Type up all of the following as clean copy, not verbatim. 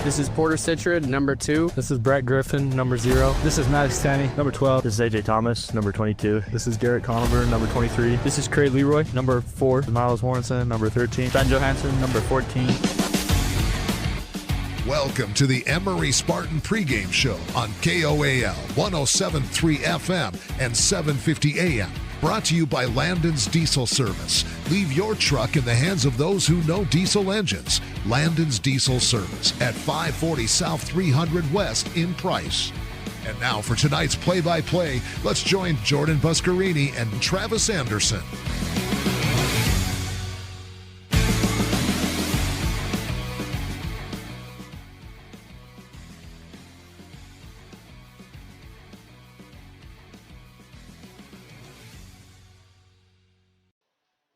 This is Porter Citrid, number 2. This is Brett Griffin, number 0. This is Maddox Tanny, number 12. This is AJ Thomas, number 22. This is Garrett Conover, number 23. This is Craig Leroy, number 4. Miles Warrenson, number 13. Ben Johansson, number 14. Welcome to the Emery Spartan pregame show on KOAL 107.3 FM and 750 AM. Brought to you by Landon's Diesel Service. Leave your truck in the hands of those who know diesel engines. Landon's Diesel Service at 540 South 300 West in Price. And now for tonight's play-by-play, let's join Jordan Buscarini and Travis Anderson.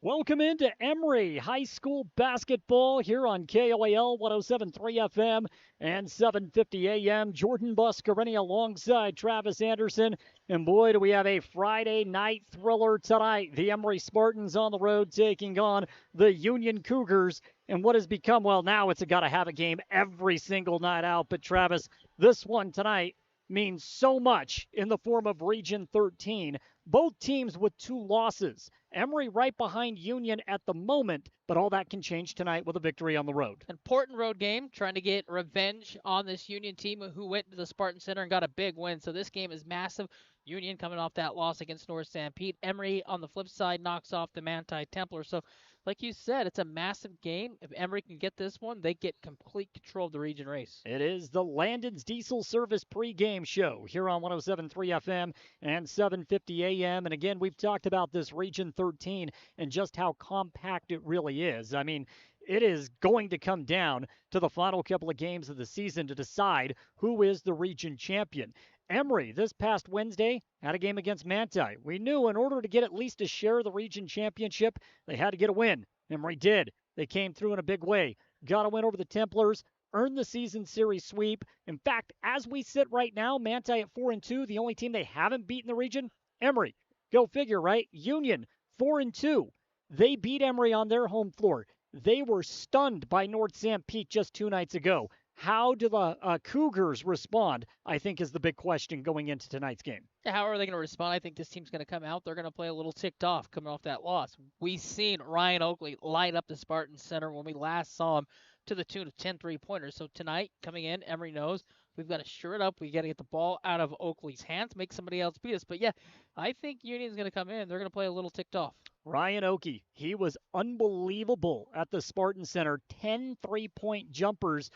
Welcome into Emery High School basketball here on KOAL 107.3 FM and 750 AM. Jordan Buscarini alongside Travis Anderson. And boy, do we have a Friday night thriller tonight. The Emery Spartans on the road taking on the Union Cougars. And what has become, well, now it's a gotta-have a game every single night out. But Travis, this one tonight means so much in the form of Region 13. Both teams with 2 losses. Emery right behind Union at the moment, but all that can change tonight with a victory on the road. Important road game, trying to get revenge on this Union team who went to the Spartan Center and got a big win. So this game is massive. Union coming off that loss against North Sanpete. Emery on the flip side knocks off the Manti Templars. So like you said, it's a massive game. If Emery can get this one, they get complete control of the region race. It is the Landon's Diesel Service pregame show here on 107.3 FM and 750 AM. And again, we've talked about this Region 13 and just how compact it really is. I mean, it is going to come down to the final couple of games of the season to decide who is the region champion. Emery, this past Wednesday, had a game against Manti. We knew in order to get at least a share of the region championship, they had to get a win. Emery did. They came through in a big way. Got a win over the Templars, earned the season series sweep. In fact, as we sit right now, Manti at 4-2, the only team they haven't beaten the region, Emery. Go figure, right? Union, 4-2. They beat Emery on their home floor. They were stunned by North Sanpete just 2 nights ago. How do the Cougars respond, I think, is the big question going into tonight's game. How are they going to respond? I think this team's going to come out. They're going to play a little ticked off coming off that loss. We've seen Ryan Oakley light up the Spartan Center when we last saw him to the tune of 10 3-pointers. So tonight, coming in, Emery knows we've got to sure it up. We got to get the ball out of Oakley's hands, make somebody else beat us. But, yeah, I think Union's going to come in. They're going to play a little ticked off. Ryan Oakley, he was unbelievable at the Spartan Center. 10 3-point jumpers.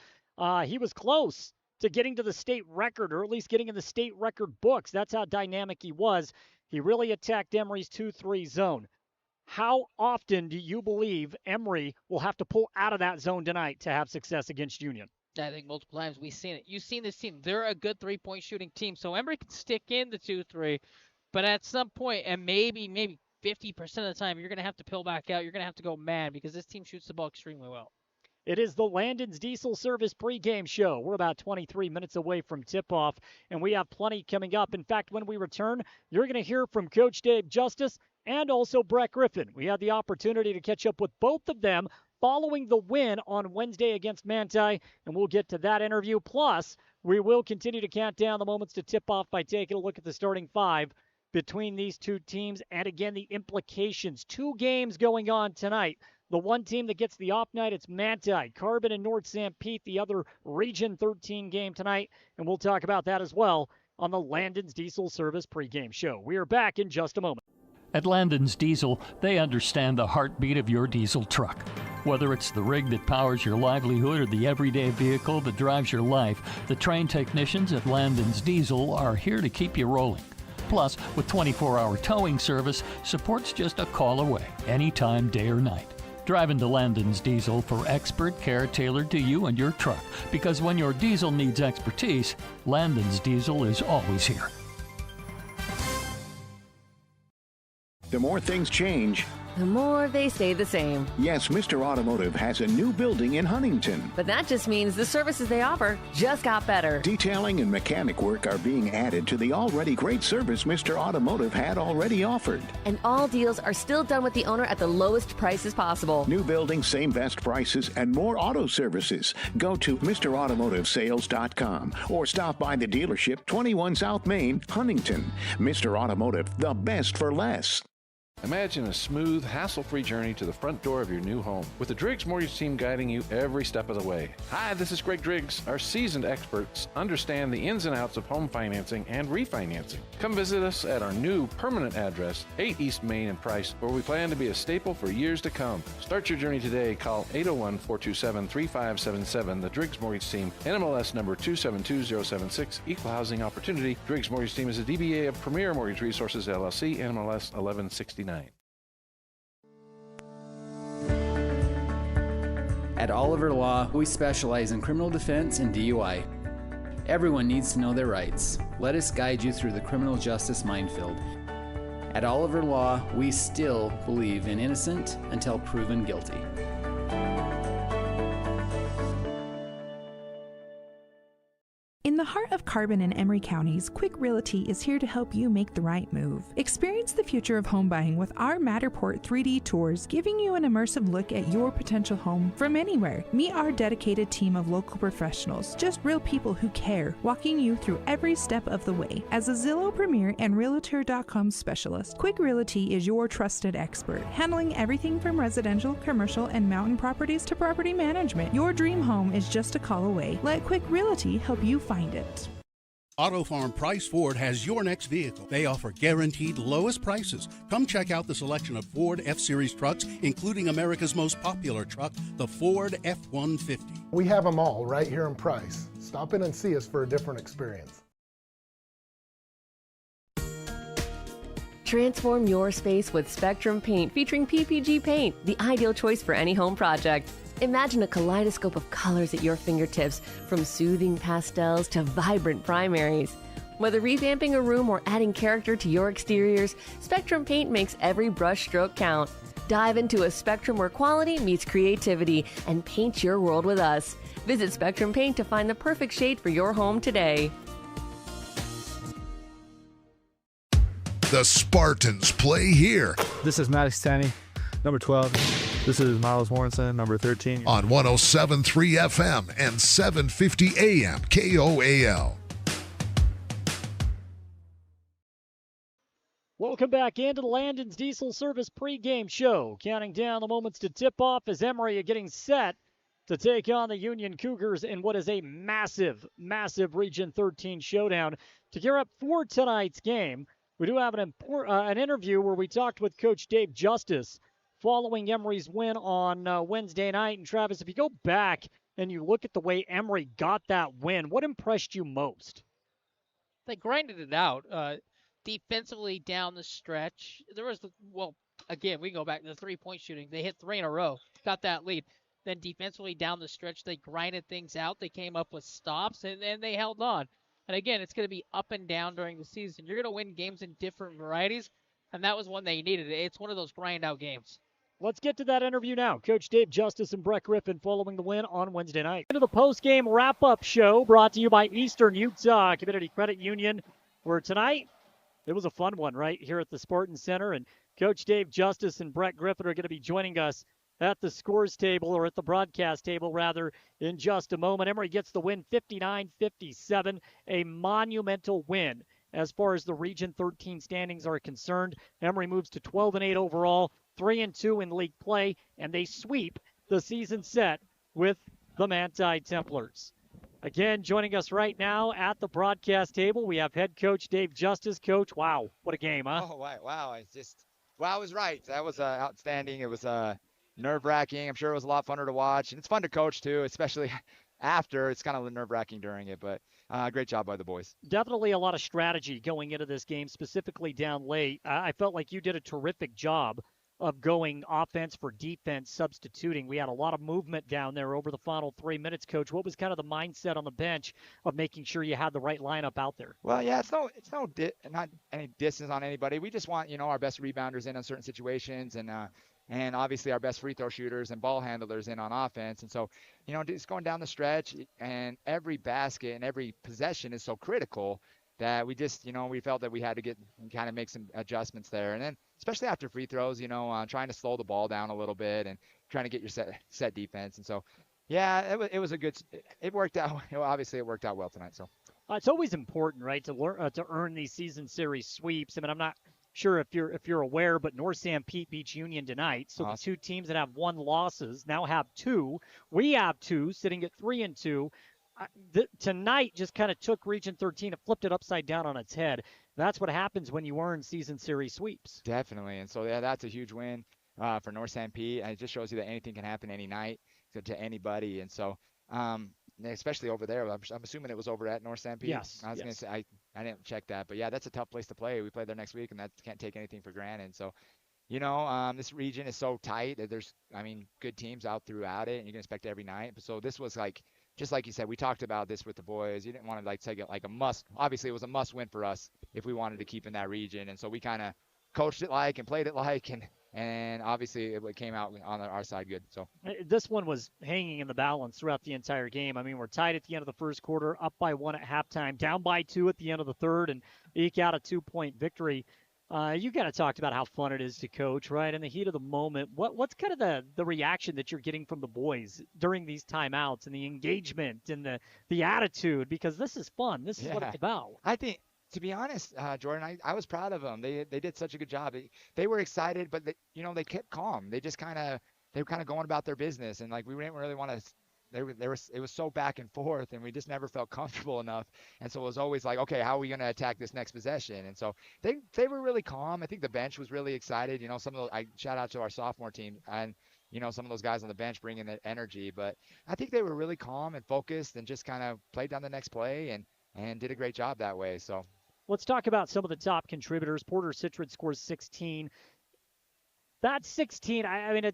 He was close to getting to the state record, or at least getting in the state record books. That's how dynamic he was. He really attacked Emery's 2-3 zone. How often do you believe Emery will have to pull out of that zone tonight to have success against Union? I think multiple times we've seen it. You've seen this team. They're a good 3-point shooting team. So Emery can stick in the 2-3, but at some point, and maybe 50% of the time, you're going to have to peel back out. You're going to have to go man because this team shoots the ball extremely well. It is the Landon's Diesel Service pregame show. We're about 23 minutes away from tip-off, and we have plenty coming up. In fact, when we return, you're going to hear from Coach Dave Justice and also Brett Griffin. We had the opportunity to catch up with both of them following the win on Wednesday against Manti, and we'll get to that interview. Plus, we will continue to count down the moments to tip off by taking a look at the starting 5 between these 2 teams, and again, the implications. 2 games going on tonight. The one team that gets the off night, it's Manti, Carbon, and North Sanpete, the other Region 13 game tonight. And we'll talk about that as well on the Landon's Diesel Service pregame show. We are back in just a moment. At Landon's Diesel, they understand the heartbeat of your diesel truck. Whether it's the rig that powers your livelihood or the everyday vehicle that drives your life, the trained technicians at Landon's Diesel are here to keep you rolling. Plus, with 24-hour towing service, support's just a call away, anytime, day or night. Drive into Landon's Diesel for expert care tailored to you and your truck. Because when your diesel needs expertise, Landon's Diesel is always here. The more things change, the more they stay the same. Yes, Mr. Automotive has a new building in Huntington. But that just means the services they offer just got better. Detailing and mechanic work are being added to the already great service Mr. Automotive had already offered. And all deals are still done with the owner at the lowest prices possible. New building, same best prices, and more auto services. Go to MrAutomotiveSales.com or stop by the dealership, 21 South Main, Huntington. Mr. Automotive, the best for less. Imagine a smooth, hassle-free journey to the front door of your new home with the Driggs Mortgage Team guiding you every step of the way. Hi, this is Greg Driggs. Our seasoned experts understand the ins and outs of home financing and refinancing. Come visit us at our new permanent address, 8 East Main and Price, where we plan to be a staple for years to come. Start your journey today. Call 801-427-3577. The Driggs Mortgage Team, NMLS number 272076, Equal Housing Opportunity. Driggs Mortgage Team is a DBA of Premier Mortgage Resources, LLC, NMLS 1169. At Oliver Law, we specialize in criminal defense and DUI. Everyone needs to know their rights. Let us guide you through the criminal justice minefield. At Oliver Law, we still believe in innocent until proven guilty. In the heart of Carbon and Emery counties, Quick Realty is here to help you make the right move. Experience the future of home buying with our Matterport 3D tours, giving you an immersive look at your potential home from anywhere. Meet our dedicated team of local professionals, just real people who care, walking you through every step of the way. As a Zillow Premier and Realtor.com specialist, Quick Realty is your trusted expert, handling everything from residential, commercial, and mountain properties to property management. Your dream home is just a call away. Let Quick Realty help you find it. Auto Farm Price Ford has your next vehicle. They offer guaranteed lowest prices. Come check out the selection of Ford F-Series trucks, including America's most popular truck, the Ford F-150. We have them all right here in Price. Stop in and see us for a different experience. Transform your space with Spectrum Paint featuring PPG paint, the ideal choice for any home project. Imagine a kaleidoscope of colors at your fingertips, from soothing pastels to vibrant primaries. Whether revamping a room or adding character to your exteriors, Spectrum Paint makes every brush stroke count. Dive into a spectrum where quality meets creativity and paint your world with us. Visit Spectrum Paint to find the perfect shade for your home today. The Spartans play here. This is Maddox Tanny, number 12. This is Miles Warrenson, number 13. On 107.3 FM and 750 AM KOAL. Welcome back into the Landon's Diesel Service pregame show. Counting down the moments to tip off as Emery are getting set to take on the Union Cougars in what is a massive, massive Region 13 showdown. To gear up for tonight's game, we do have an interview where we talked with Coach Dave Justice following Emery's win on Wednesday night. And Travis, if you go back and you look at the way Emery got that win, what impressed you most? They grinded it out. Defensively down the stretch, there was, again, we go back to the three-point shooting. They hit 3 in a row, got that lead. Then defensively down the stretch, they grinded things out. They came up with stops, and they held on. And again, it's going to be up and down during the season. You're going to win games in different varieties, and that was one they needed. It's one of those grind-out games. Let's get to that interview now. Coach Dave Justice and Brett Griffin following the win on Wednesday night. Into the post-game wrap-up show brought to you by Eastern Utah Community Credit Union, where tonight it was a fun one right here at the Spartan Center. And Coach Dave Justice and Brett Griffin are going to be joining us at the scores table, or at the broadcast table, rather, in just a moment. Emery gets the win 59-57, a monumental win as far as the Region 13 standings are concerned. Emery moves to 12-8 overall, 3-2 in league play, and they sweep the season set with the Manti Templars. Again, joining us right now at the broadcast table, we have head coach Dave Justice. Coach, wow, what a game, huh? Oh, wow. I was right. That was outstanding. It was nerve-wracking. I'm sure it was a lot funner to watch. And it's fun to coach, too, especially after. It's kind of nerve-wracking during it, but great job by the boys. Definitely a lot of strategy going into this game, specifically down late. I felt like you did a terrific job of going offense for defense, substituting. We had a lot of movement down there over the final 3 minutes, Coach. What was kind of the mindset on the bench of making sure you had the right lineup out there? Well, yeah, not any distance on anybody. We just want, our best rebounders in on certain situations, and obviously our best free throw shooters and ball handlers in on offense. And so, just going down the stretch, and every basket and every possession is so critical that we just, we felt that we had to get and kind of make some adjustments there. And then, especially after free throws, trying to slow the ball down a little bit and trying to get your set defense. And so, yeah, it was a good. It worked out. Obviously, it worked out well tonight. So. It's always important, right, to earn these season series sweeps. I mean, I'm not sure if you're aware, but North Sanpete beats Union tonight. So the two teams that have 1 losses now have 2. We have 2, sitting at 3-2. Tonight just kind of took Region 13 and flipped it upside down on its head. That's what happens when you earn season series sweeps. Definitely, and so yeah, that's a huge win for North Sanpete, and it just shows you that anything can happen any night to anybody. And so, especially over there, I'm assuming it was over at North Sanpete. Yes. I was gonna say I didn't check that, but yeah, that's a tough place to play. We play there next week, and that can't take anything for granted. So, this region is so tight that there's, good teams out throughout it, and you can expect every night. So this was just like you said, we talked about this with the boys. You didn't want to take it like a must. Obviously, it was a must win for us if we wanted to keep in that region. And so we kind of coached it and played it and obviously it came out on our side good. So this one was hanging in the balance throughout the entire game. We're tied at the end of the first quarter, up by 1 at halftime, down by 2 at the end of the third, and eke out a 2-point victory. You kind of talked about how fun it is to coach, right? In the heat of the moment, what's kind of the reaction that you're getting from the boys during these timeouts and the engagement and the attitude? Because this is fun. This is what it's about. I think, to be honest, Jordan, I was proud of them. They did such a good job. They were excited, but they kept calm. They just they were kind of going about their business, and we didn't really want to. It was so back and forth, and we just never felt comfortable enough. And so it was always okay, how are we going to attack this next possession? And so they were really calm. I think the bench was really excited. I shout out to our sophomore team and some of those guys on the bench bringing that energy. But I think they were really calm and focused and just kind of played down the next play and did a great job that way. So let's talk about some of the top contributors. Porter Citron scores 16. That's 16. I'm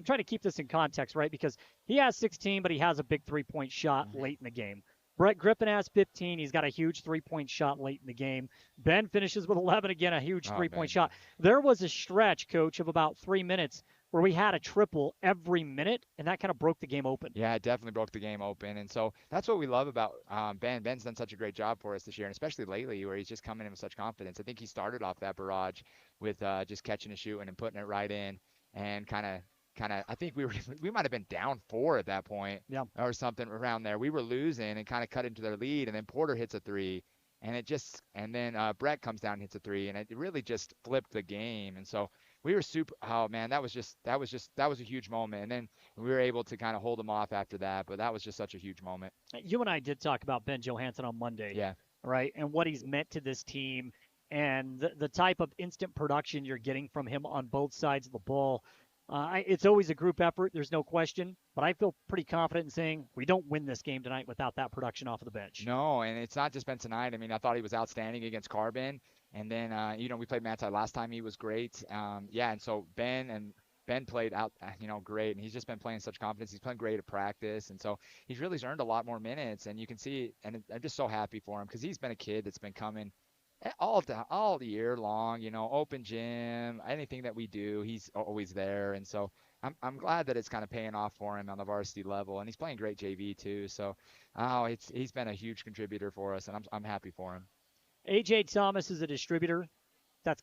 trying to keep this in context, right? Because he has 16, but he has a big three-point shot late in the game. Brett Griffin has 15. He's got a huge three-point shot late in the game. Ben finishes with 11 again, a huge three-point shot. There was a stretch, Coach, of about 3 minutes where we had a triple every minute, and that kind of broke the game open. Yeah, it definitely broke the game open. And so that's what we love about Ben. Ben's done such a great job for us this year, and especially lately where he's just coming in with such confidence. I think he started off that barrage with just catching and shooting and putting it right in and kind of I think we might have been down 4 at that point or something around there. We were losing and kind of cut into their lead, and then Porter hits a 3. And then Brett comes down and hits a 3, and it really just flipped the game. And so we were oh man, that was a huge moment. And then we were able to kind of hold them off after that, but that was just such a huge moment. You and I did talk about Ben Johansson on Monday. Yeah. Right. And what he's meant to this team and the type of instant production you're getting from him on both sides of the ball. It's always a group effort. There's no question. But I feel pretty confident in saying we don't win this game tonight without that production off of the bench. No, and it's not just been tonight. I thought he was outstanding against Carbon. And then, we played Manti last time. He was great. And so Ben played out, great. And he's just been playing such confidence. He's playing great at practice. And so he's really earned a lot more minutes. And you can see, and I'm just so happy for him because he's been a kid that's been coming all year long, open gym, anything that we do, he's always there. And so I'm glad that it's kind of paying off for him on the varsity level, and he's playing great JV too. So, he's been a huge contributor for us, and I'm happy for him. AJ Thomas is a distributor. That's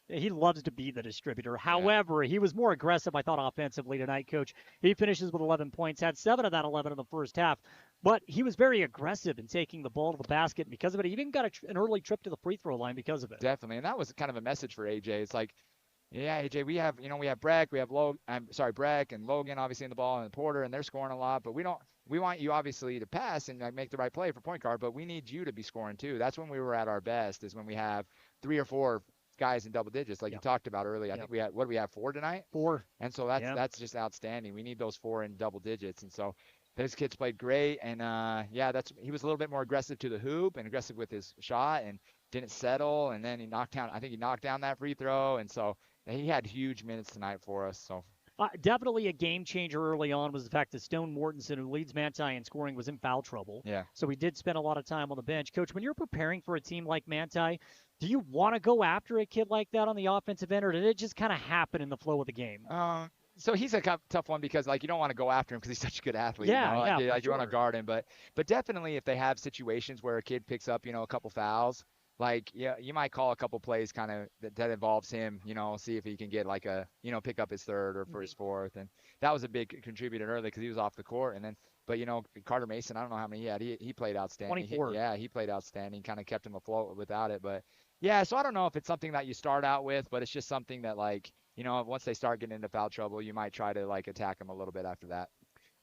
he loves to be the distributor. However, he was more aggressive, I thought, offensively tonight, Coach. He finishes with 11 points, had 7 of that 11 in the first half. But he was very aggressive in taking the ball to the basket. And because of it, he even got an early trip to the free throw line because of it. Definitely. And that was kind of a message for AJ. It's like, yeah, AJ, we have Breck, Breck and Logan obviously in the ball and Porter, and they're scoring a lot. But we want you obviously to pass and make the right play for point guard, but we need you to be scoring too. That's when we were at our best, is when we have 3 or 4 guys in double digits, like you talked about earlier. I think we had, 4 tonight? 4. And so that's just outstanding. We need those 4 in double digits. And so those kids played great. And he was a little bit more aggressive to the hoop and aggressive with his shot and didn't settle. And then he knocked down that free throw. And so he had huge minutes tonight for us. So definitely a game changer early on was the fact that Stone Mortensen, who leads Manti in scoring, was in foul trouble. Yeah. So he did spend a lot of time on the bench. Coach, when you're preparing for a team like Manti, do you want to go after a kid like that on the offensive end, or did it just kind of happen in the flow of the game? So he's a tough one because like you don't want to go after him because he's such a good athlete. Yeah, you want to guard him, but definitely if they have situations where a kid picks up a couple fouls, like you might call a couple plays kind of that involves him, see if he can get like a pick up his third or for his fourth, and that was a big contributor early because he was off the court, and then but Carter Mason, I don't know how many he had. He played outstanding. 24. He played outstanding, kind of kept him afloat without it, but yeah. So I don't know if it's something that you start out with, but it's just something that like. Once they start getting into foul trouble, you might try to like attack them a little bit after that.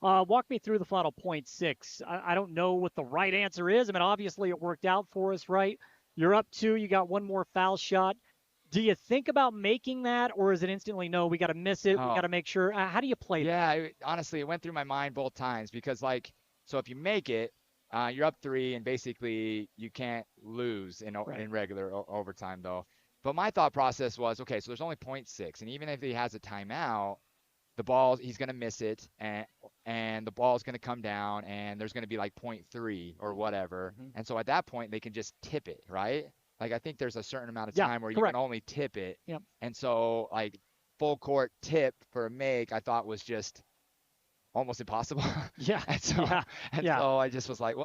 Walk me through the final 0.6. I don't know what the right answer is. I mean, obviously it worked out for us, right? You're up 2. You got one more foul shot. Do you think about making that, or is it instantly, no, we got to miss it? We got to make sure. How do you play that? Yeah, honestly, it went through my mind both times because, so if you make it, you're up 3, and basically you can't lose in regular overtime, though. But my thought process was, okay, so there's only 0.6, and even if he has a timeout, he's going to miss it, and the ball's going to come down, and there's going to be like 0.3 or whatever. Mm-hmm. And so at that point, they can just tip it, right? Like I think there's a certain amount of time where you can only tip it. Yep. And so like full court tip for a make, I thought was just almost impossible. Yeah. So I just was like,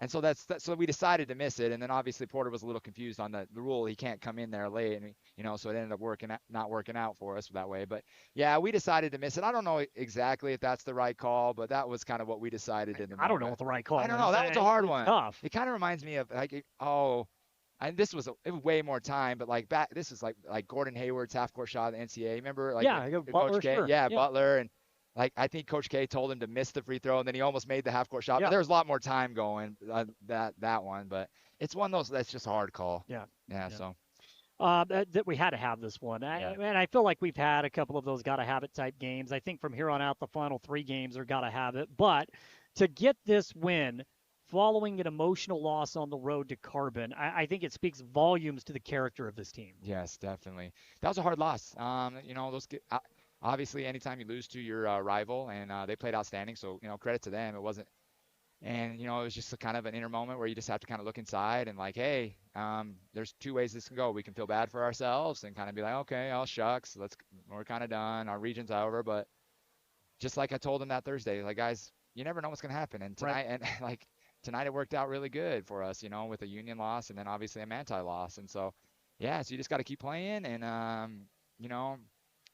and so so we decided to miss it, and then obviously Porter was a little confused on the rule. He can't come in there late, and so it ended up not working out for us that way. But yeah, we decided to miss it. I don't know exactly if that's the right call, but that was kind of what we decided in the moment. I don't know what the right call is. I don't know. That was a hard one. Tough. It kind of reminds me of and this was way more time, but like this is like Gordon Hayward's half court shot at the NCAA. Remember? Butler, Coach K? Sure. Yeah, Butler and. Like I think Coach K told him to miss the free throw, and then he almost made the half-court shot. But there was a lot more time going that one. But it's one of those that's just a hard call. Yeah. So that we had to have this one. And I feel like we've had a couple of those gotta-have-it type games. I think from here on out, the final 3 games are gotta-have-it. But to get this win following an emotional loss on the road to Carbon, I think it speaks volumes to the character of this team. Yes, definitely. That was a hard loss. Obviously, anytime you lose to your rival, and they played outstanding, so credit to them. It wasn't, and it was just a kind of an inner moment where you just have to kind of look inside and like, hey, there's 2 ways this can go. We can feel bad for ourselves and kind of be like, okay, oh shucks, we're kind of done. Our region's over. But just like I told them that Thursday, like guys, you never know what's gonna happen. And tonight, tonight it worked out really good for us, with a Union loss and then obviously a Manti loss. And so, yeah, so you just got to keep playing and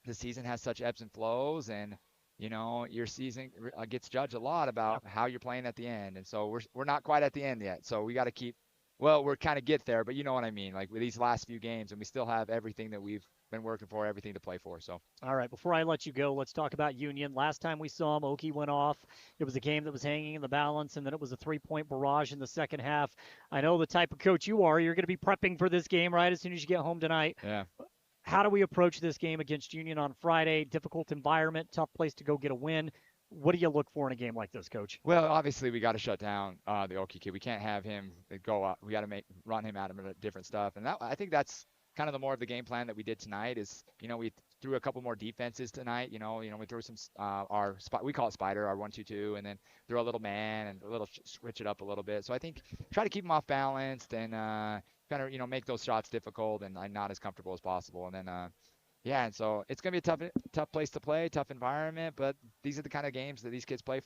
the season has such ebbs and flows, and your season gets judged a lot about how you're playing at the end. And so we're not quite at the end yet. So we got to keep. Well, we're kind of get there, but you know what I mean. Like with these last few games, and we still have everything that we've been working for, everything to play for. So. All right, before I let you go, let's talk about Union. Last time we saw them, Okie went off. It was a game that was hanging in the balance, and then it was a 3-point barrage in the second half. I know the type of coach you are. You're going to be prepping for this game right as soon as you get home tonight. Yeah. How do we approach this game against Union on Friday? Difficult environment, tough place to go get a win. What do you look for in a game like this, Coach? Well, obviously we got to shut down the Okie kid. We can't have him go out. We got to run him out of different stuff. And I think that's kind of the more of the game plan that we did tonight is, we threw a couple more defenses tonight. We threw some we call it spider, our 1-2-2, and then throw a little man and a little switch it up a little bit. So I think try to keep them off balanced and kind of make those shots difficult and not as comfortable as possible. And then and so it's gonna be a tough place to play, tough environment, but these are the kind of games that these kids play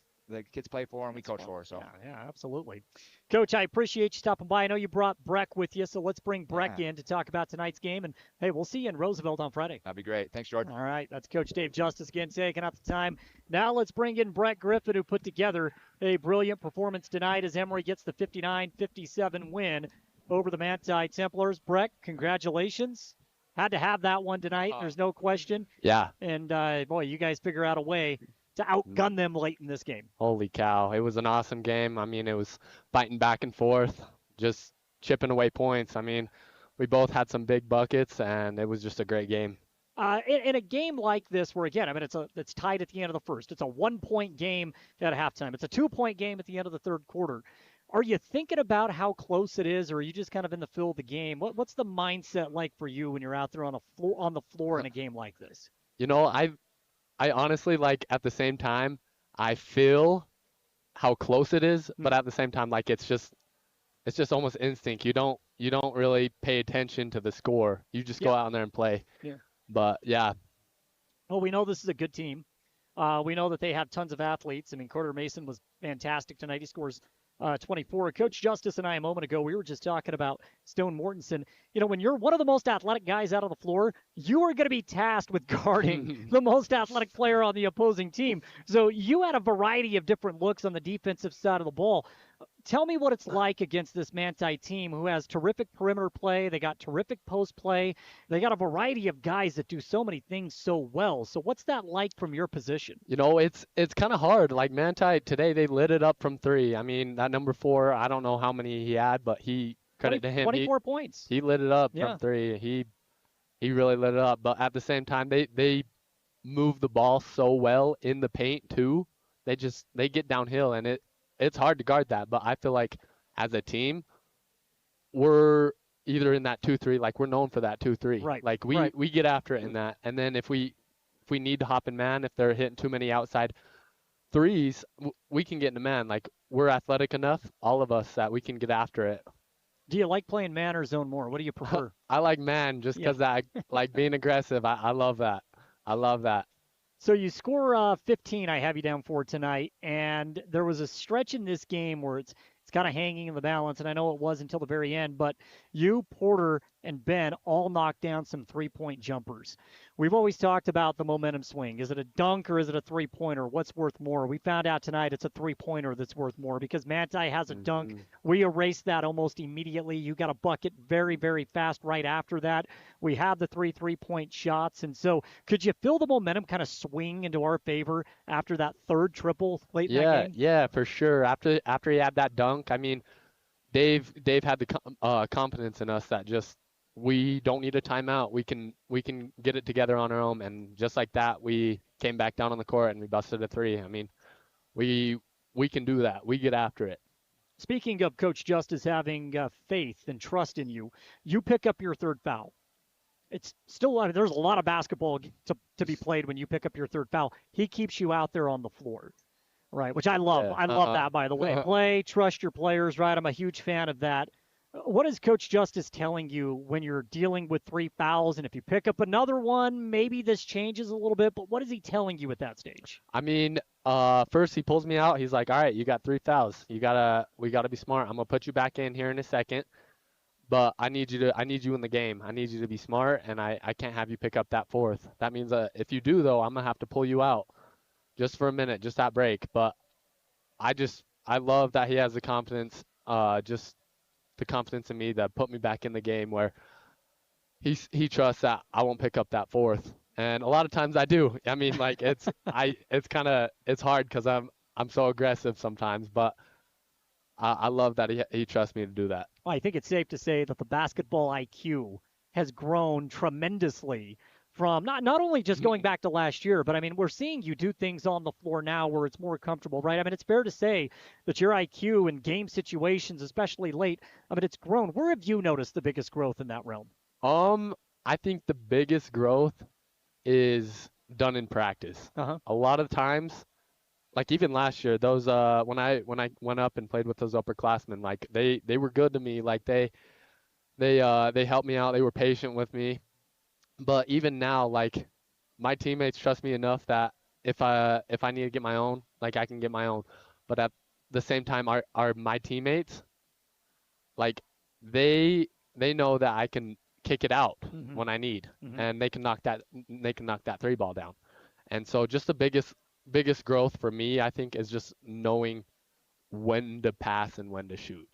for and we coach for. So yeah, absolutely. Coach, I appreciate you stopping by. I know you brought Breck with you, so let's bring Breck in to talk about tonight's game. And hey, we'll see you in Roosevelt on Friday. That'd be great. Thanks, Jordan. All right, that's Coach Dave Justice again taking up the time. Now let's bring in Breck Griffin, who put together a brilliant performance tonight as Emery gets the 59-57 win over the Manti Templars. Breck, congratulations. Had to have that one tonight. There's no question. Yeah. And, boy, you guys figure out a way to outgun them late in this game. Holy cow. It was an awesome game. I mean, it was fighting back and forth, just chipping away points. I mean, we both had some big buckets, and it was just a great game. In a game like this where, again, I mean, it's tied at the end of the first. It's a 1-point game at halftime. It's a 2-point game at the end of the third quarter. Are you thinking about how close it is, or are you just kind of in the fill of the game? What's the mindset like for you when you're out there on the floor in a game like this? I honestly, like, at the same time, I feel how close it is, but at the same time, like, it's just almost instinct. You don't really pay attention to the score. You just go out there and play. Yeah. But yeah. Well, we know this is a good team. We know that they have tons of athletes. I mean, Carter Mason was fantastic tonight. He scores 24. Coach Justice and I a moment ago, we were just talking about Stone Mortensen. When you're one of the most athletic guys out on the floor, you are going to be tasked with guarding the most athletic player on the opposing team. So you had a variety of different looks on the defensive side of the ball. Tell me what it's like against this Manti team who has terrific perimeter play. They got terrific post play. They got a variety of guys that do so many things so well. So what's that like from your position? It's kind of hard. Like Manti today, they lit it up from three. I mean, that number 4, I don't know how many he had, but credit to him. 24 points. He lit it up from three. He really lit it up. But at the same time, they move the ball so well in the paint too. They get downhill, and it's hard to guard that, but I feel like as a team, we're either in that 2-3, like we're known for that 2-3. Right. Like we get after it in that. And then if we need to hop in man, if they're hitting too many outside threes, we can get into man. Like we're athletic enough, all of us, that we can get after it. Do you like playing man or zone more? What do you prefer? I like man just because I like being aggressive. I love that. I love that. So you score 15, I have you down for tonight, and there was a stretch in this game where it's kind of hanging in the balance, and I know it was until the very end, but you, Porter, and Ben all knocked down some three-point jumpers. We've always talked about the momentum swing. Is it a dunk or is it a three-pointer? What's worth more? We found out tonight it's a three-pointer that's worth more because Manti has a dunk. We erased that almost immediately. You got a bucket very, very fast right after that. We have the three-point shots, and so could you feel the momentum kind of swing into our favor after that third triple late in that game? Yeah, for sure. After he had that dunk, I mean, Dave had the confidence in us that just we don't need a timeout. We can get it together on our own, and just like that, we came back down on the court and we busted a three. I mean, we can do that. We get after it. Speaking of Coach Justice having faith and trust in you, you pick up your third foul. It's still there's a lot of basketball to be played when you pick up your third foul. He keeps you out there on the floor. Right, which I love. I love that, by the way. Play, trust your players, right? I'm a huge fan of that. What is Coach Justice telling you when you're dealing with 3 fouls, and if you pick up another one, maybe this changes a little bit, but what is he telling you at that stage? I mean, first he pulls me out. He's like, all right, you got 3 fouls. We gotta be smart. I'm going to put you back in here in a second, but I need you in the game. I need you to be smart, and I can't have you pick up that 4th. That means if you do, though, I'm going to have to pull you out just for a minute, just that break. But I love that he has the confidence, just the confidence in me that put me back in the game where he trusts that I won't pick up that 4th. And a lot of times I do. I mean, like it's hard because I'm so aggressive sometimes, but I love that he trusts me to do that. Well, I think it's safe to say that the basketball IQ has grown tremendously from not only just going back to last year, but I mean, we're seeing you do things on the floor now where it's more comfortable, right? I mean, it's fair to say that your IQ in game situations, especially late, I mean, it's grown. Where have you noticed the biggest growth in that realm? I think the biggest growth is done in practice. A lot of times, like even last year, those when I went up and played with those upperclassmen, like they were good to me. Like they helped me out. They were patient with me. But even now, like my teammates trust me enough that if I need to get my own, like I can get my own. But at the same time, are my teammates, like they know that I can kick it out when I need, and they can knock that 3 ball down. And so just the biggest growth for me, I think, is just knowing when to pass and when to shoot.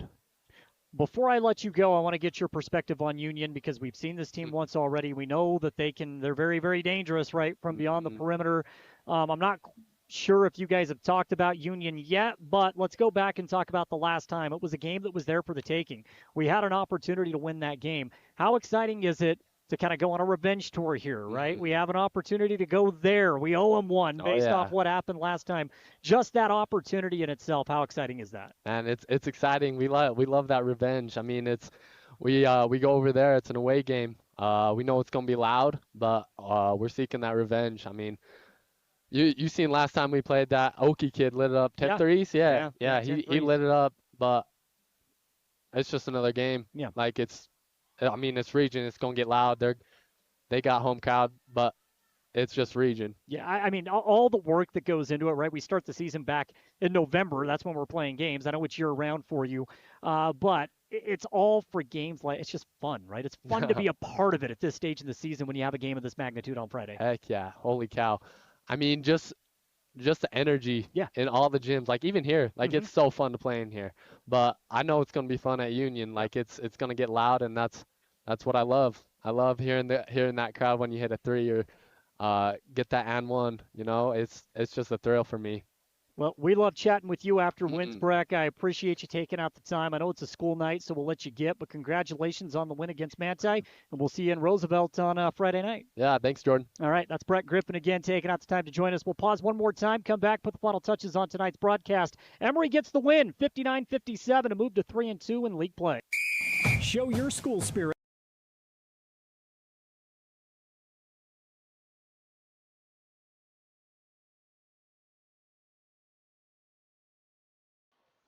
Before I let you go, I want to get your perspective on Union because we've seen this team once already. We know that they're very, very dangerous, right, from beyond the perimeter. I'm not sure if you guys have talked about Union yet, but let's go back and talk about the last time. It was a game that was there for the taking. We had an opportunity to win that game. How exciting is it to kind of go on a revenge tour here, right? We have an opportunity to go there. We owe them one based off what happened last time. Just that opportunity in itself, how exciting is that? And it's exciting. We love that revenge. I mean, we go over there. It's an away game. We know it's gonna be loud, but we're seeking that revenge. I mean, you seen last time we played, that Okie kid lit it up 10 threes. Yeah, he lit it up, but it's just another game. Yeah, like it's region. It's gonna get loud. They got home crowd, but it's just region. Yeah, I mean, all the work that goes into it, right? We start the season back in November. That's when we're playing games. I know it's year-round for you, but it's all for games it's just fun, right? It's fun to be a part of it at this stage in the season when you have a game of this magnitude on Friday. Heck yeah. Holy cow. I mean, just the energy in all the gyms, like even here, like it's so fun to play in here. But I know it's going to be fun at Union. Like it's going to get loud, and that's what I love. I love hearing that crowd when you hit a three or get that and one. You know, it's just a thrill for me. Well, we love chatting with you after wins, Breck. I appreciate you taking out the time. I know it's a school night, so we'll let you get, but congratulations on the win against Manti, and we'll see you in Roosevelt on Friday night. Yeah, thanks, Jordan. All right, that's Brett Griffin again taking out the time to join us. We'll pause one more time, come back, put the final touches on tonight's broadcast. Emory gets the win, 59-57, to move to 3-2 in league play. Show your school spirit.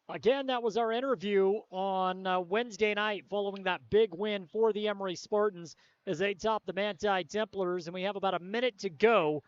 Again, that was our interview on Wednesday night following that big win for the Emery Spartans as they top the Manti Templars. And we have about a minute to go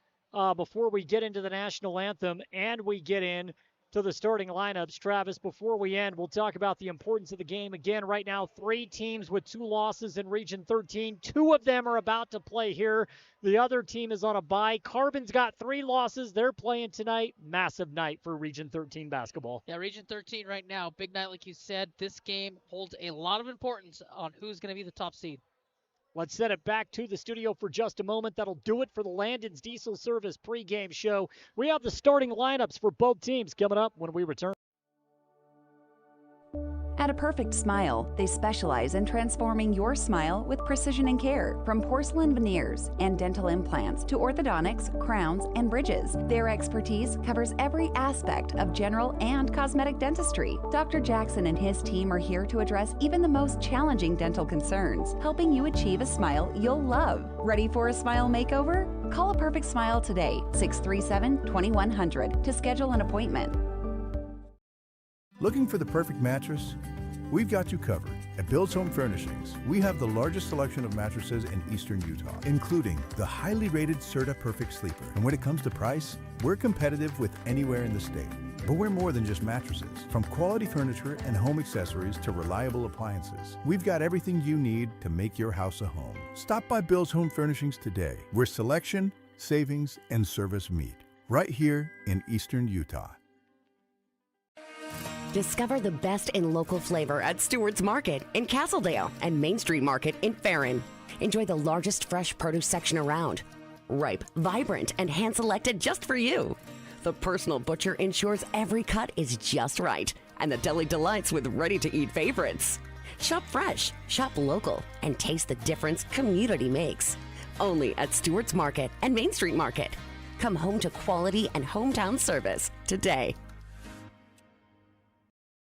before we get into the national anthem and we get in to the starting lineups. Travis, before we end, we'll talk about the importance of the game. Again, right now, 3 teams with 2 losses in Region 13. 2 of them are about to play here. The other team is on a bye. Carbon's got 3 losses. They're playing tonight. Massive night for Region 13 basketball. Yeah, Region 13 right now, big night like you said. This game holds a lot of importance on who's going to be the top seed. Let's set it back to the studio for just a moment. That'll do it for the Landon's Diesel Service pregame show. We have the starting lineups for both teams coming up when we return. At A Perfect Smile, they specialize in transforming your smile with precision and care. From porcelain veneers and dental implants to orthodontics, crowns, and bridges, their expertise covers every aspect of general and cosmetic dentistry. Dr. Jackson and his team are here to address even the most challenging dental concerns, helping you achieve a smile you'll love. Ready for a smile makeover? Call A Perfect Smile today, 637-2100, to schedule an appointment. Looking for the perfect mattress? We've got you covered. At Bill's Home Furnishings, we have the largest selection of mattresses in eastern Utah, including the highly rated Serta Perfect Sleeper. And when it comes to price, we're competitive with anywhere in the state. But we're more than just mattresses. From quality furniture and home accessories to reliable appliances, we've got everything you need to make your house a home. Stop by Bill's Home Furnishings today, where selection, savings, and service meet. Right here in eastern Utah. Discover the best in local flavor at Stewart's Market in Castledale and Main Street Market in Farron. Enjoy the largest fresh produce section around. Ripe, vibrant, and hand-selected just for you. The personal butcher ensures every cut is just right, and the deli delights with ready-to-eat favorites. Shop fresh, shop local, and taste the difference community makes. Only at Stewart's Market and Main Street Market. Come home to quality and hometown service today.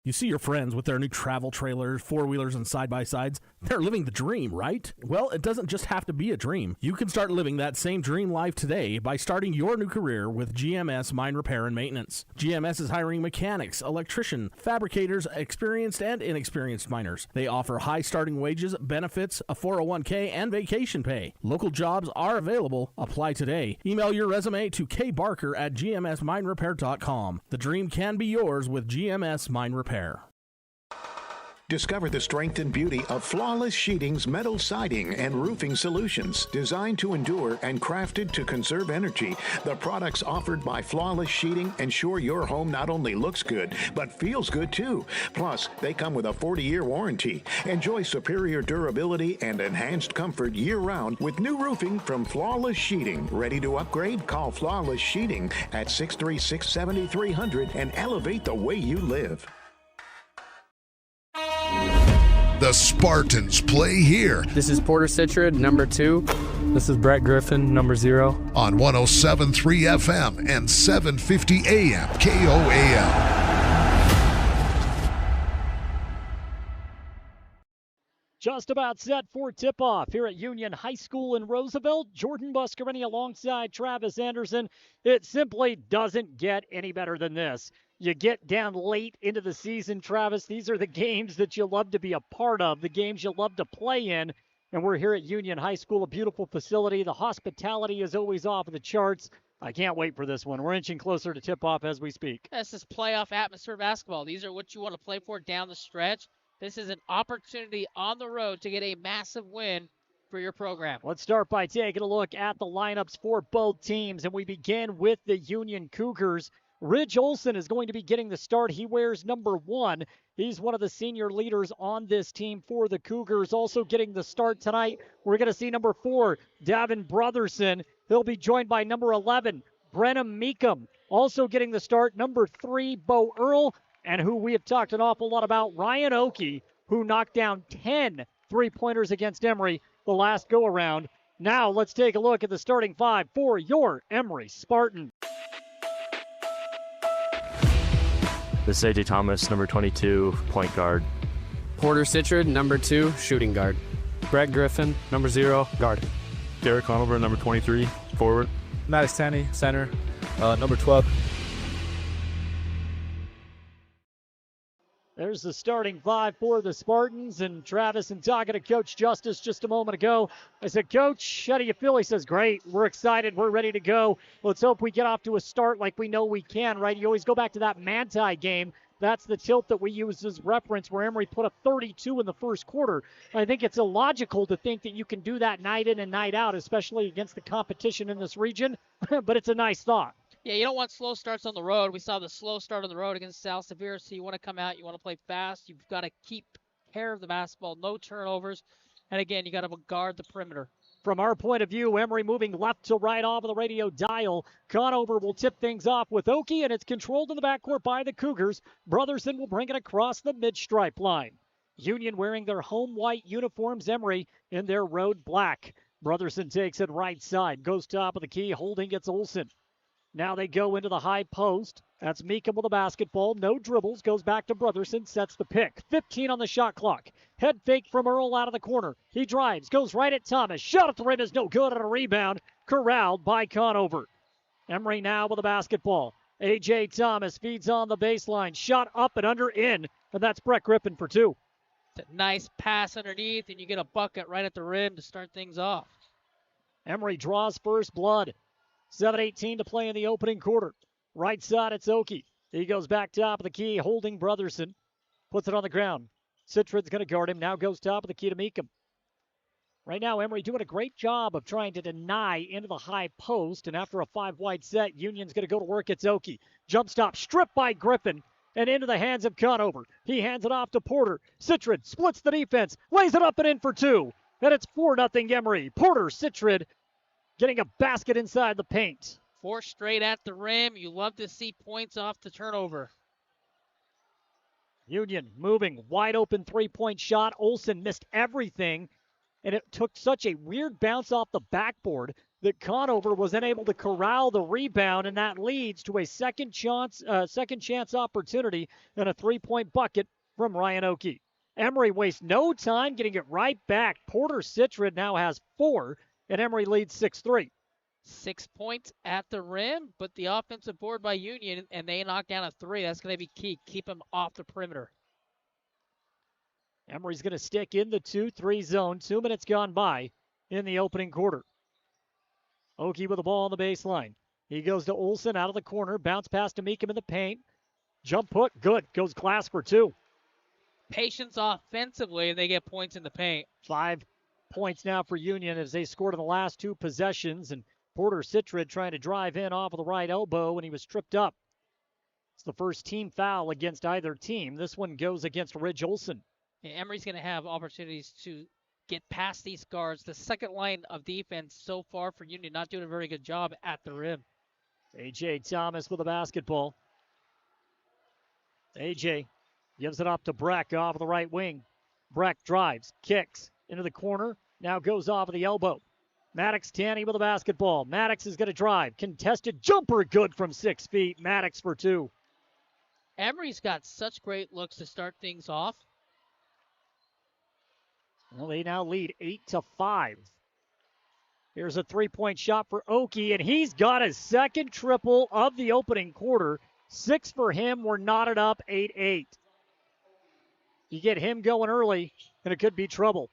You see your friends with their new travel trailers, four-wheelers, and side-by-sides. They're living the dream, right? Well, it doesn't just have to be a dream. You can start living that same dream life today by starting your new career with GMS Mine Repair and Maintenance. GMS is hiring mechanics, electricians, fabricators, experienced and inexperienced miners. They offer high starting wages, benefits, a 401k, and vacation pay. Local jobs are available. Apply today. Email your resume to kbarker@gmsminerepair.com. The dream can be yours with GMS Mine Repair. Discover the strength and beauty of Flawless Sheeting's metal siding and roofing solutions. Designed to endure and crafted to conserve energy, the products offered by Flawless Sheeting ensure your home not only looks good, but feels good too. Plus, they come with a 40-year warranty. Enjoy superior durability and enhanced comfort year-round with new roofing from Flawless Sheeting. Ready to upgrade? Call Flawless Sheeting at 636-7300 and elevate the way you live. The Spartans play here. This is Porter Citrid, number 2. This is Brett Griffin, number 0. On 107.3 FM and 750 AM KOAL. Just about set for tip-off here at Union High School in Roosevelt. Jordan Buscarini alongside Travis Anderson. It simply doesn't get any better than this. You get down late into the season, Travis. These are the games that you love to be a part of, the games you love to play in. And we're here at Union High School, a beautiful facility. The hospitality is always off of the charts. I can't wait for this one. We're inching closer to tip-off as we speak. This is playoff atmosphere basketball. These are what you want to play for down the stretch. This is an opportunity on the road to get a massive win for your program. Let's start by taking a look at the lineups for both teams, and we begin with the Union Cougars. Ridge Olson is going to be getting the start. He wears number 1. He's one of the senior leaders on this team for the Cougars. Also getting the start tonight, we're going to see number 4, Davin Brotherson. He'll be joined by number 11, Brenham Meekum. Also getting the start, number 3, Bo Earl. And who we have talked an awful lot about, Ryan Oakey, who knocked down 10 three-pointers against Emery the last go-around. Now let's take a look at the starting 5 for your Emery Spartans. This is A.J. Thomas, number 22, point guard. Porter Citrid, number 2, shooting guard. Brett Griffin, number 0, guard. Derek Conover, number 23, forward. Maddox Tanny, center, number 12. There's the starting 5 for the Spartans, and Travis and talking to Coach Justice just a moment ago. I said, Coach, how do you feel? He says, great. We're excited. We're ready to go. Let's hope we get off to a start like we know we can, right? You always go back to that Manti game. That's the tilt that we use as reference where Emery put up 32 in the first quarter. I think it's illogical to think that you can do that night in and night out, especially against the competition in this region, but it's a nice thought. Yeah, you don't want slow starts on the road. We saw the slow start on the road against South Severe, so you want to come out, you want to play fast. You've got to keep care of the basketball, no turnovers. And again, you got to guard the perimeter. From our point of view, Emery moving left to right off of the radio dial. Conover will tip things off with Oakey, and it's controlled in the backcourt by the Cougars. Brotherson will bring it across the mid-stripe line. Union wearing their home white uniforms, Emery in their road black. Brotherson takes it right side, goes top of the key, holding it's Olson. Now they go into the high post. That's Meekum with the basketball. No dribbles. Goes back to Brotherson. Sets the pick. 15 on the shot clock. Head fake from Earl out of the corner. He drives. Goes right at Thomas. Shot at the rim is no good. And a rebound. Corralled by Conover. Emery now with the basketball. A.J. Thomas feeds on the baseline. Shot up and under in. And that's Brett Griffin for 2. It's a nice pass underneath, and you get a bucket right at the rim to start things off. Emery draws first blood. 7:18 to play in the opening quarter. Right side, it's Oakey. He goes back top of the key, holding Brotherson. Puts it on the ground. Citrid's going to guard him. Now goes top of the key to Meekum. Right now, Emery doing a great job of trying to deny into the high post. And after a 5-wide set, Union's going to go to work. It's Oakey. Jump stop, stripped by Griffin. And into the hands of Conover. He hands it off to Porter. Citrid splits the defense. Lays it up and in for 2. And it's 4-0 Emery. Porter, Citrid getting a basket inside the paint. 4 straight at the rim. You love to see points off the turnover. Union moving. Wide open three-point shot. Olson missed everything. And it took such a weird bounce off the backboard that Conover was unable to corral the rebound. And that leads to a second chance opportunity and a three-point bucket from Ryan Oakey. Emery wastes no time getting it right back. Porter Citrid now has 4. And Emery leads 6-3. 6 points at the rim, but the offensive board by Union, and they knock down a 3. That's going to be key. Keep him off the perimeter. Emery's going to stick in the 2-3 zone. 2 minutes gone by in the opening quarter. Oakey with the ball on the baseline. He goes to Olson out of the corner. Bounce pass to Meekum in the paint. Jump put. Good. Goes glass for 2. Patience offensively, and they get points in the paint. 5 points now for Union as they scored in the last 2 possessions, and Porter Citrid trying to drive in off of the right elbow when he was tripped up. It's the first team foul against either team. This one goes against Ridge Olson. Yeah, Emery's going to have opportunities to get past these guards. The second line of defense so far for Union not doing a very good job at the rim. A.J. Thomas with the basketball. A.J. gives it up to Breck off of the right wing. Breck drives, kicks into the corner, now goes off of the elbow. Maddox Tanny with the basketball. Maddox is going to drive. Contested jumper, good from 6 feet. Maddox for 2. Emery's got such great looks to start things off. Well, they now lead 8-5. Here's a three-point shot for Oki, and he's got his second triple of the opening quarter. 6 for him. We're knotted up 8-8. You get him going early, and it could be trouble.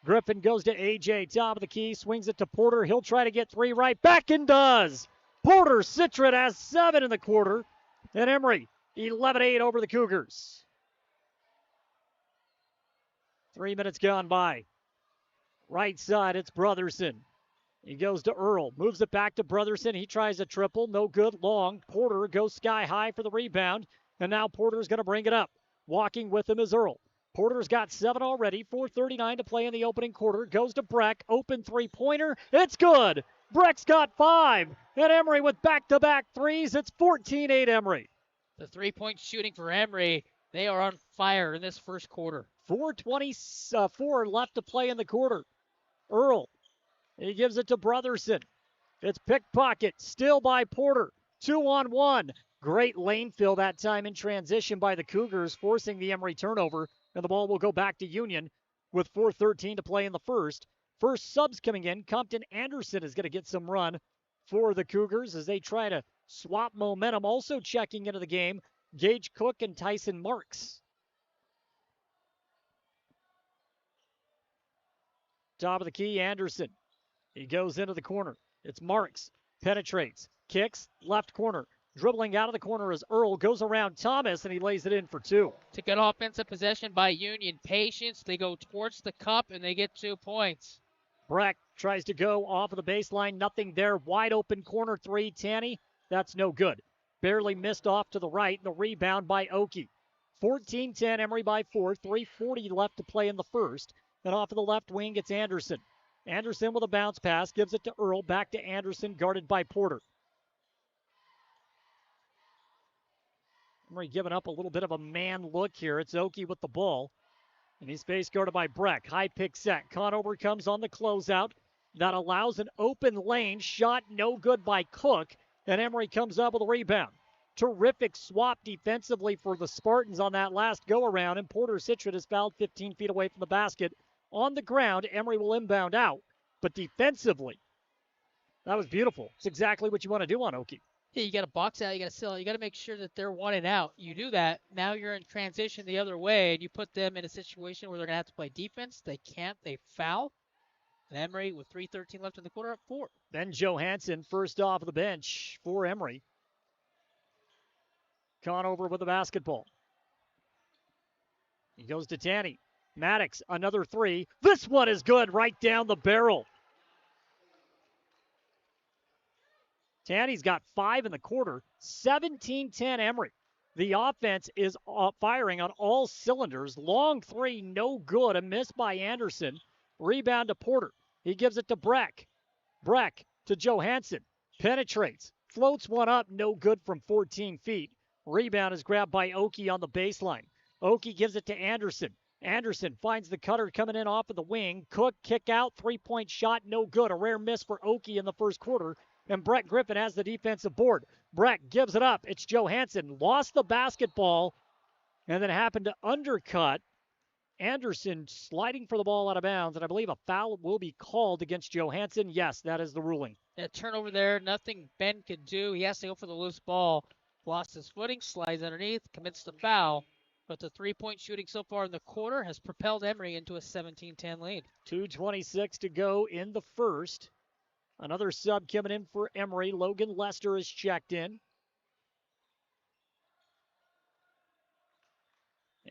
Griffin goes to AJ, top of the key, swings it to Porter. He'll try to get 3 right back and does. Porter Citron has 7 in the quarter, and Emery 11-8 over the Cougars. 3 minutes gone by. Right side, it's Brotherson. He goes to Earl, moves it back to Brotherson. He tries a triple, no good, long. Porter goes sky high for the rebound, and now Porter's going to bring it up. Walking with him is Earl. Porter's got 7 already, 4:39 to play in the opening quarter. Goes to Breck, open three-pointer. It's good. Breck's got 5, and Emery with back-to-back threes. It's 14-8 Emery. The three-point shooting for Emery, they are on fire in this first quarter. 4:24 left to play in the quarter. Earl, he gives it to Brotherson. It's pickpocket, still by Porter. 2-on-1. Great lane fill that time in transition by the Cougars, forcing the Emery turnover, and the ball will go back to Union with 4:13 to play in the first. First subs coming in. Compton Anderson is going to get some run for the Cougars as they try to swap momentum. Also checking into the game, Gage Cook and Tyson Marks. Top of the key, Anderson. He goes into the corner. It's Marks. Penetrates. Kicks. Left corner. Dribbling out of the corner as Earl goes around Thomas, and he lays it in for 2. It's a good offensive possession by Union. Patience. They go towards the cup, and they get 2 points. Breck tries to go off of the baseline. Nothing there. Wide open corner 3. Tanny. That's no good. Barely missed off to the right. The rebound by Oki. 14-10. Emery by 4. 3:40 left to play in the first. And off of the left wing, it's Anderson. Anderson with a bounce pass. Gives it to Earl. Back to Anderson, guarded by Porter. Emery giving up a little bit of a man look here. It's Oki with the ball. And he's face guarded by Breck. High pick set. Conover comes on the closeout. That allows an open lane. Shot no good by Cook. And Emery comes up with a rebound. Terrific swap defensively for the Spartans on that last go-around. And Porter Citron is fouled 15 feet away from the basket. On the ground, Emery will inbound out. But defensively, that was beautiful. It's exactly what you want to do on Oki. Yeah, you got to box out, you got to seal, you got to make sure that they're wanted out. You do that, now you're in transition the other way, and you put them in a situation where they're going to have to play defense. They can't, they foul. And Emery, with 3:13 left in the quarter, up 4. Then Johansson, first off the bench for Emery. Conover with the basketball. He goes to Tanny. Maddox, another 3. This one is good, right down the barrel. Tanny's got 5 in the quarter, 17-10 Emery. The offense is firing on all cylinders. Long 3, no good. A miss by Anderson. Rebound to Porter. He gives it to Breck. Breck to Johansson. Penetrates. Floats one up, no good from 14 feet. Rebound is grabbed by Oki on the baseline. Oki gives it to Anderson. Anderson finds the cutter coming in off of the wing. Cook kick out, 3-point shot, no good. A rare miss for Oki in the first quarter. And Brett Griffin has the defensive board. Brett gives it up. It's Johansson. Lost the basketball and then happened to undercut. Anderson sliding for the ball out of bounds. And I believe a foul will be called against Johansson. Yes, that is the ruling. That turnover there, nothing Ben could do. He has to go for the loose ball. Lost his footing, slides underneath, commits the foul. But the 3-point shooting so far in the quarter has propelled Emery into a 17-10 lead. 2:26 to go in the first. Another sub coming in for Emery. Logan Lester is checked in.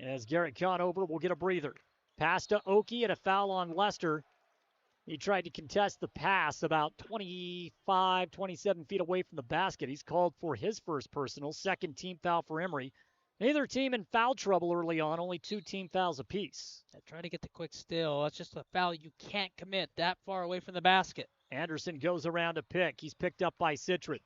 As Garrett Conover will get a breather. Pass to Oki and a foul on Lester. He tried to contest the pass about 25, 27 feet away from the basket. He's called for his first personal. Second team foul for Emery. Neither team in foul trouble early on. Only 2 team fouls apiece. Trying to get the quick steal. That's just a foul you can't commit that far away from the basket. Anderson goes around to pick. He's picked up by Citron.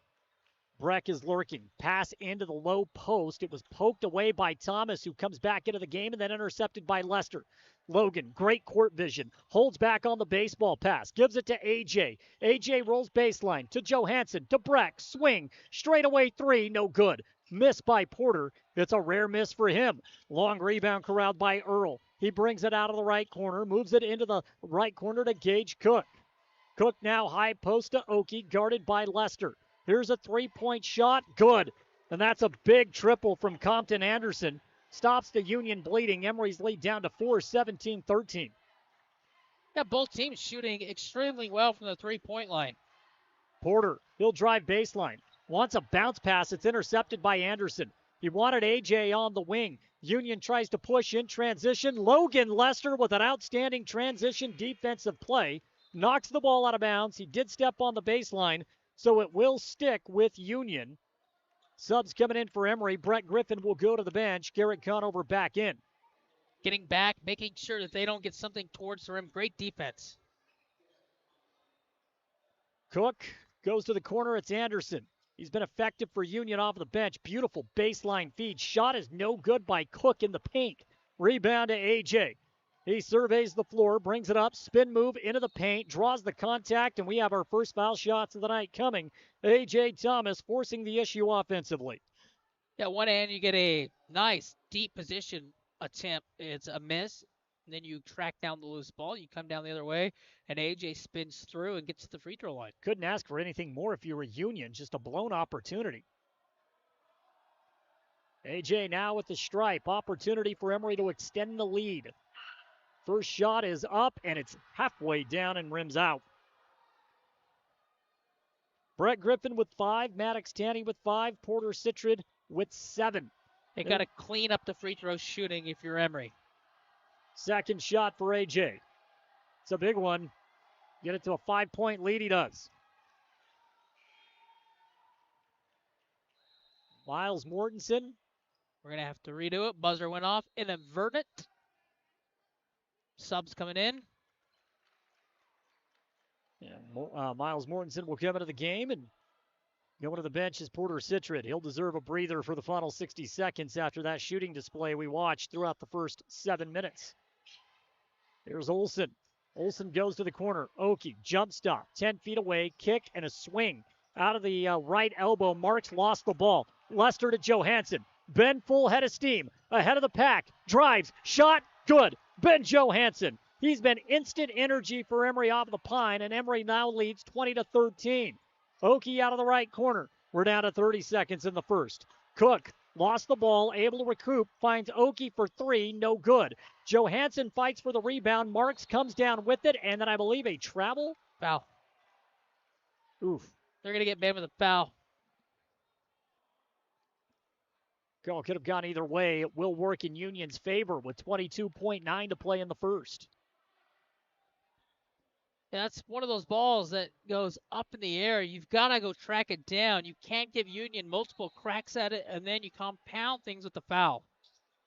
Breck is lurking. Pass into the low post. It was poked away by Thomas, who comes back into the game, and then intercepted by Lester. Logan, great court vision. Holds back on the baseball pass. Gives it to A.J. A.J. rolls baseline to Johansson, to Breck. Swing. Straightaway three. No good. Miss by Porter. It's a rare miss for him. Long rebound corralled by Earl. He brings it out of the right corner. Moves it into the right corner to Gage Cook. Cook now high post to Oki, guarded by Lester. Here's a three-point shot. Good. And that's a big triple from Compton Anderson. Stops the Union bleeding. Emery's lead down to 4, 17-13. Yeah, both teams shooting extremely well from the three-point line. Porter, he'll drive baseline. Wants a bounce pass. It's intercepted by Anderson. He wanted A.J. on the wing. Union tries to push in transition. Logan Lester with an outstanding transition defensive play. Knocks the ball out of bounds. He did step on the baseline, so it will stick with Union. Subs coming in for Emery. Brett Griffin will go to the bench. Garrett Conover back in. Getting back, making sure that they don't get something towards the rim. Great defense. Cook goes to the corner. It's Anderson. He's been effective for Union off the bench. Beautiful baseline feed. Shot is no good by Cook in the paint. Rebound to A.J. He surveys the floor, brings it up, spin move into the paint, draws the contact, and we have our first foul shots of the night coming. A.J. Thomas forcing the issue offensively. Yeah, one hand you get a nice deep position attempt. It's a miss. And then you track down the loose ball. You come down the other way, and A.J. spins through and gets to the free throw line. Couldn't ask for anything more if you were Union. Just a blown opportunity. A.J. now with the stripe. Opportunity for Emery to extend the lead. First shot is up, and it's halfway down and rims out. Brett Griffin with 5, Maddox Tanny with 5, Porter Citrid with 7. They got to clean up the free throw shooting if you're Emery. Second shot for A.J. It's a big one. Get it to a 5-point lead, he does. Miles Mortensen. We're going to have to redo it. Buzzer went off. Inadvertent. Subs coming in. Yeah, Miles Mortensen will come into the game, and going to the bench is Porter Citrid. He'll deserve a breather for the final 60 seconds after that shooting display we watched throughout the first 7 minutes. Here's Olsen. Olsen goes to the corner. Oki, jump stop, 10 feet away, kick and a swing. Out of the right elbow, Marks lost the ball. Lester to Johansson. Ben full head of steam, ahead of the pack, drives, shot, good. Ben Johansson. He's been instant energy for Emery off the pine, and Emery now leads 20-13. Oki out of the right corner. We're down to 30 seconds in the first. Cook lost the ball, able to recoup, finds Oki for 3, no good. Johansson fights for the rebound. Marks comes down with it, and then I believe a travel. Foul. Oof. They're going to get banned with a foul. Call could have gone either way. It will work in Union's favor with 22.9 to play in the first. Yeah, that's one of those balls that goes up in the air. You've got to go track it down. You can't give Union multiple cracks at it, and then you compound things with the foul.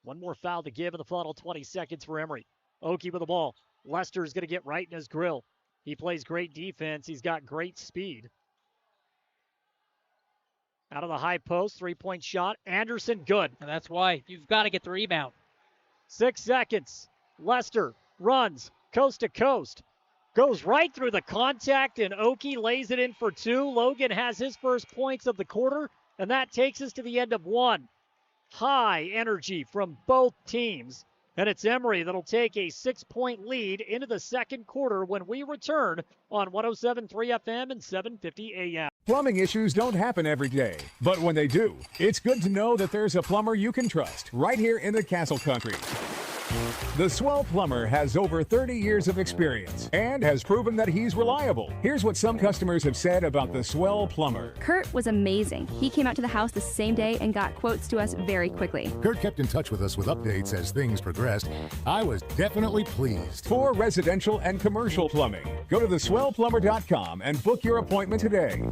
One more foul to give in the final 20 seconds for Emery. Oki with the ball. Lester's going to get right in his grill. He plays great defense. He's got great speed. Out of the high post, 3-point shot. Anderson, good. And that's why you've got to get the rebound. 6 seconds. Lester runs coast to coast. Goes right through the contact, and Oki lays it in for 2. Logan has his first points of the quarter, and that takes us to the end of 1. High energy from both teams. And it's Emery that'll take a 6-point lead into the second quarter when we return on 107.3 FM and 750 AM. Plumbing issues don't happen every day, but when they do, it's good to know that there's a plumber you can trust right here in the Castle Country. The Swell Plumber has over 30 years of experience and has proven that he's reliable. Here's what some customers have said about the Swell Plumber. Kurt was amazing. He came out to the house the same day and got quotes to us very quickly. Kurt kept in touch with us with updates as things progressed. I was definitely pleased. For residential and commercial plumbing, go to theswellplumber.com and book your appointment today.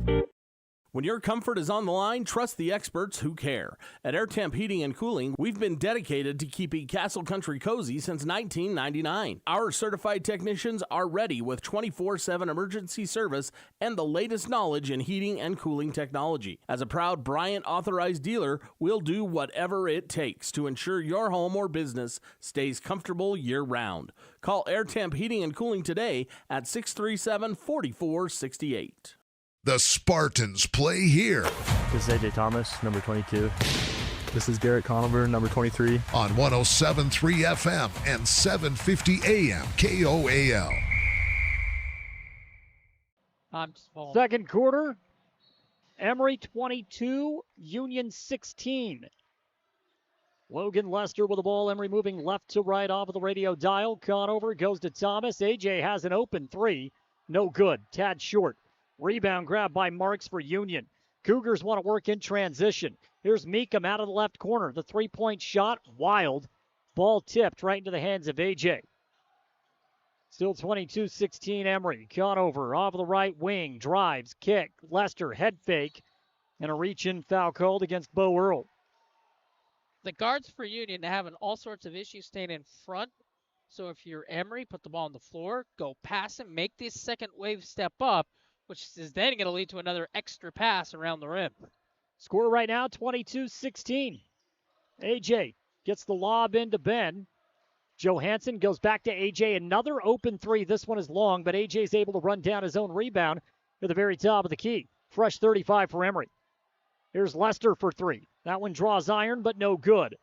When your comfort is on the line, trust the experts who care. At Air Temp Heating and Cooling, we've been dedicated to keeping Castle Country cozy since 1999. Our certified technicians are ready with 24/7 emergency service and the latest knowledge in heating and cooling technology. As a proud Bryant authorized dealer, we'll do whatever it takes to ensure your home or business stays comfortable year-round. Call Air Temp Heating and Cooling today at 637-4468. The Spartans play here. This is AJ Thomas, number 22. This is Garrett Conover, number 23. On 107.3 FM and 750 AM KOAL. I'm just following. Second quarter, Emery 22, Union 16. Logan Lester with the ball. Emery moving left to right off of the radio dial. Conover goes to Thomas. AJ has an open three. No good. Tad short. Rebound grab by Marks for Union. Cougars want to work in transition. Here's Meekum out of the left corner. The three-point shot, wild. Ball tipped right into the hands of AJ. Still 22-16 Emery. Conover off the right wing. Drives, kick. Lester, head fake. And a reach-in foul called against Bo Earl. The guards for Union are having all sorts of issues staying in front. So if you're Emery, put the ball on the floor, go pass him, make this second wave step up, which is then going to lead to another extra pass around the rim. Score right now, 22-16. AJ gets the lob into Ben. Johansson goes back to AJ. Another open three. This one is long, but AJ's able to run down his own rebound at the very top of the key. Fresh 35 for Emery. Here's Lester for three. That one draws iron, but no good.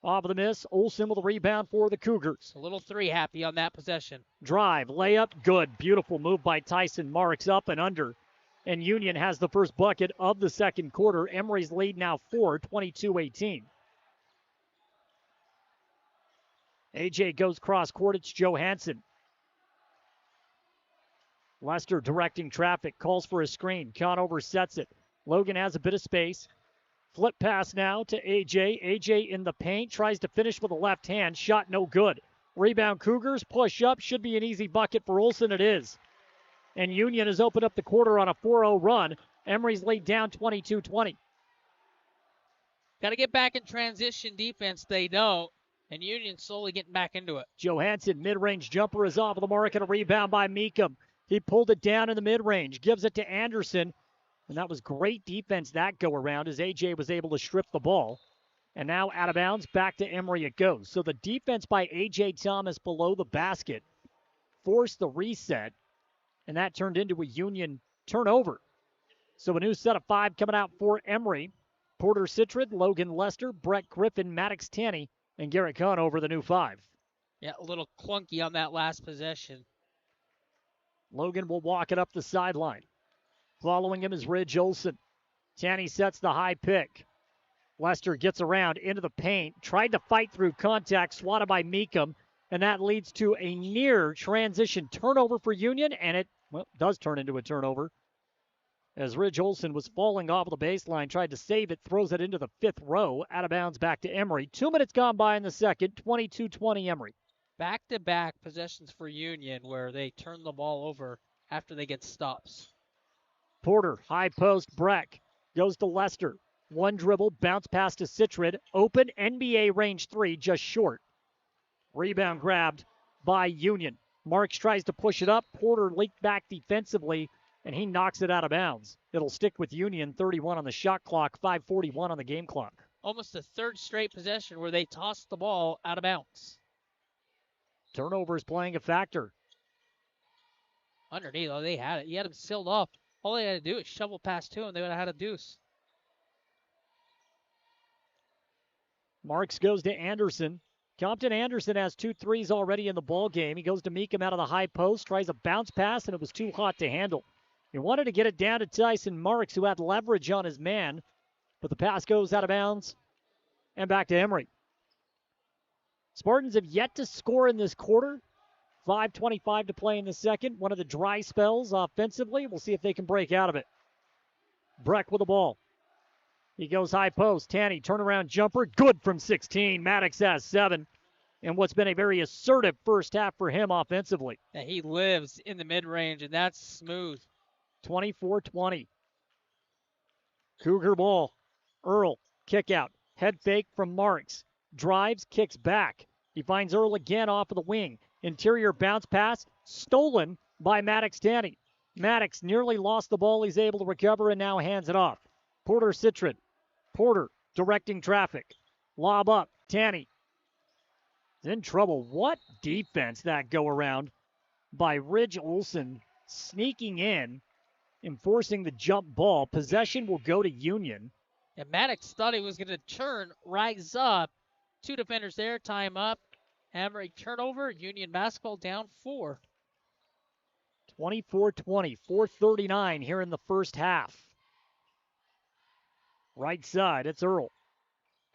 Off of the miss, Olsen with a rebound for the Cougars. A little three happy on that possession. Drive, layup, good. Beautiful move by Tyson Marks up and under. And Union has the first bucket of the second quarter. Emery's lead now 22-18. AJ goes cross court. It's Johansson. Lester directing traffic, calls for a screen. Conover sets it. Logan has a bit of space. Flip pass now to AJ. AJ in the paint, tries to finish with a left hand. Shot no good. Rebound Cougars, push up. Should be an easy bucket for Olsen. It is. And Union has opened up the quarter on a 4-0 run. Emery's laid down 22-20. Got to get back in transition defense. They don't. And Union slowly getting back into it. Johansson, mid-range jumper is off of the mark and a rebound by Meekum. He pulled it down in the mid-range, gives it to Anderson. And that was great defense that go-around as AJ was able to strip the ball. And now out of bounds, back to Emery it goes. So the defense by A.J. Thomas below the basket forced the reset, and that turned into a Union turnover. So a new set of five coming out for Emery. Porter Citrid, Logan Lester, Brett Griffin, Maddox Tanny, and Garrett Conover, the new five. Yeah, a little clunky on that last possession. Logan will walk it up the sideline. Following him is Ridge Olsen. Tanny sets the high pick. Lester gets around into the paint, tried to fight through contact, swatted by Meekum, and that leads to a near transition turnover for Union, and it does turn into a turnover. As Ridge Olsen was falling off the baseline, tried to save it, throws it into the fifth row, out of bounds back to Emery. 2 minutes gone by in the second, 22-20 Emery. Back-to-back possessions for Union where they turn the ball over after they get stops. Porter, high post, Breck, goes to Lester. One dribble, bounce pass to Citrid. Open NBA range three, just short. Rebound grabbed by Union. Marks tries to push it up. Porter leaked back defensively, and he knocks it out of bounds. It'll stick with Union, 31 on the shot clock, 5:41 on the game clock. Almost a third straight possession where they tossed the ball out of bounds. Turnovers playing a factor. Underneath, they had it. He had him sealed off. All they had to do is shovel past two, and they would have had a deuce. Marks goes to Anderson. Compton Anderson has 2 threes already in the ball game. He goes to Meekum out of the high post, tries a bounce pass, and it was too hot to handle. He wanted to get it down to Tyson Marks, who had leverage on his man, but the pass goes out of bounds and back to Emery. Spartans have yet to score in this quarter. 5:25 to play in the second. One of the dry spells offensively. We'll see if they can break out of it. Breck with the ball. He goes high post. Tanny, turnaround jumper. Good from 16. Maddox has 7. And what's been a very assertive first half for him offensively. Yeah, he lives in the mid-range, and that's smooth. 24-20. Cougar ball. Earl, kick out. Head fake from Marks. Drives, kicks back. He finds Earl again off of the wing. Interior bounce pass, stolen by Maddox Tanny. Maddox nearly lost the ball. He's able to recover and now hands it off. Porter Citron. Porter directing traffic. Lob up. Tanny is in trouble. What defense that go around by Ridge Olson, sneaking in, enforcing the jump ball. Possession will go to Union. And Maddox thought he was going to turn, rise up. 2 defenders there, time up. Emery turnover, Union basketball down 4. 24-20, 4:39 here in the first half. Right side, it's Earl.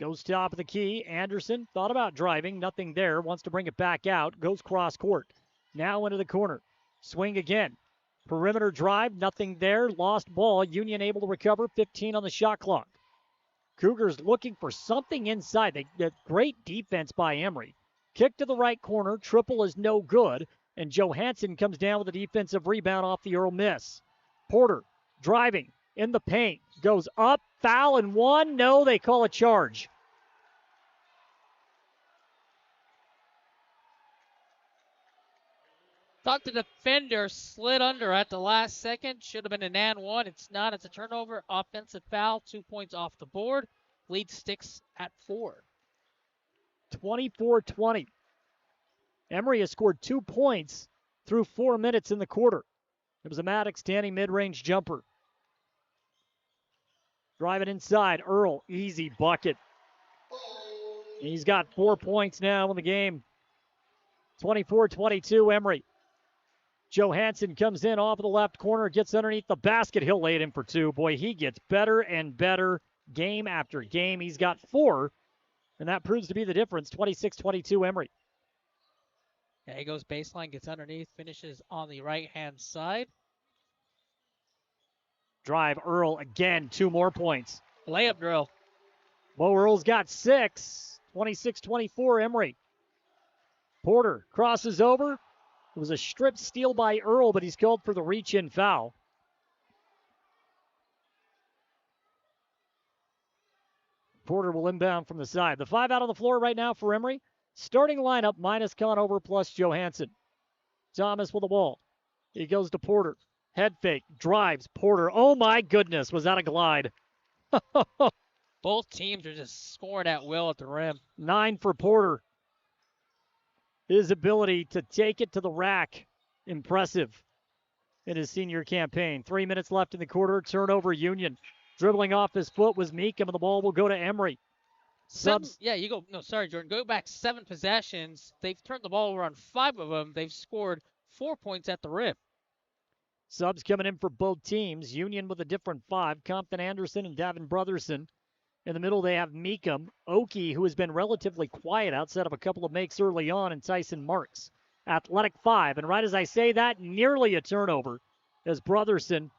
Goes top of the key. Anderson thought about driving, nothing there. Wants to bring it back out. Goes cross court. Now into the corner. Swing again. Perimeter drive, nothing there. Lost ball. Union able to recover. 15 on the shot clock. Cougars looking for something inside. They get great defense by Emery. Kick to the right corner. Triple is no good. And Johansson comes down with a defensive rebound off the Earl miss. Porter driving in the paint. Goes up. Foul and one. No, they call a charge. Thought the defender slid under at the last second. Should have been an and one. It's not. It's a turnover. Offensive foul. 2 points off the board. Lead sticks at 4. 24-20. Emery has scored 2 points through 4 minutes in the quarter. It was a Maddox Tanny mid-range jumper. Driving inside. Earl, easy bucket. He's got 4 points now in the game. 24-22, Emery. Johansson comes in off of the left corner, gets underneath the basket. He'll lay it in for 2. Boy, he gets better and better game after game. He's got 4, and that proves to be the difference. 26-22, Emery. Yeah, he goes baseline, gets underneath, finishes on the right-hand side. Drive, Earl again, 2 more points. Layup drill. Bo Earl's got 6. 26-24, Emery. Porter crosses over. It was a strip steal by Earl, but he's called for the reach-in foul. Porter will inbound from the side. The 5 out on the floor right now for Emery. Starting lineup minus Conover plus Johansson. Thomas with the ball. He goes to Porter. Head fake. Drives. Porter. Oh, my goodness. Was that a glide? Both teams are just scoring at will at the rim. 9 for Porter. His ability to take it to the rack, impressive in his senior campaign. 3 minutes left in the quarter. Turnover, Union. Dribbling off his foot was Meekum, and the ball will go to Emery. Subs. Jordan. Go back 7 possessions. They've turned the ball over on 5 of them. They've scored 4 points at the rim. Subs coming in for both teams. Union with a different 5. Compton Anderson and Davin Brotherson. In the middle, they have Meekum, Oki, who has been relatively quiet outside of a couple of makes early on, and Tyson Marks. Athletic 5. And right as I say that, nearly a turnover as Brotherson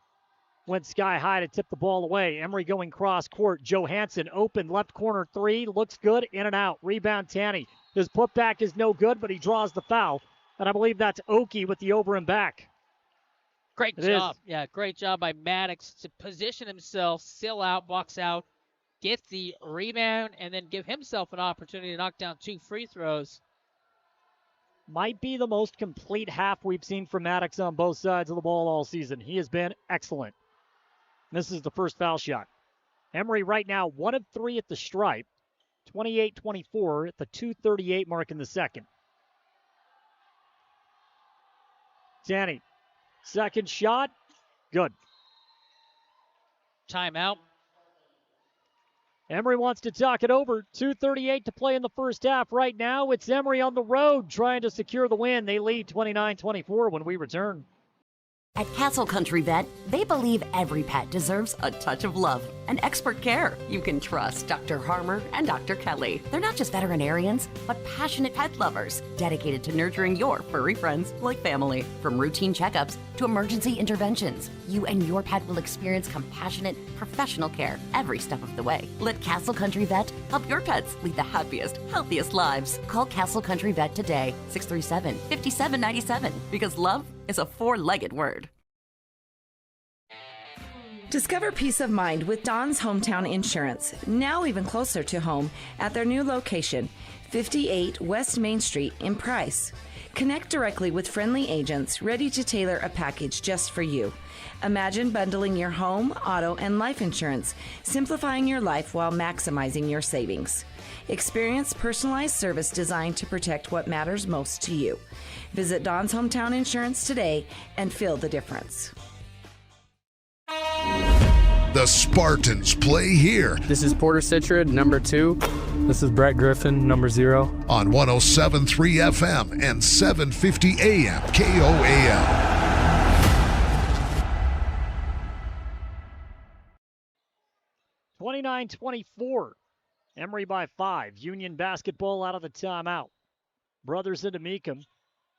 went sky high to tip the ball away. Emery going cross court. Johansson open left corner 3. Looks good. In and out. Rebound Tanny. His putback is no good, but he draws the foul. And I believe that's Oki with the over and back. Great job. Yeah, great job by Maddox to position himself, seal out, box out, get the rebound, and then give himself an opportunity to knock down 2 free throws. Might be the most complete half we've seen from Maddox on both sides of the ball all season. He has been excellent. This is the first foul shot. Emery right now 1 of 3 at the stripe. 28-24 at the 2:38 mark in the second. Tanny. Second shot. Good. Timeout. Emery wants to talk it over. 2:38 to play in the first half. Right now, it's Emery on the road trying to secure the win. They lead 29-24 when we return. At Castle Country Vet, they believe every pet deserves a touch of love and expert care. You can trust Dr. Harmer and Dr. Kelly. They're not just veterinarians, but passionate pet lovers, dedicated to nurturing your furry friends like family. From routine checkups to emergency interventions, you and your pet will experience compassionate, professional care every step of the way. Let Castle Country Vet help your pets lead the happiest, healthiest lives. Call Castle Country Vet today, 637-5797, because love is a 4-legged word. Discover peace of mind with Don's Hometown Insurance, now even closer to home at their new location, 58 West Main Street in Price. Connect directly with friendly agents ready to tailor a package just for you. Imagine bundling your home, auto, and life insurance, simplifying your life while maximizing your savings. Experience personalized service designed to protect what matters most to you. Visit Don's Hometown Insurance today and feel the difference. The Spartans play here. This is Porter Citrid, number 2. This is Brett Griffin, number 0. On 107.3 FM and 750 AM KOAL. 29-24. Emery by 5. Union basketball out of the timeout. Brothers into Meekum.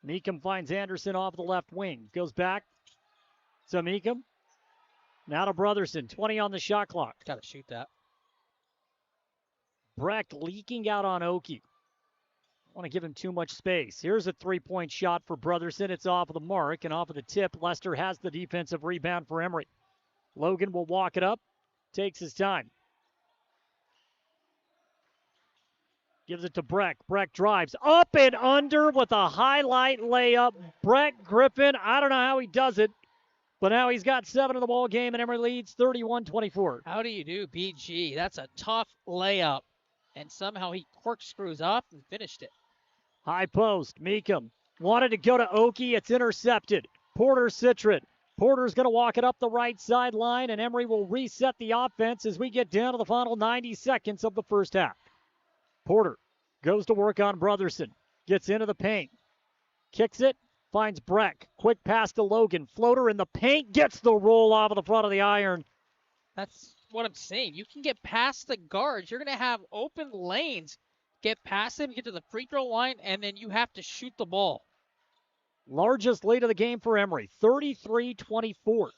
Meekum finds Anderson off the left wing. Goes back to Meekum. Now to Brotherson. 20 on the shot clock. Got to shoot that. Breck leaking out on Oki. I want to give him too much space. Here's a three-point shot for Brotherson. It's off of the mark and off of the tip. Lester has the defensive rebound for Emery. Logan will walk it up. Takes his time. Gives it to Breck. Breck drives up and under with a highlight layup. Breck Griffin, I don't know how he does it, but now he's got 7 in the ball game, and Emery leads 31-24. How do you do, BG? That's a tough layup, and somehow he corkscrews up and finished it. High post, Meekum. Wanted to go to Oki. It's intercepted. Porter Citrid. Porter's going to walk it up the right sideline, and Emery will reset the offense as we get down to the final 90 seconds of the first half. Porter goes to work on Brotherson. Gets into the paint. Kicks it. Finds Breck. Quick pass to Logan. Floater in the paint. Gets the roll off of the front of the iron. That's what I'm saying. You can get past the guards. You're going to have open lanes. Get past them, get to the free throw line, and then you have to shoot the ball. Largest lead of the game for Emery, 33-24.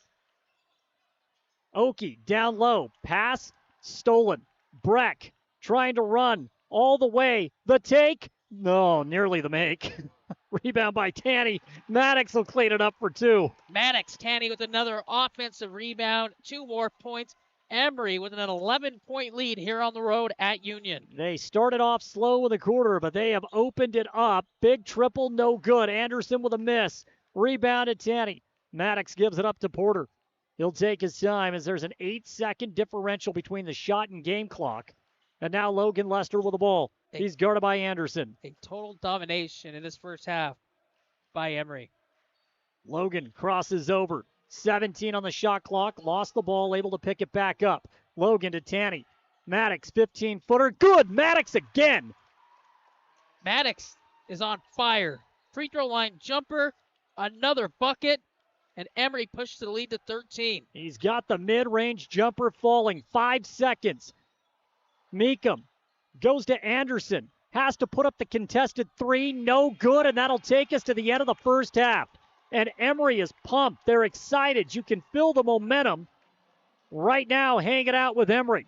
Oki down low, pass stolen. Breck trying to run all the way. The take, no, nearly the make. Rebound by Tanny. Maddox will clean it up for 2. Maddox, Tanny with another offensive rebound, 2 more points. Emery with an 11-point lead here on the road at Union. They started off slow in the quarter, but they have opened it up. Big triple, no good. Anderson with a miss. Rebounded Tanny. Maddox gives it up to Porter. He'll take his time as there's an 8-second differential between the shot and game clock. And now Logan Lester with the ball. He's guarded by Anderson. A total domination in this first half by Emery. Logan crosses over. 17 on the shot clock. Lost the ball, able to pick it back up. Logan to Tanny. Maddox, 15-footer. Good! Maddox again! Maddox is on fire. Free throw line jumper. Another bucket. And Emery pushes the lead to 13. He's got the mid-range jumper falling. 5 seconds. Meekum goes to Anderson. Has to put up the contested 3. No good, and that'll take us to the end of the first half. And Emery is pumped. They're excited. You can feel the momentum right now hanging out with Emery.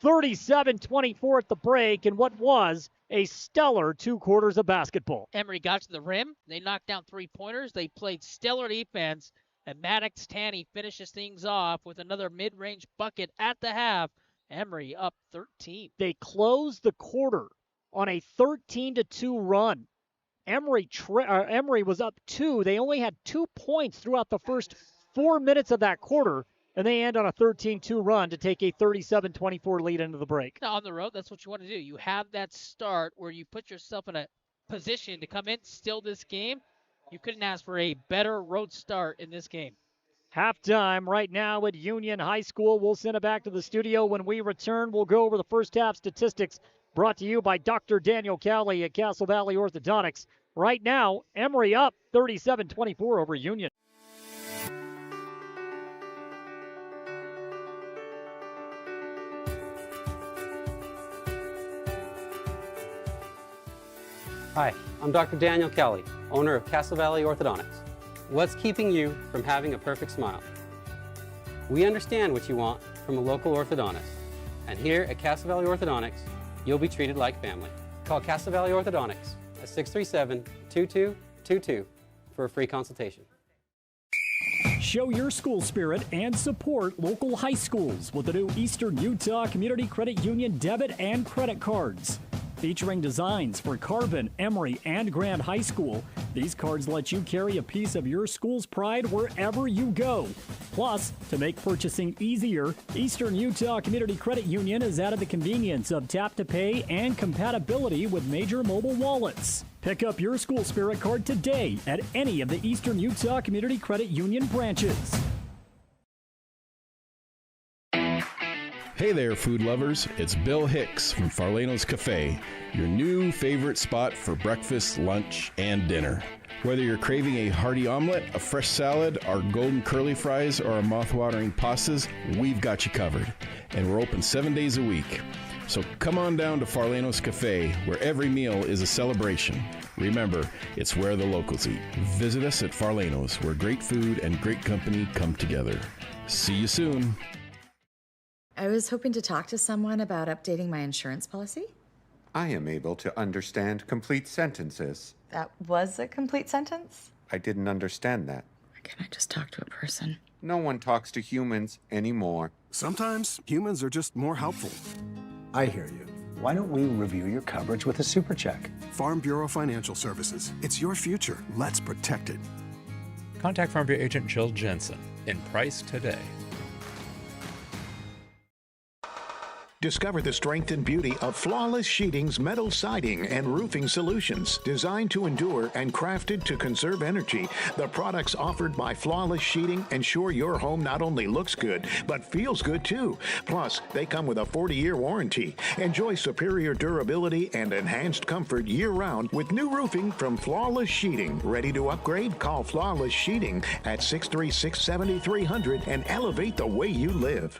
37-24 at the break in what was a stellar 2 quarters of basketball. Emery got to the rim. They knocked down 3-pointers. They played stellar defense. And Maddox Tanny finishes things off with another mid-range bucket at the half. Emery up 13. They closed the quarter on a 13-2 run. Emery was up 2. They only had 2 points throughout the first 4 minutes of that quarter, and they end on a 13-2 run to take a 37-24 lead into the break. Now, on the road, that's what you want to do. You have that start where you put yourself in a position to come in, steal this game. You couldn't ask for a better road start in this game. Halftime right now at Union High School. We'll send it back to the studio. When we return, we'll go over the first half statistics brought to you by Dr. Daniel Cowley at Castle Valley Orthodontics. Right now, Emery up 37-24 over Union. Hi, I'm Dr. Daniel Kelly, owner of Castle Valley Orthodontics. What's keeping you from having a perfect smile? We understand what you want from a local orthodontist. And here at Castle Valley Orthodontics, you'll be treated like family. Call Castle Valley Orthodontics at 637-2222 for a free consultation. Show your school spirit and support local high schools with the new Eastern Utah Community Credit Union debit and credit cards. Featuring designs for Carbon, Emery, and Grand High School, these cards let you carry a piece of your school's pride wherever you go. Plus, to make purchasing easier, Eastern Utah Community Credit Union has added the convenience of tap-to-pay and compatibility with major mobile wallets. Pick up your school spirit card today at any of the Eastern Utah Community Credit Union branches. Hey there, food lovers. It's Bill Hicks from Farlano's Cafe, your new favorite spot for breakfast, lunch, and dinner. Whether you're craving a hearty omelet, a fresh salad, our golden curly fries, or our mouth-watering pastas, we've got you covered. And we're open 7 days a week. So come on down to Farlano's Cafe, where every meal is a celebration. Remember, it's where the locals eat. Visit us at Farlano's, where great food and great company come together. See you soon. I was hoping to talk to someone about updating my insurance policy. I am able to understand complete sentences. That was a complete sentence? I didn't understand that. Can I just talk to a person? No one talks to humans anymore. Sometimes humans are just more helpful. I hear you. Why don't we review your coverage with a super check? Farm Bureau Financial Services. It's your future. Let's protect it. Contact Farm Bureau agent Jill Jensen in Price today. Discover the strength and beauty of Flawless Sheeting's metal siding and roofing solutions. Designed to endure and crafted to conserve energy, the products offered by Flawless Sheeting ensure your home not only looks good, but feels good too. Plus, they come with a 40-year warranty. Enjoy superior durability and enhanced comfort year-round with new roofing from Flawless Sheeting. Ready to upgrade? Call Flawless Sheeting at 636-7300 and elevate the way you live.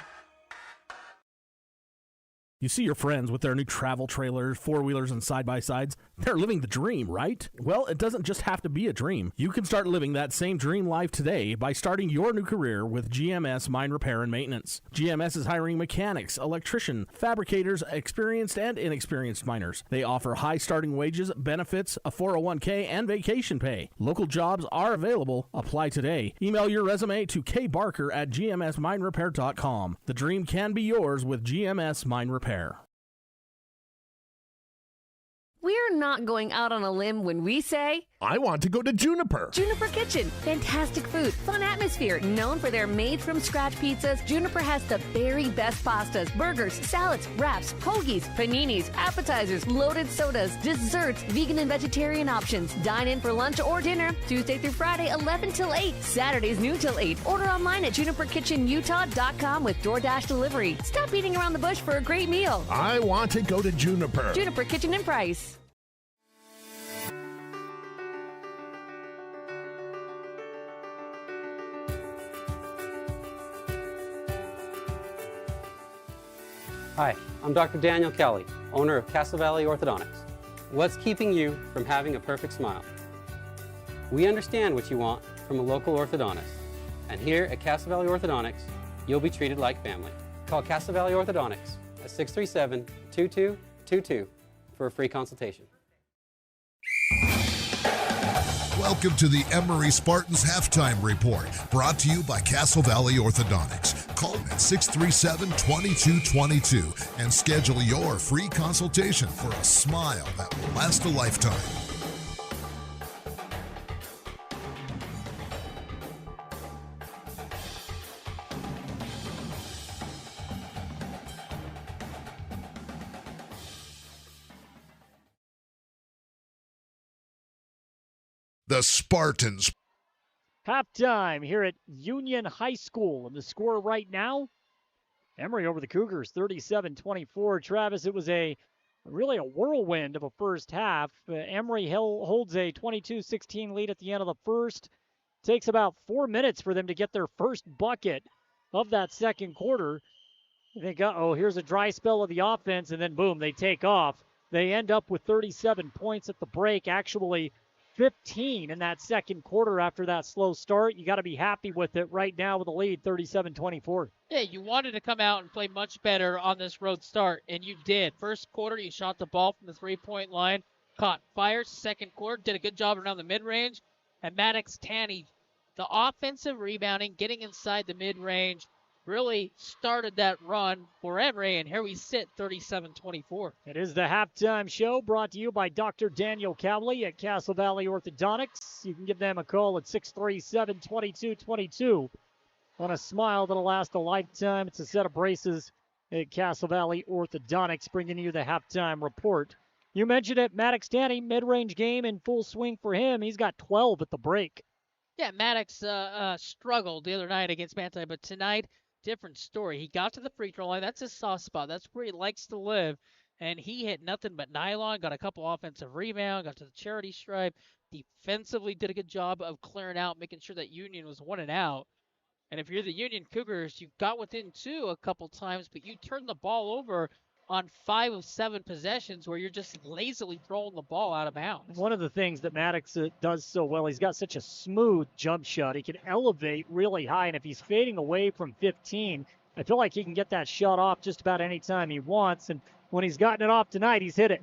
You see your friends with their new travel trailers, four-wheelers, and side-by-sides. They're living the dream, right? Well, it doesn't just have to be a dream. You can start living that same dream life today by starting your new career with GMS Mine Repair and Maintenance. GMS is hiring mechanics, electricians, fabricators, experienced and inexperienced miners. They offer high starting wages, benefits, a 401k, and vacation pay. Local jobs are available. Apply today. Email your resume to kbarker@gmsminerepair.com. The dream can be yours with GMS Mine Repair. We're not going out on a limb when we say, I want to go to Juniper. Juniper Kitchen. Fantastic food, fun atmosphere. Known for their made-from-scratch pizzas, Juniper has the very best pastas, burgers, salads, wraps, hoagies, paninis, appetizers, loaded sodas, desserts, vegan and vegetarian options. Dine in for lunch or dinner, Tuesday through Friday, 11 till 8. Saturdays, noon till 8. Order online at juniperkitchenutah.com with DoorDash delivery. Stop beating around the bush for a great meal. I want to go to Juniper. Juniper Kitchen and Price. Hi, I'm Dr. Daniel Kelly, owner of Castle Valley Orthodontics. What's keeping you from having a perfect smile? We understand what you want from a local orthodontist. And here at Castle Valley Orthodontics, you'll be treated like family. Call Castle Valley Orthodontics at 637-2222 for a free consultation. Welcome to the Emery Spartans Halftime Report, brought to you by Castle Valley Orthodontics. Call them at 637-2222 and schedule your free consultation for a smile that will last a lifetime. The Spartans. Halftime here at Union High School. And the score right now, Emery over the Cougars, 37-24. Travis, it was really a whirlwind of a first half. Emery holds a 22-16 lead at the end of the first. Takes about 4 minutes for them to get their first bucket of that second quarter. You think, here's a dry spell of the offense, and then boom, they take off. They end up with 37 points at the break, actually 15 in that second quarter after that slow start. You got to be happy with it right now with a lead, 37-24. Yeah, you wanted to come out and play much better on this road start, and you did. First quarter, you shot the ball from the three-point line, caught fire. Second quarter, did a good job around the mid-range, and Maddox Tanny the offensive rebounding, getting inside the mid-range, really started that run for Emery, and here we sit 37-24. It is the halftime show brought to you by Dr. Daniel Cowley at Castle Valley Orthodontics. You can give them a call at 637-2222 on a smile that'll last a lifetime. It's a set of braces at Castle Valley Orthodontics, bringing you the halftime report. You mentioned it, Maddox Danny, mid-range game in full swing for him. He's got 12 at the break. Yeah, Maddox struggled the other night against Manti, but tonight, different story. He got to the free throw line. That's his soft spot. That's where he likes to live. And he hit nothing but nylon, got a couple offensive rebounds, got to the charity stripe. Defensively did a good job of clearing out, making sure that Union was 1 and out. And if you're the Union Cougars, you got within 2 a couple times, but you turned the ball over on 5 of 7 possessions where you're just lazily throwing the ball out of bounds. One of the things that Maddox does so well, he's got such a smooth jump shot. He can elevate really high, and if he's fading away from 15, I feel like he can get that shot off just about any time he wants, and when he's gotten it off tonight, he's hit it.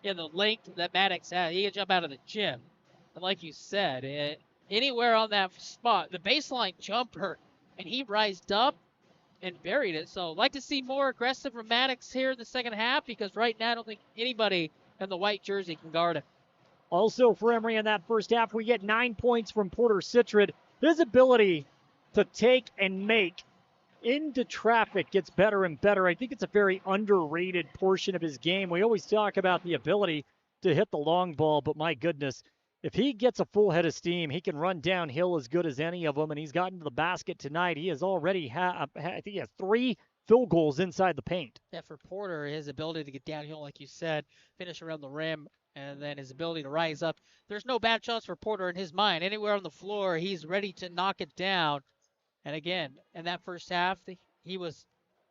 Yeah, the length that Maddox has, he can jump out of the gym. And like you said, anywhere on that spot, the baseline jumper, and he rised up and buried it. So I'd like to see more aggressive from Maddox here in the second half, because right now I don't think anybody in the white jersey can guard him. Also for Emery in that first half, we get 9 points from Porter Citrid. His ability to take and make into traffic gets better and better. I think it's a very underrated portion of his game. We always talk about the ability to hit the long ball, but my goodness, if he gets a full head of steam, he can run downhill as good as any of them, and he's gotten to the basket tonight. He has already I think he has 3 field goals inside the paint. Yeah, for Porter, his ability to get downhill, like you said, finish around the rim, and then his ability to rise up. There's no bad shots for Porter in his mind. Anywhere on the floor, he's ready to knock it down. And again, in that first half, he was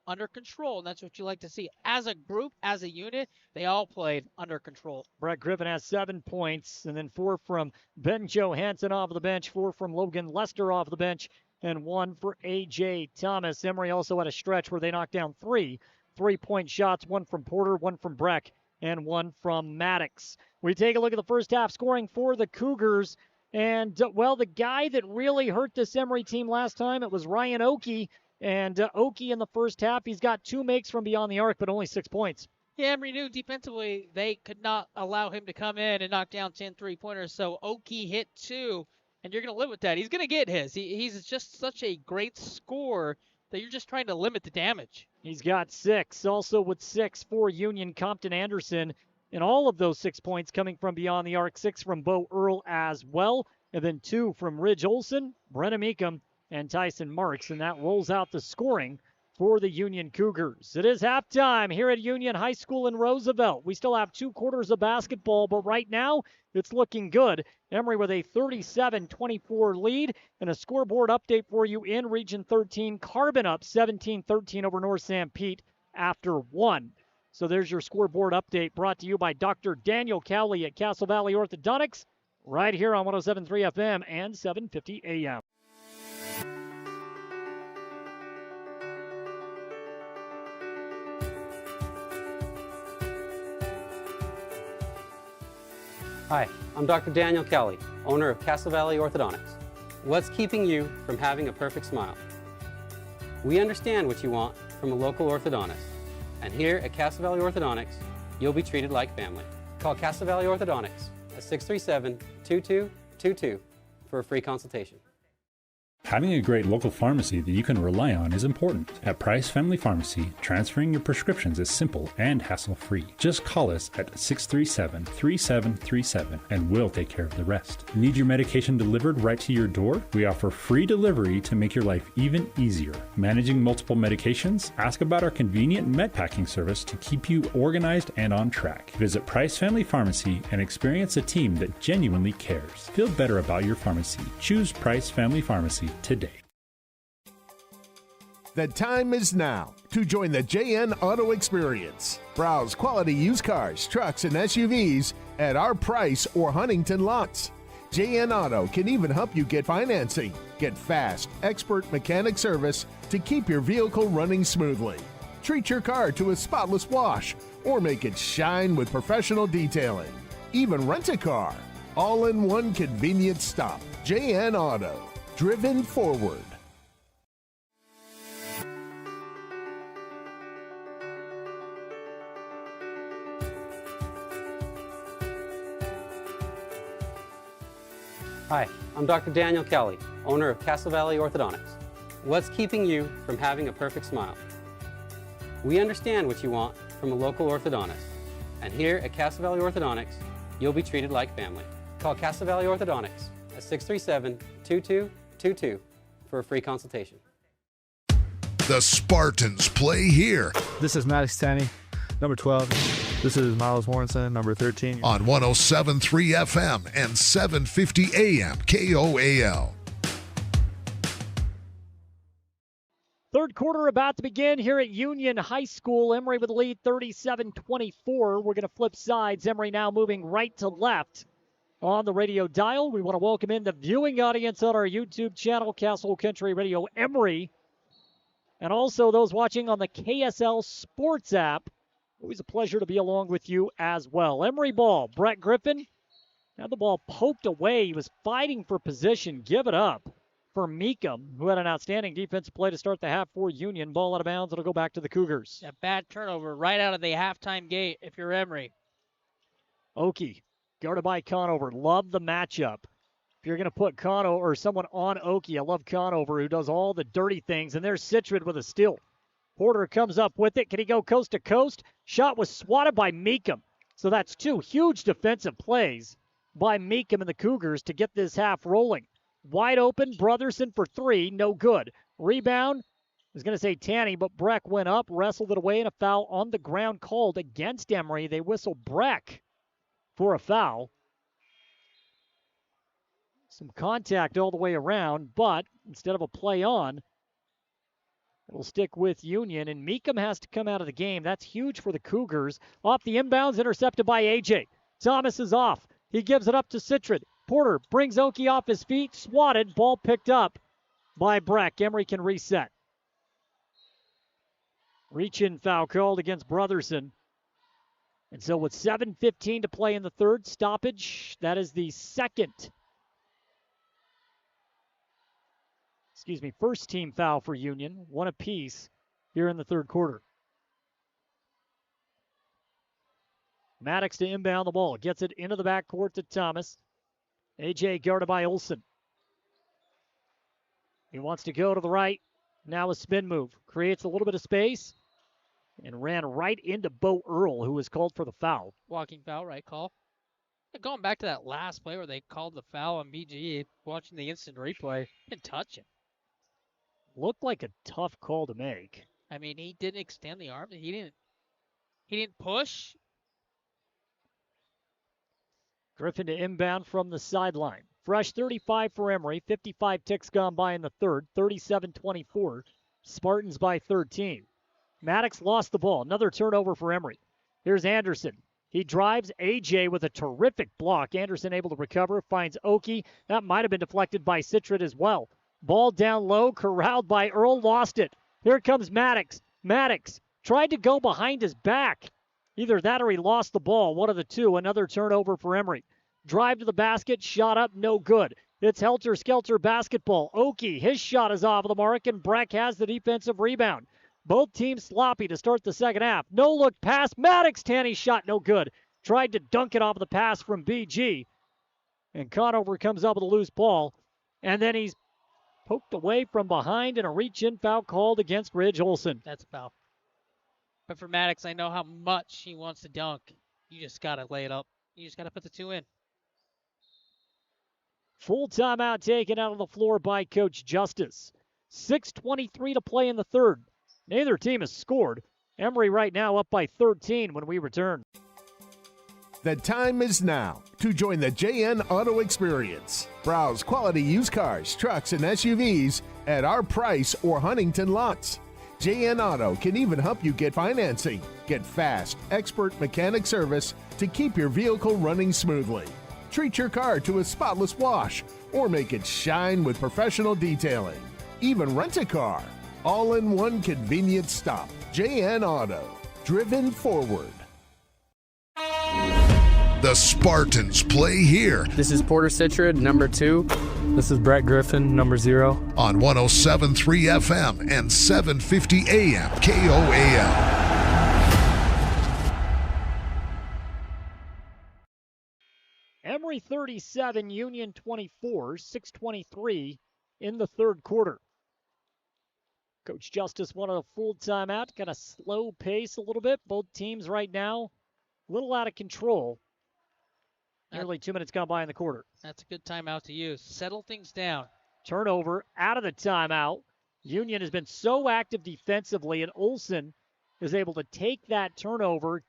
under control, and that's what you like to see. As a group, as a unit, they all played under control. Brett Griffin has 7 points, and then 4 from Ben Johansson off the bench, 4 from Logan Lester off the bench, and 1 for A.J. Thomas. Emery also had a stretch where they knocked down 3 3-point shots, 1 from Porter, 1 from Breck, and 1 from Maddox. We take a look at the first half scoring for the Cougars. And, well, the guy that really hurt this Emery team last time, it was Ryan Oakey. And Oakey in the first half, he's got 2 makes from beyond the arc, but only 6 points. Yeah, Emery knew defensively they could not allow him to come in and knock down 10 3-pointers. So Oakey hit 2, and you're going to live with that. He's going to get his. He's just such a great scorer that you're just trying to limit the damage. He's got 6. Also with 6 for Union, Compton Anderson. And all of those 6 points coming from beyond the arc, 6 from Bo Earl as well. And then 2 from Ridge Olson, Brenna Meekum, and Tyson Marks. And that rolls out the scoring for the Union Cougars. It is halftime here at Union High School in Roosevelt. We still have 2 quarters of basketball, but right now it's looking good. Emery with a 37-24 lead, and a scoreboard update for you in Region 13. Carbon up 17-13 over North St. Pete after 1. So there's your scoreboard update brought to you by Dr. Daniel Cowley at Castle Valley Orthodontics, right here on 107.3 FM and 750 AM. Hi, I'm Dr. Daniel Kelly, owner of Castle Valley Orthodontics. What's keeping you from having a perfect smile? We understand what you want from a local orthodontist. And here at Castle Valley Orthodontics, you'll be treated like family. Call Castle Valley Orthodontics at 637-2222 for a free consultation. Having a great local pharmacy that you can rely on is important. At Price Family Pharmacy, transferring your prescriptions is simple and hassle-free. Just call us at 637-3737 and we'll take care of the rest. Need your medication delivered right to your door? We offer free delivery to make your life even easier. Managing multiple medications? Ask about our convenient med packing service to keep you organized and on track. Visit Price Family Pharmacy and experience a team that genuinely cares. Feel better about your pharmacy. Choose Price Family Pharmacy today. The time is now to join the JN Auto Experience. Browse quality used cars, trucks, and SUVs at our Price or Huntington lots. JN Auto can even help you get financing. Get fast, expert mechanic service to keep your vehicle running smoothly. Treat your car to a spotless wash or make it shine with professional detailing. Even rent a car. All in one convenient stop. JN Auto. driven forward. Hi, I'm Dr. Daniel Kelly, owner of Castle Valley Orthodontics. What's keeping you from having a perfect smile? We understand what you want from a local orthodontist. And here at Castle Valley Orthodontics, you'll be treated like family. Call Castle Valley Orthodontics at 637-2222 for a free consultation. The Spartans play here. This is Maddox Tanny, number 12. This is Miles Warrenson, number 13. On 107.3 FM and 750 AM KOAL. Third quarter about to begin here at Union High School. Emery with the lead, 37-24. We're going to flip sides. Emery now moving right to left on the radio dial. We want to welcome in the viewing audience on our YouTube channel, Castle Country Radio Emery, and also those watching on the KSL Sports app. Always a pleasure to be along with you as well. Emery ball. Brett Griffin had the ball poked away. He was fighting for position. Give it up for Meekum, who had an outstanding defensive play to start the half for Union. Ball out of bounds. It'll go back to the Cougars. A bad turnover right out of the halftime gate if you're Emery. Oki, guarded by Conover. Love the matchup. If you're going to put Conover or someone on Oki, I love Conover, who does all the dirty things. And there's Citrid with a steal. Porter comes up with it. Can he go coast to coast? Shot was swatted by Meekum. So that's two huge defensive plays by Meekum and the Cougars to get this half rolling. Wide open, Brotherson for three, no good. Rebound, I was going to say Tanny, but Breck went up, wrestled it away, and a foul on the ground called against Emery. They whistle Breck for a foul. Some contact all the way around, but instead of a play on, it'll stick with Union, and Meekum has to come out of the game. That's huge for the Cougars. Off the inbounds, intercepted by A.J. Thomas is off. He gives it up to Citrid. Porter brings Oki off his feet, swatted, ball picked up by Breck. Emery can reset. Reach-in foul called against Brotherson. And so with 7:15 to play in the third, stoppage. That is the first team foul for Union. One apiece here in the third quarter. Maddox to inbound the ball. Gets it into the backcourt to Thomas. A.J. guarded by Olsen. He wants to go to the right. Now a spin move. Creates a little bit of space and ran right into Bo Earl, who was called for the foul. Walking foul, right call. Going back to that last play where they called the foul on BG, watching the instant replay, didn't touch him. Looked like a tough call to make. I mean, he didn't extend the arm. He didn't push. Griffin to inbound from the sideline. Fresh 35 for Emery. 55 ticks gone by in the third. 37-24. Spartans by 13. Maddox lost the ball. Another turnover for Emery. Here's Anderson. He drives A.J. with a terrific block. Anderson able to recover. Finds Oki. That might have been deflected by Citrid as well. Ball down low. Corralled by Earl. Lost it. Here comes Maddox. Maddox tried to go behind his back. Either that or he lost the ball. One of the two. Another turnover for Emery. Drive to the basket. Shot up. No good. It's helter-skelter basketball. Oki, his shot is off the mark, and Breck has the defensive rebound. Both teams sloppy to start the second half. No look pass. Maddox, Tanny's shot no good. Tried to dunk it off the pass from BG. And Conover comes up with a loose ball. And then he's poked away from behind, and a reach-in foul called against Ridge Olsen. That's a foul. But for Maddox, I know how much he wants to dunk. You just got to lay it up. You just got to put the two in. Full timeout taken out of the floor by Coach Justice. 6:23 to play in the third. Neither team has scored. Emery right now up by 13 when we return. The time is now to join the JN Auto Experience. Browse quality used cars, trucks, and SUVs at our price or Huntington lots. JN Auto can even help you get financing. Get fast, expert mechanic service to keep your vehicle running smoothly. Treat your car to a spotless wash or make it shine with professional detailing. Even rent a car. All in one convenient stop. JN Auto. Driven forward. The Spartans play here. This is Porter Citrid, number 2. This is Brett Griffin, number 0. On 107.3 FM and 750 AM KOAL. Emery 37, Union 24, 6:23 in the third quarter. Coach Justice wanted a full timeout, kind of slow pace a little bit. Both teams right now a little out of control. Nearly 2 minutes gone by in the quarter. That's a good timeout to use. Settle things down. Turnover out of the timeout. Union has been so active defensively, and Olsen is able to take that turnover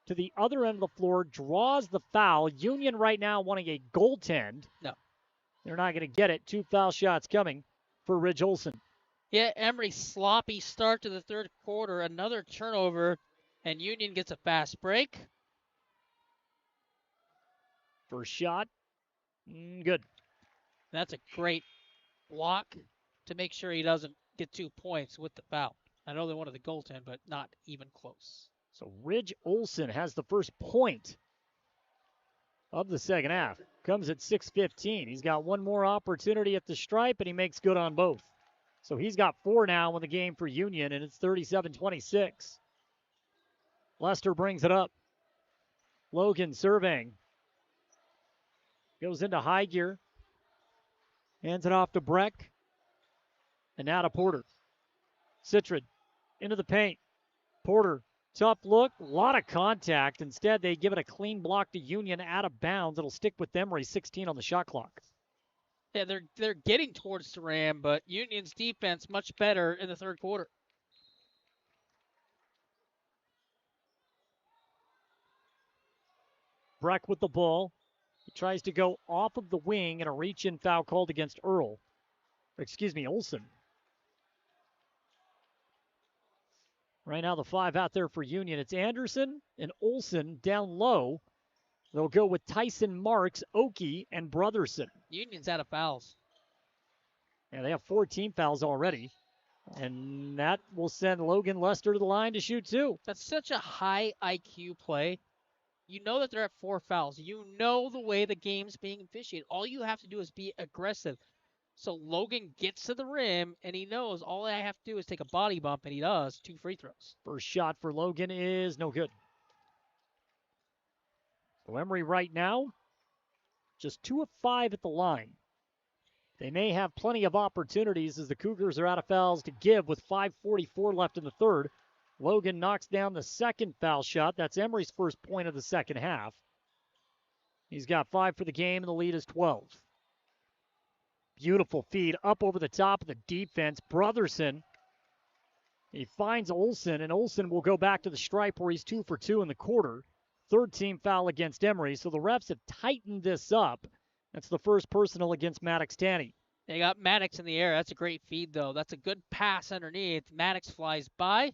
to the other end of the floor, draws the foul. Union right now wanting a goaltend. No. They're not going to get it. 2 foul shots coming for Ridge Olsen. Yeah, Emery sloppy start to the third quarter. Another turnover, and Union gets a fast break. First shot. Good. That's a great block to make sure he doesn't get 2 points with the foul. I know they wanted the goaltend, but not even close. So Ridge Olsen has the first point of the second half. Comes at 6:15. He's got one more opportunity at the stripe, and he makes good on both. So he's got 4 now in the game for Union, and it's 37-26. Lester brings it up. Logan surveying. Goes into high gear. Hands it off to Breck. And now to Porter. Citrid into the paint. Porter, tough look, a lot of contact. Instead, they give it a clean block to Union out of bounds. It'll stick with Emery, 16 on the shot clock. Yeah, they're getting towards the rim, but Union's defense much better in the third quarter. Breck with the ball. He tries to go off of the wing, and a reach-in foul called against Olsen. Right now, the 5 out there for Union. It's Anderson and Olsen down low. They'll go with Tyson Marks, Oki, and Brotherson. Union's out of fouls. Yeah, they have 14 fouls already. And that will send Logan Lester to the line to shoot 2. That's such a high IQ play. You know that they're at 4 fouls. You know the way the game's being officiated. All you have to do is be aggressive. So Logan gets to the rim, and he knows all I have to do is take a body bump, and he does. 2 free throws. First shot for Logan is no good. So Emery right now, just 2 of 5 at the line. They may have plenty of opportunities as the Cougars are out of fouls to give with 5:44 left in the third. Logan knocks down the second foul shot. That's Emery's first point of the second half. He's got 5 for the game, and the lead is 12. Beautiful feed up over the top of the defense. Brotherson, he finds Olsen, and Olsen will go back to the stripe where he's 2 for 2 in the quarter. Third team foul against Emery, so the refs have tightened this up. That's the first personal against Maddox Tanny. They got Maddox in the air. That's a great feed, though. That's a good pass underneath. Maddox flies by, and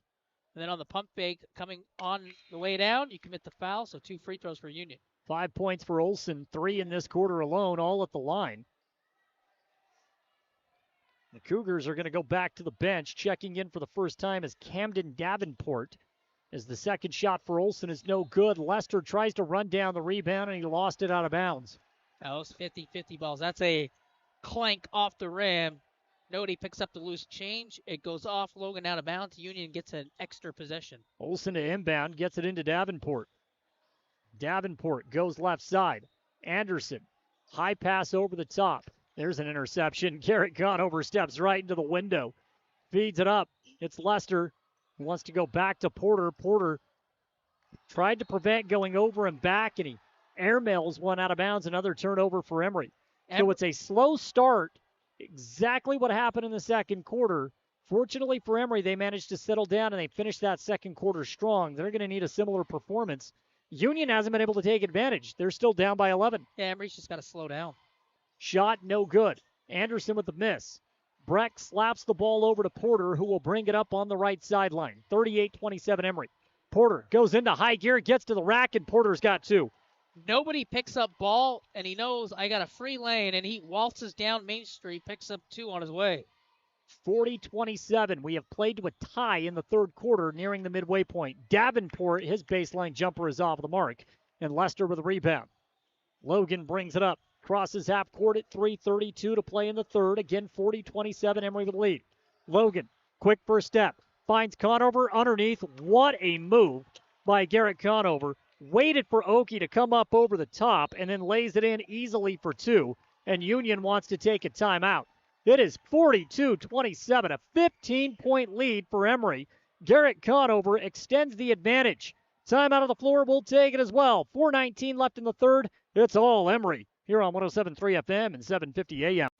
then on the pump fake coming on the way down, you commit the foul, so 2 free throws for Union. 5 points for Olsen, 3 in this quarter alone, all at the line. The Cougars are going to go back to the bench. Checking in for the first time is Camden Davenport. As the second shot for Olsen is no good. Lester tries to run down the rebound, and he lost it out of bounds. Those 50-50 balls. That's a clank off the rim. Nobody picks up the loose change. It goes off Logan out of bounds. Union gets an extra possession. Olsen to inbound, gets it into Davenport. Davenport goes left side. Anderson, high pass over the top. There's an interception. Garrett Conover steps right into the window. Feeds it up. It's Lester who wants to go back to Porter. Porter tried to prevent going over and back, and he airmails one out of bounds. Another turnover for Emery. So it's a slow start. Exactly what happened in the second quarter. Fortunately for Emery, they managed to settle down, and they finished that second quarter strong. They're going to need a similar performance. Union hasn't been able to take advantage. They're still down by 11. Yeah, Emery's just got to slow down. Shot no good. Anderson with the miss. Breck slaps the ball over to Porter, who will bring it up on the right sideline. 38-27 Emery. Porter goes into high gear, gets to the rack, and Porter's got 2. Nobody picks up ball, and he knows I got a free lane, and he waltzes down Main Street, picks up 2 on his way. 40-27. We have played to a tie in the third quarter, nearing the midway point. Davenport, his baseline jumper is off the mark, and Lester with a rebound. Logan brings it up. Crosses half court at 3:32 to play in the third. Again, 40-27, Emery with the lead. Logan, quick first step. Finds Conover underneath. What a move by Garrett Conover. Waited for Oki to come up over the top and then lays it in easily for two. And Union wants to take a timeout. It is 42-27, a 15-point lead for Emery. Garrett Conover extends the advantage. Time out of the floor, we'll take it as well. 4:19 left in the third. It's all Emery here on 107.3 FM and 750 AM.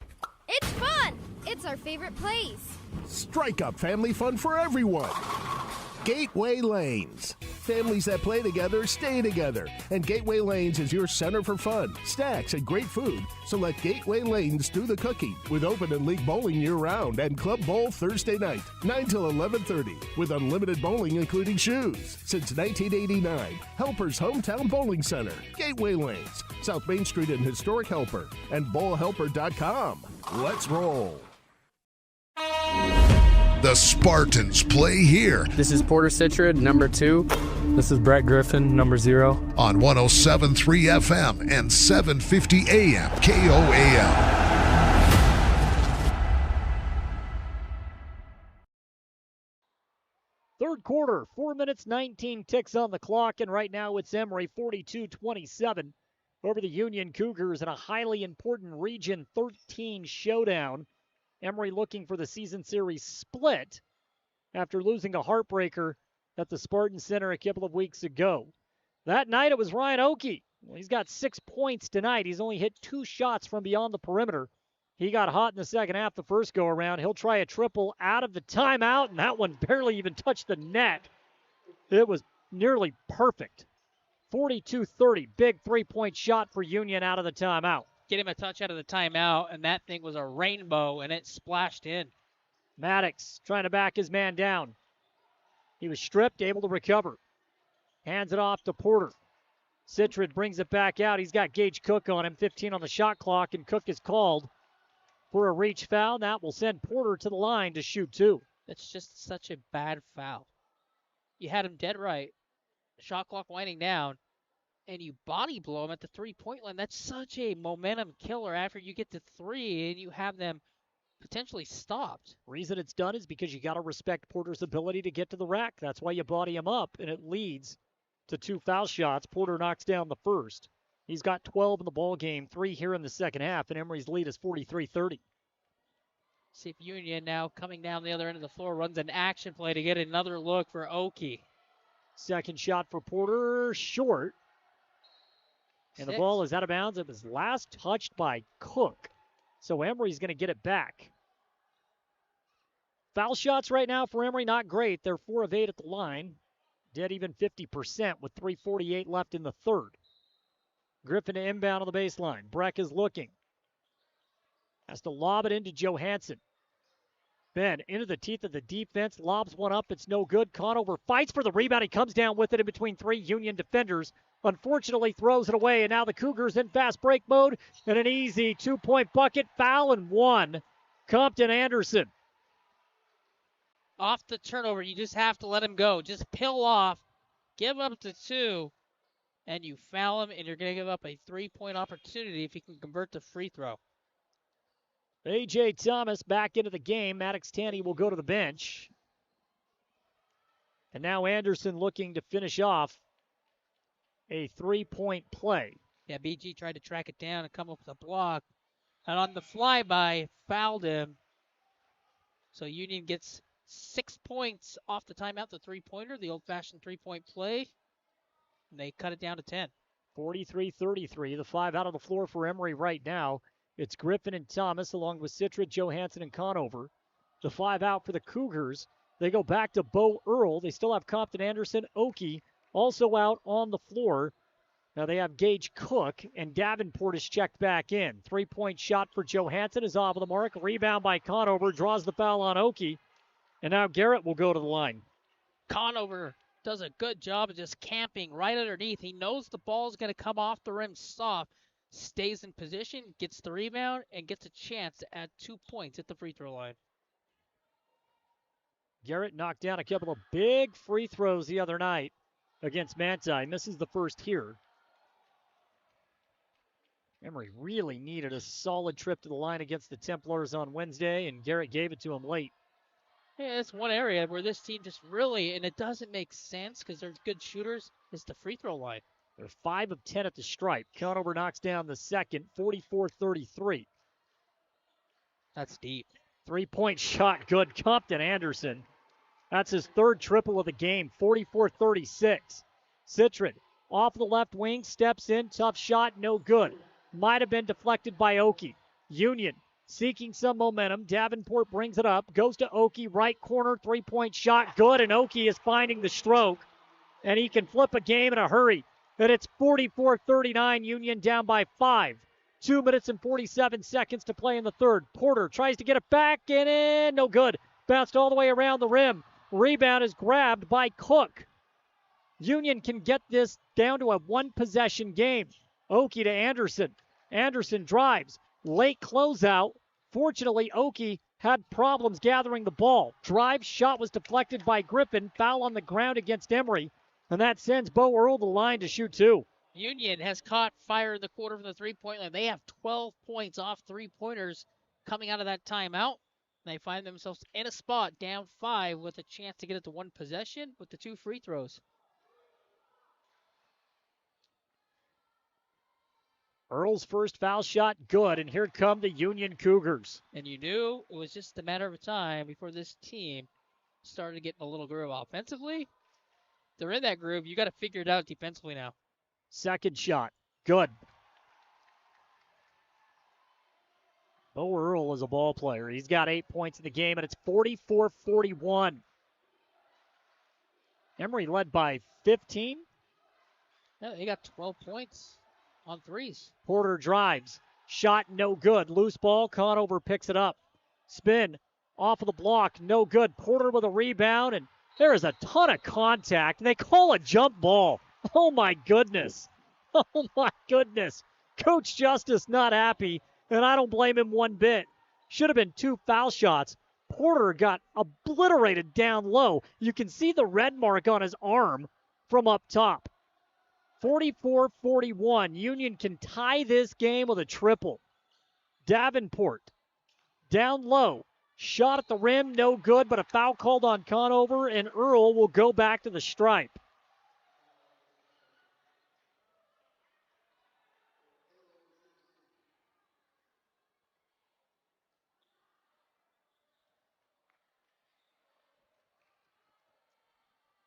It's fun! It's our favorite place. Strike up family fun for everyone. Gateway Lanes. Families that play together stay together. And Gateway Lanes is your center for fun, snacks, and great food. So let Gateway Lanes do the cooking with open and league bowling year-round and Club Bowl Thursday night, 9 till 11:30, with unlimited bowling including shoes. Since 1989, Helper's Hometown Bowling Center, Gateway Lanes, South Main Street in historic Helper, and bowlhelper.com. Let's roll. The Spartans play here. This is Porter Citrid, number 2. This is Brett Griffin, number 0. On 107.3 FM and 750 AM KOAL. Third quarter, 4 minutes, 19 ticks on the clock, and right now it's Emery 42-27 over the Union Cougars in a highly important Region 13 showdown. Emery looking for the season series split after losing a heartbreaker at the Spartan Center a couple of weeks ago. That night it was Ryan Oki. Well, he's got 6 points tonight. He's only hit 2 shots from beyond the perimeter. He got hot in the second half the first go-around. He'll try a triple out of the timeout, and that one barely even touched the net. It was nearly perfect. 42-30, big three-point shot for Union out of the timeout. Get him a touch out of the timeout, and that thing was a rainbow, and it splashed in. Maddox trying to back his man down. He was stripped, able to recover. Hands it off to Porter. Citrid brings it back out. He's got Gage Cook on him, 15 on the shot clock, and Cook is called for a reach foul. That will send Porter to the line to shoot 2. That's just such a bad foul. You had him dead right. Shot clock winding down. And you body blow them at the three-point line. That's such a momentum killer after you get to 3 and you have them potentially stopped. Reason it's done is because you got to respect Porter's ability to get to the rack. That's why you body him up, and it leads to 2 foul shots. Porter knocks down the first. He's got 12 in the ball game, 3 here in the second half, and Emery's lead is 43-30. See if Union now coming down the other end of the floor runs an action play to get another look for Oki. Second shot for Porter, short. And 6. the ball is out of bounds. It was last touched by Cook. So Emery's going to get it back. Foul shots right now for Emery, not great. They're 4 of 8 at the line. Dead even 50% with 3:48 left in the third. Griffin to inbound on the baseline. Breck is looking. Has to lob it into Johansson. Ben into the teeth of the defense. Lobs one up. It's no good. Conover fights for the rebound. He comes down with it in between 3 Union defenders. Unfortunately throws it away, and now the Cougars in fast break mode, and an easy 2-point bucket, foul, and 1. Compton Anderson. Off the turnover, you just have to let him go. Just peel off, give up to 2, and you foul him, and you're going to give up a 3-point opportunity if he can convert the free throw. A.J. Thomas back into the game. Maddox Tanny will go to the bench. And now Anderson looking to finish off a 3-point play. Yeah, BG tried to track it down and come up with a block. And on the flyby, fouled him. So Union gets 6 points off the timeout, the three-pointer, the old-fashioned 3-point play. And they cut it down to 10. 43-33. The 5 out of the floor for Emery right now. It's Griffin and Thomas along with Citrid, Johansson, and Conover. The 5 out for the Cougars. They go back to Bo Earl. They still have Compton Anderson, Oki, also out on the floor. Now they have Gage Cook, and Davenport is checked back in. 3-point shot for Johansson is off of the mark. Rebound by Conover, draws the foul on Oki. And now Garrett will go to the line. Conover does a good job of just camping right underneath. He knows the ball is going to come off the rim soft, stays in position, gets the rebound, and gets a chance to add 2 points at the free throw line. Garrett knocked down a couple of big free throws the other night against Manti. Misses the first here. Emery really needed a solid trip to the line against the Templars on Wednesday, and Garrett gave it to him late. Yeah, it's one area where this team just really, and it doesn't make sense because they're good shooters, is the free throw line. They're 5 of 10 at the stripe. Conover knocks down the second, 44-33. That's deep. 3-point shot, good. Compton Anderson. That's his third triple of the game, 44-36. Citron off the left wing, steps in, tough shot, no good. Might have been deflected by Oki. Union seeking some momentum. Davenport brings it up, goes to Oki, right corner, 3-point shot, good, and Oki is finding the stroke, and he can flip a game in a hurry. And it's 44-39, Union down by 5. 2 minutes and 47 seconds to play in the third. Porter tries to get it back and in, no good. Bounced all the way around the rim. Rebound is grabbed by Cook. Union can get this down to a one-possession game. Oki to Anderson. Anderson drives. Late closeout. Fortunately, Oki had problems gathering the ball. Drive shot was deflected by Griffin. Foul on the ground against Emery. And that sends Bo Earl to the line to shoot 2. Union has caught fire in the quarter from the three-point line. They have 12 points off three-pointers coming out of that timeout. They find themselves in a spot down 5 with a chance to get it to one possession with the 2 free throws. Earl's first foul shot, good, and here come the Union Cougars. And you knew it was just a matter of time before this team started getting a little groove offensively. They're in that groove. You got to figure it out defensively now. Second shot, good. Bo Earl is a ball player. He's got 8 points in the game, and it's 44-41. Emery led by 15. Yeah, he got 12 points on threes. Porter drives. Shot no good. Loose ball. Conover picks it up. Spin off of the block. No good. Porter with a rebound, and there is a ton of contact, and they call a jump ball. Oh, my goodness. Oh, my goodness. Coach Justice not happy, and I don't blame him one bit. Should have been 2 foul shots. Porter got obliterated down low. You can see the red mark on his arm from up top. 44-41. Union can tie this game with a triple. Davenport down low. Shot at the rim, no good, but a foul called on Conover, and Earl will go back to the stripe.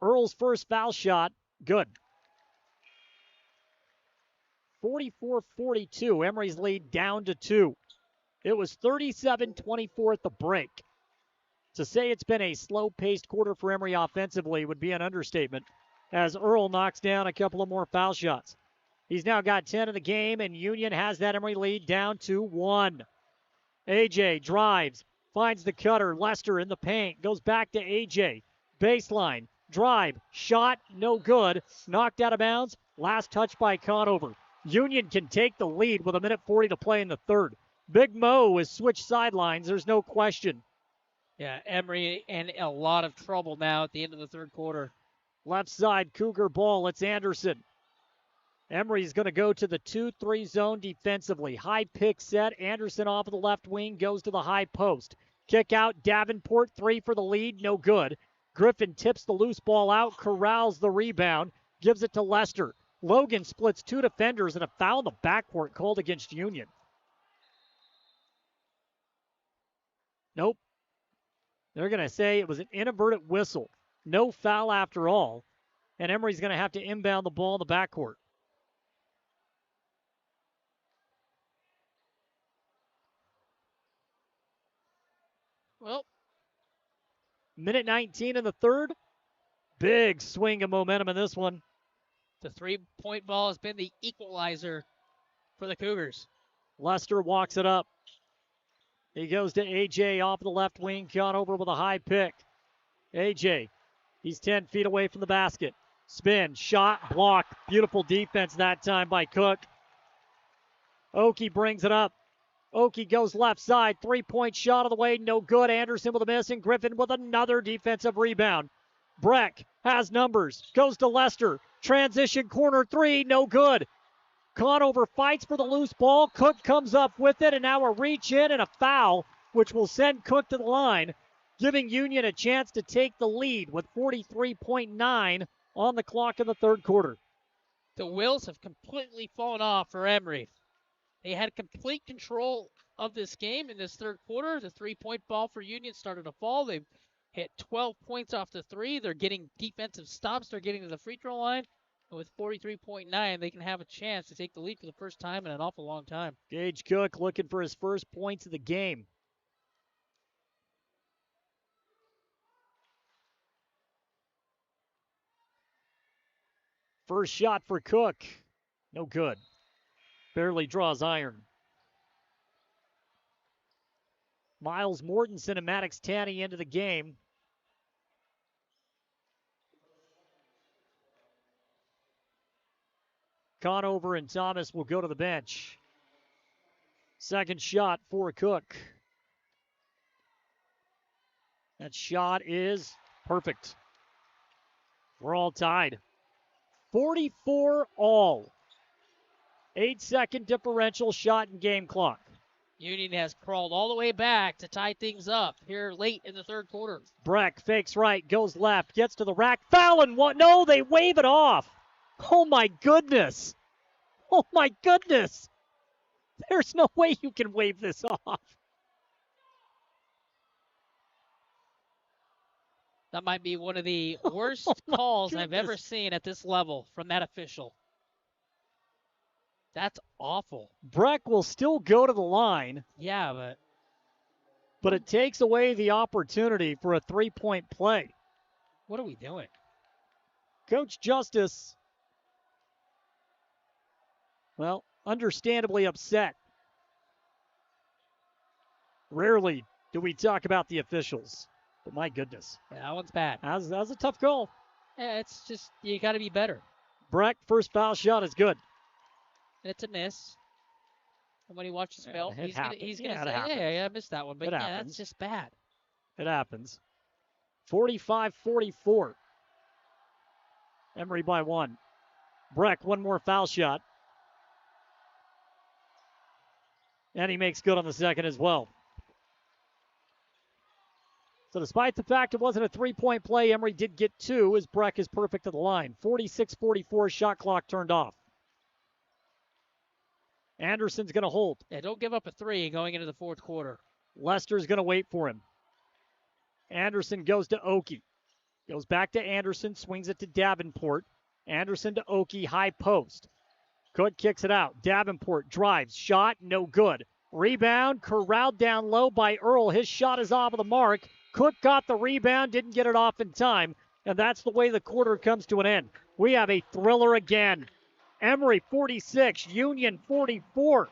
Earl's first foul shot, good. 44-42, Emery's lead down to 2. It was 37-24 at the break. To say it's been a slow-paced quarter for Emery offensively would be an understatement, as Earl knocks down a couple of more foul shots. He's now got 10 in the game, and Union has that Emery lead down to 1. AJ drives, finds the cutter. Lester in the paint, goes back to AJ. Baseline, drive, shot, no good. Knocked out of bounds, last touch by Conover. Union can take the lead with 1:40 to play in the third. Big Mo has switched sidelines, there's no question. Yeah, Emery in a lot of trouble now at the end of the third quarter. Left side, Cougar ball, it's Anderson. Emery's going to go to the 2-3 zone defensively. High pick set, Anderson off of the left wing, goes to the high post. Kick out, Davenport, 3 for the lead, no good. Griffin tips the loose ball out, corrals the rebound, gives it to Lester. Logan splits 2 defenders, and a foul in the backcourt called against Union. Nope. They're going to say it was an inadvertent whistle. No foul after all. And Emery's going to have to inbound the ball in the backcourt. Well, minute 19 in the third. Big swing of momentum in this one. The 3-point ball has been the equalizer for the Cougars. Lester walks it up. He goes to AJ off the left wing. Conover with a high pick. AJ, he's 10 feet away from the basket. Spin, shot, block. Beautiful defense that time by Cook. Oki brings it up. Oki goes left side. 3-point shot of the way. No good. Anderson with a miss, and Griffin with another defensive rebound. Breck has numbers. Goes to Lester. Transition corner 3. No good. Conover fights for the loose ball. Cook comes up with it, and now a reach in and a foul, which will send Cook to the line, giving Union a chance to take the lead with 43.9 on the clock in the third quarter. The wheels have completely fallen off for Emery. They had complete control of this game in this third quarter. The three-point ball for Union started to fall. They've hit 12 points off the three. They're getting defensive stops. They're getting to the free throw line. And with 43.9, they can have a chance to take the lead for the first time in an awful long time. Gage Cook looking for his first points of the game. First shot for Cook. No good. Barely draws iron. Miles Mortensen and Maddox Tanny into the game. Conover and Thomas will go to the bench. Second shot for Cook. That shot is perfect. We're all tied. 44 all. 8-second differential shot and game clock. Union has crawled all the way back to tie things up here late in the third quarter. Breck fakes right, goes left, gets to the rack. Foul and one. No, they wave it off. Oh, my goodness. Oh, my goodness. There's no way you can wave this off. That might be one of the worst calls I've ever seen at this level from that official. That's awful. Breck will still go to the line. Yeah, but it takes away the opportunity for a three-point play. What are we doing? Coach Justice, well, understandably upset. Rarely do we talk about the officials, but my goodness. Yeah, that one's bad. That was a tough call. Yeah, it's just, you got to be better. Breck, first foul shot is good. And it's a miss. And when he watches film, he's going to say, I missed that one. But that's just bad. It happens. 45-44. Emery by one. Breck, one more foul shot. And he makes good on the second as well. So despite the fact it wasn't a three-point play, Emery did get two as Breck is perfect at the line. 46-44, shot clock turned off. Anderson's going to hold. Yeah, don't give up a three going into the fourth quarter. Lester's going to wait for him. Anderson goes to Oki. Goes back to Anderson, swings it to Davenport. Anderson to Oki, high post. Cook kicks it out. Davenport drives, shot, no good. Rebound, corralled down low by Earl. His shot is off of the mark. Cook got the rebound, didn't get it off in time, and that's the way the quarter comes to an end. We have a thriller again. Emery 46, Union 44.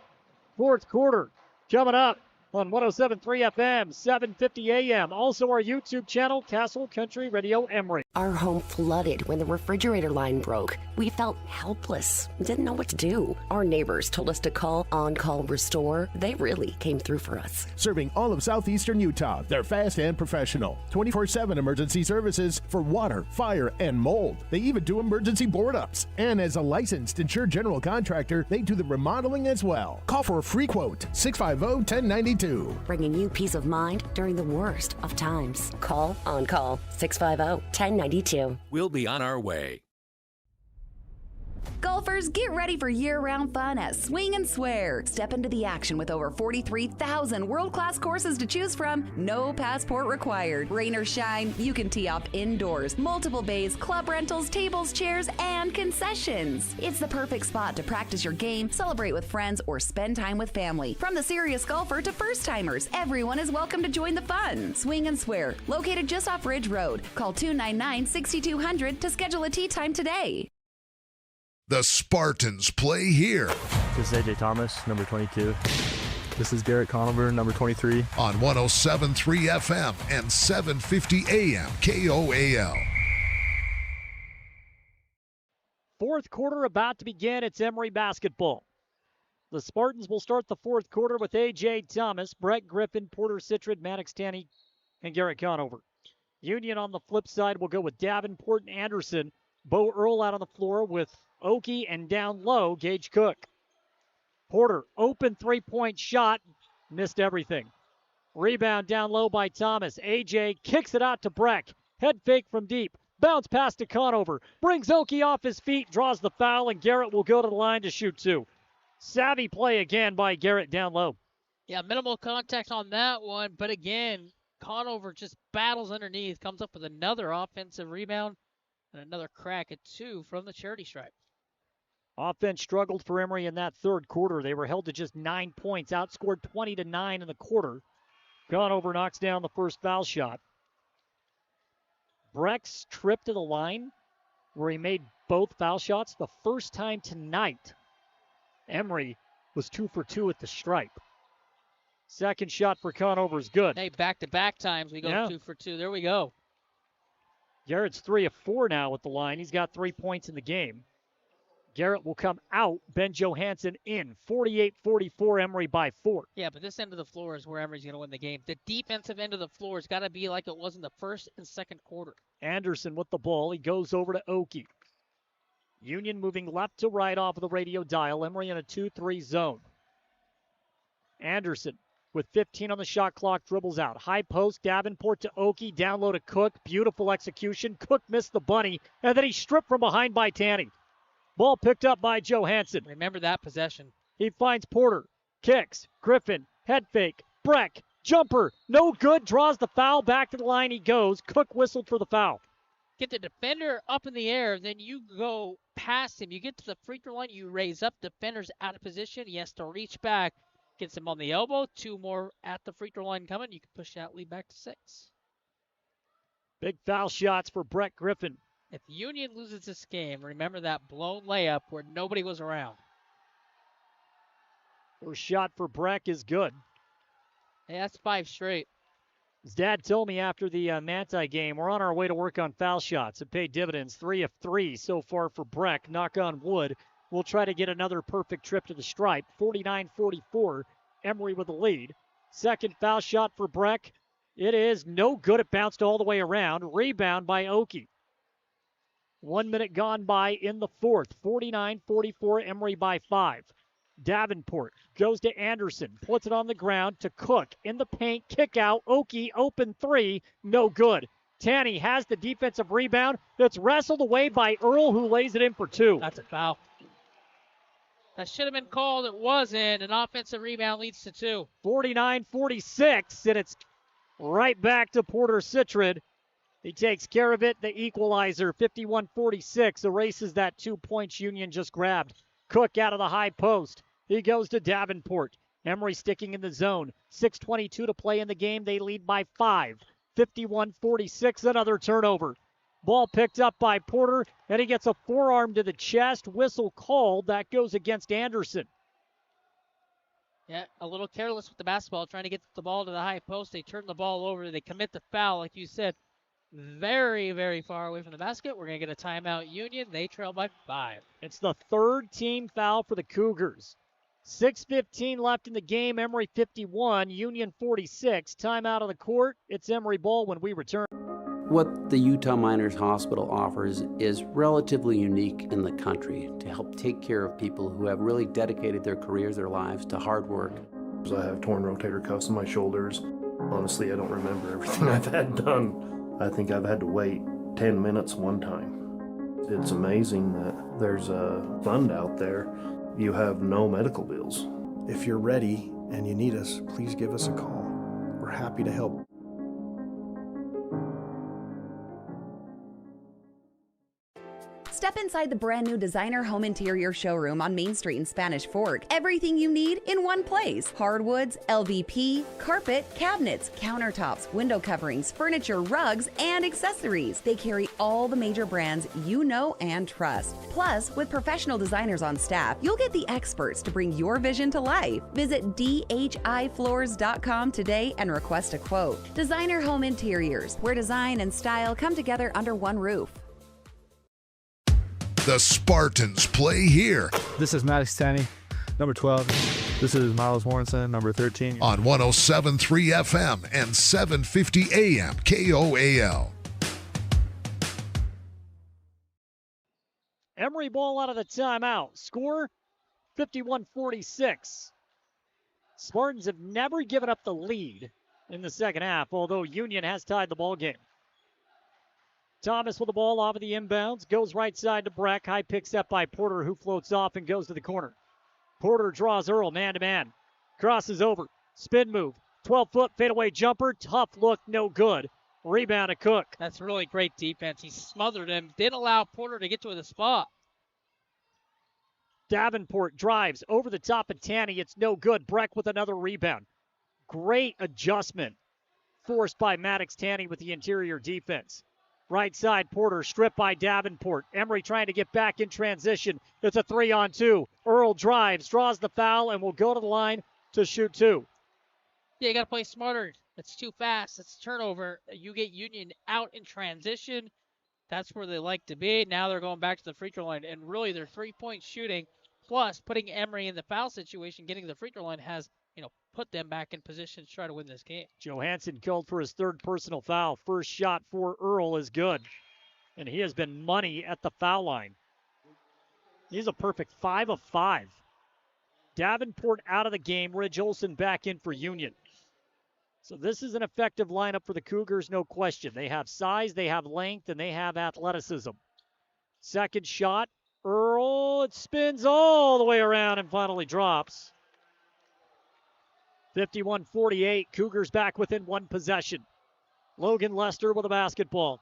Fourth quarter coming up on 107.3 FM, 7:50 a.m. Also our YouTube channel, Castle Country Radio Emery. Our home flooded when the refrigerator line broke. We felt helpless, didn't know what to do. Our neighbors told us to call On Call Restore. They really came through for us. Serving all of southeastern Utah, they're fast and professional. 24/7 emergency services for water, fire, and mold. They even do emergency board-ups. And as a licensed insured general contractor, they do the remodeling as well. Call for a free quote, 650-1092. Bringing you peace of mind during the worst of times. Call On Call, 650-1092. We'll be on our way. Golfers, get ready for year-round fun at Swing and Swear. Step into the action with over 43,000 world-class courses to choose from. No passport required. Rain or shine, you can tee off indoors. Multiple bays, club rentals, tables, chairs, and concessions. It's the perfect spot to practice your game, celebrate with friends, or spend time with family. From the serious golfer to first-timers, everyone is welcome to join the fun. Swing and Swear, located just off Ridge Road. Call 299-6200 to schedule a tee time today. The Spartans play here. This is AJ Thomas, number 22. This is Garrett Conover, number 23. On 107.3 FM and 750 AM KOAL. Fourth quarter about to begin. It's Emery basketball. The Spartans will start the fourth quarter with A.J. Thomas, Brett Griffin, Porter Citrid, Maddox Tanny, and Garrett Conover. Union on the flip side will go with Davenport and Anderson. Bo Earl out on the floor with Oki and down low, Gage Cook. Porter, open three-point shot, missed everything. Rebound down low by Thomas. AJ kicks it out to Breck. Head fake from deep. Bounce pass to Conover. Brings Oki off his feet, draws the foul, and Garrett will go to the line to shoot two. Savvy play again by Garrett down low. Yeah, minimal contact on that one, but again, Conover just battles underneath, comes up with another offensive rebound, and another crack at two from the charity stripe. Offense struggled for Emery in that third quarter. They were held to just 9 points, outscored 20-9 in the quarter. Conover knocks down the first foul shot. Breck's trip to the line where he made both foul shots the first time tonight. Emery was 2 for 2 at the stripe. Second shot for Conover is good. Hey, back-to-back times we go 2 for 2. There we go. Garrett's 3 of 4 now at the line. He's got 3 points in the game. Garrett will come out. Ben Johansson in. 48-44, Emery by 4. Yeah, but this end of the floor is where Emery's going to win the game. The defensive end of the floor has got to be like it was in the first and second quarter. Anderson with the ball. He goes over to Oki. Union moving left to right off of the radio dial. Emery in a 2-3 zone. Anderson with 15 on the shot clock dribbles out. High post, Davenport to Oki. Down low to Cook. Beautiful execution. Cook missed the bunny, and then he stripped from behind by Tanny. Ball picked up by Johansson. Remember that possession. He finds Porter. Kicks. Griffin. Head fake. Breck. Jumper. No good. Draws the foul. Back to the line he goes. Cook whistled for the foul. Get the defender up in the air. Then you go past him. You get to the free throw line. You raise up. Defender's out of position. He has to reach back. Gets him on the elbow. 2 more at the free throw line coming. You can push that lead back to 6. Big foul shots for Brett Griffin. If Union loses this game, remember that blown layup where nobody was around. First shot for Breck is good. Hey, that's 5 straight. His dad told me after the Manti game, we're on our way to work on foul shots. It paid dividends. 3 of 3 so far for Breck. Knock on wood. We'll try to get another perfect trip to the stripe. 49-44, Emery with the lead. Second foul shot for Breck. It is no good. It bounced all the way around. Rebound by Oki. 1 minute gone by in the fourth. 49-44, Emery by 5. Davenport goes to Anderson, puts it on the ground to Cook. In the paint, kick out. Oki, open 3, no good. Tanny has the defensive rebound. It's wrestled away by Earl, who lays it in for 2. That's a foul. That should have been called. It wasn't. An offensive rebound leads to 2. 49-46, and it's right back to Porter Citrid. He takes care of it. The equalizer, 51-46, erases that 2 points Union just grabbed. Cook out of the high post. He goes to Davenport. Emery sticking in the zone. 6:22 to play in the game. They lead by 5. 51-46, another turnover. Ball picked up by Porter, and he gets a forearm to the chest. Whistle called. That goes against Anderson. Yeah, a little careless with the basketball, trying to get the ball to the high post. They turn the ball over. They commit the foul, like you said. Very, very far away from the basket. We're going to get a timeout, Union. They trail by 5. It's the third team foul for the Cougars. 6:15 left in the game. Emery 51, Union 46. Timeout on the court. It's Emery ball when we return. What the Utah Miners Hospital offers is relatively unique in the country to help take care of people who have really dedicated their careers, their lives to hard work. I have torn rotator cuffs in my shoulders. Honestly, I don't remember everything I've had done. I think I've had to wait 10 minutes one time. It's amazing that there's a fund out there. You have no medical bills. If you're ready and you need us, please give us a call. We're happy to help. Step inside the brand new designer home interior showroom on Main Street in Spanish Fork. Everything you need in one place. Hardwoods, LVP, carpet, cabinets, countertops, window coverings, furniture, rugs, and accessories. They carry all the major brands you know and trust. Plus, with professional designers on staff, you'll get the experts to bring your vision to life. Visit dhifloors.com today and request a quote. Designer Home Interiors, where design and style come together under one roof. The Spartans play here. This is Maddox Tanny, number 12. This is Miles Warrenson, number 13. On 107.3 FM and 750 AM KOAL. Emery ball out of the timeout. Score 51-46. Spartans have never given up the lead in the second half, although Union has tied the ball game. Thomas with the ball off of the inbounds, goes right side to Breck. High pick set by Porter, who floats off and goes to the corner. Porter draws Earl man-to-man. Crosses over. Spin move. 12-foot fadeaway jumper. Tough look, no good. Rebound to Cook. That's really great defense. He smothered him. Didn't allow Porter to get to the spot. Davenport drives over the top of Tanny. It's no good. Breck with another rebound. Great adjustment forced by Maddox Tanny with the interior defense. Right side, Porter stripped by Davenport. Emery trying to get back in transition. It's a 3-on-2. Earl drives, draws the foul, and will go to the line to shoot 2. Yeah, you got to play smarter. It's too fast. It's a turnover. You get Union out in transition. That's where they like to be. Now they're going back to the free throw line. And really, their three-point shooting, plus putting Emery in the foul situation, getting the free throw line has, put them back in position to try to win this game. Johansson called for his third personal foul. First shot for Earl is good. And he has been money at the foul line. He's a perfect 5 of 5. Davenport out of the game. Ridge Olson back in for Union. So this is an effective lineup for the Cougars, no question. They have size, they have length, and they have athleticism. Second shot. Earl, it spins all the way around and finally drops. 51-48, Cougars back within one possession. Logan Lester with a basketball.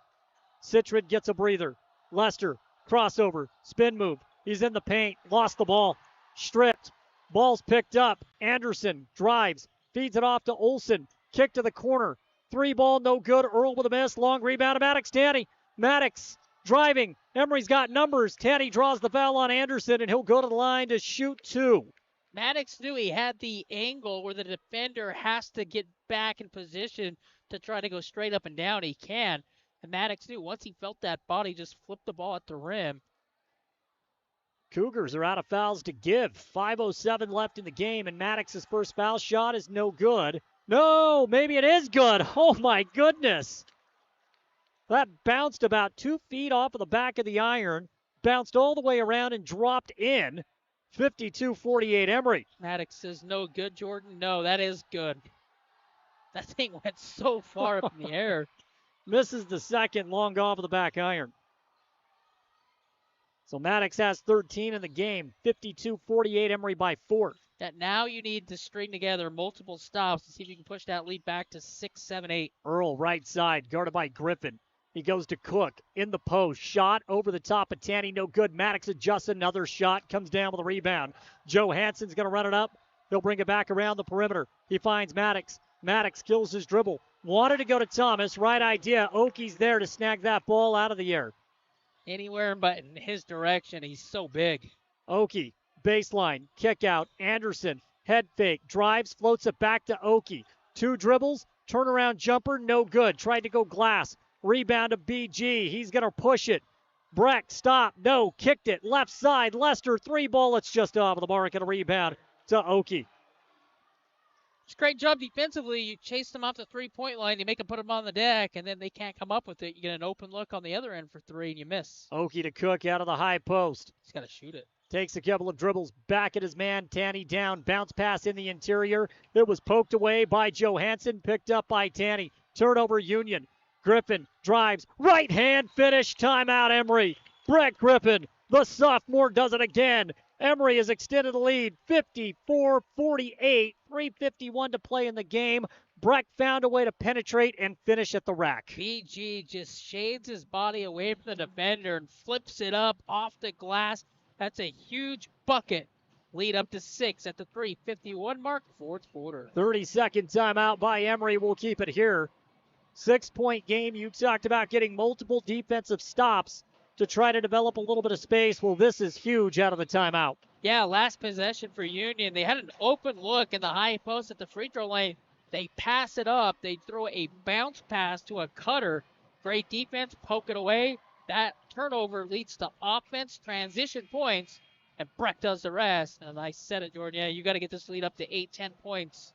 Citron gets a breather. Lester, crossover, spin move. He's in the paint, lost the ball. Stripped, ball's picked up. Anderson drives, feeds it off to Olson. Kick to the corner. 3-ball, no good. Earl with a miss. Long rebound to Maddox Tanny. Maddox driving. Emery's got numbers. Tanny draws the foul on Anderson, and he'll go to the line to shoot 2. Maddox knew he had the angle where the defender has to get back in position to try to go straight up and down. He can. And Maddox knew once he felt that body, just flip the ball at the rim. Cougars are out of fouls to give. 5:07 left in the game, and Maddox's first foul shot is no good. No, maybe it is good. Oh, my goodness. That bounced about 2 feet off of the back of the iron, bounced all the way around and dropped in. 52-48 Emery. Maddox says no good, Jordan. No, that is good. That thing went so far up in the air. Misses the second, long off of the back iron. So Maddox has 13 in the game. 52-48 Emery by 4. That now you need to string together multiple stops to see if you can push that lead back to 6, 7, 8. Earl right side, guarded by Griffin. He goes to Cook in the post. Shot over the top of Tanny. No good. Maddox adjusts another shot. Comes down with a rebound. Johansson's going to run it up. He'll bring it back around the perimeter. He finds Maddox. Maddox kills his dribble. Wanted to go to Thomas. Right idea. Oki's there to snag that ball out of the air. Anywhere but in his direction. He's so big. Oki, baseline, kick out. Anderson, head fake, drives, floats it back to Oki. 2 dribbles, turnaround jumper, no good. Tried to go glass. Rebound to BG. He's going to push it. Breck, stop. No, kicked it. Left side. Lester, 3-ball. It's just off of the mark and a rebound to Oki. It's a great job defensively. You chase them off the three-point line. You make them put them on the deck, and then they can't come up with it. You get an open look on the other end for 3, and you miss. Oki to Cook out of the high post. He's got to shoot it. Takes a couple of dribbles back at his man. Tanny down. Bounce pass in the interior. It was poked away by Johansson. Picked up by Tanny. Turnover Union. Griffin drives. Right hand finish. Timeout Emery. Brett Griffin, the sophomore, does it again. Emery has extended the lead. 54-48. 3:51 to play in the game. Breck found a way to penetrate and finish at the rack. BG just shades his body away from the defender and flips it up off the glass. That's a huge bucket. Lead up to 6 at the 3:51 mark. Fourth quarter. 30-second timeout by Emery. We'll keep it here. 6-point game. You talked about getting multiple defensive stops to try to develop a little bit of space. Well, this is huge out of the timeout. Yeah, last possession for Union. They had an open look in the high post at the free throw line. They pass it up. They throw a bounce pass to a cutter. Great defense, poke it away. That turnover leads to offense, transition points, and Breck does the rest. And I said it, Jordan. Yeah, you got to get this lead up to 8, 10 points.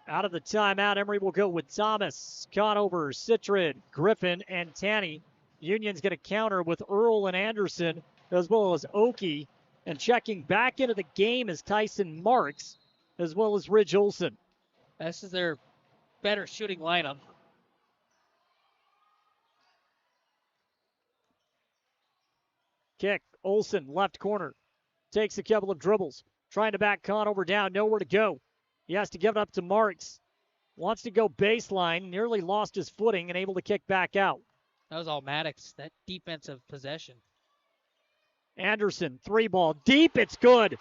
Out of the timeout, Emery will go with Thomas, Conover, Citron, Griffin, and Tanny. Union's going to counter with Earl and Anderson, as well as Oki And checking back into the game is Tyson Marks, as well as Ridge Olson. This is their better shooting lineup. Kick, Olson, left corner. Takes a couple of dribbles. Trying to back Conover down, nowhere to go. He has to give it up to Marks. Wants to go baseline, nearly lost his footing and able to kick back out. That was all Maddox, that defensive possession. Anderson, 3-ball, deep, it's good.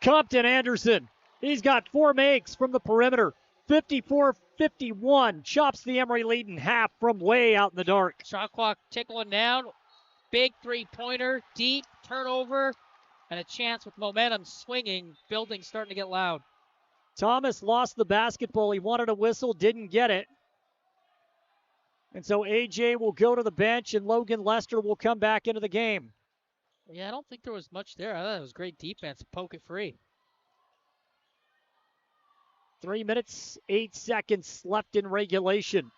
Compton Anderson, he's got 4 makes from the perimeter. 54-51, chops the Emery lead in half from way out in the dark. Shot clock tickling down. Big three-pointer, deep, turnover, and a chance with momentum swinging. Building starting to get loud. Thomas lost the basketball. He wanted a whistle, didn't get it. And so AJ will go to the bench, and Logan Lester will come back into the game. Yeah, I don't think there was much there. I thought it was great defense to poke it free. 3 minutes, 8 seconds left in regulation.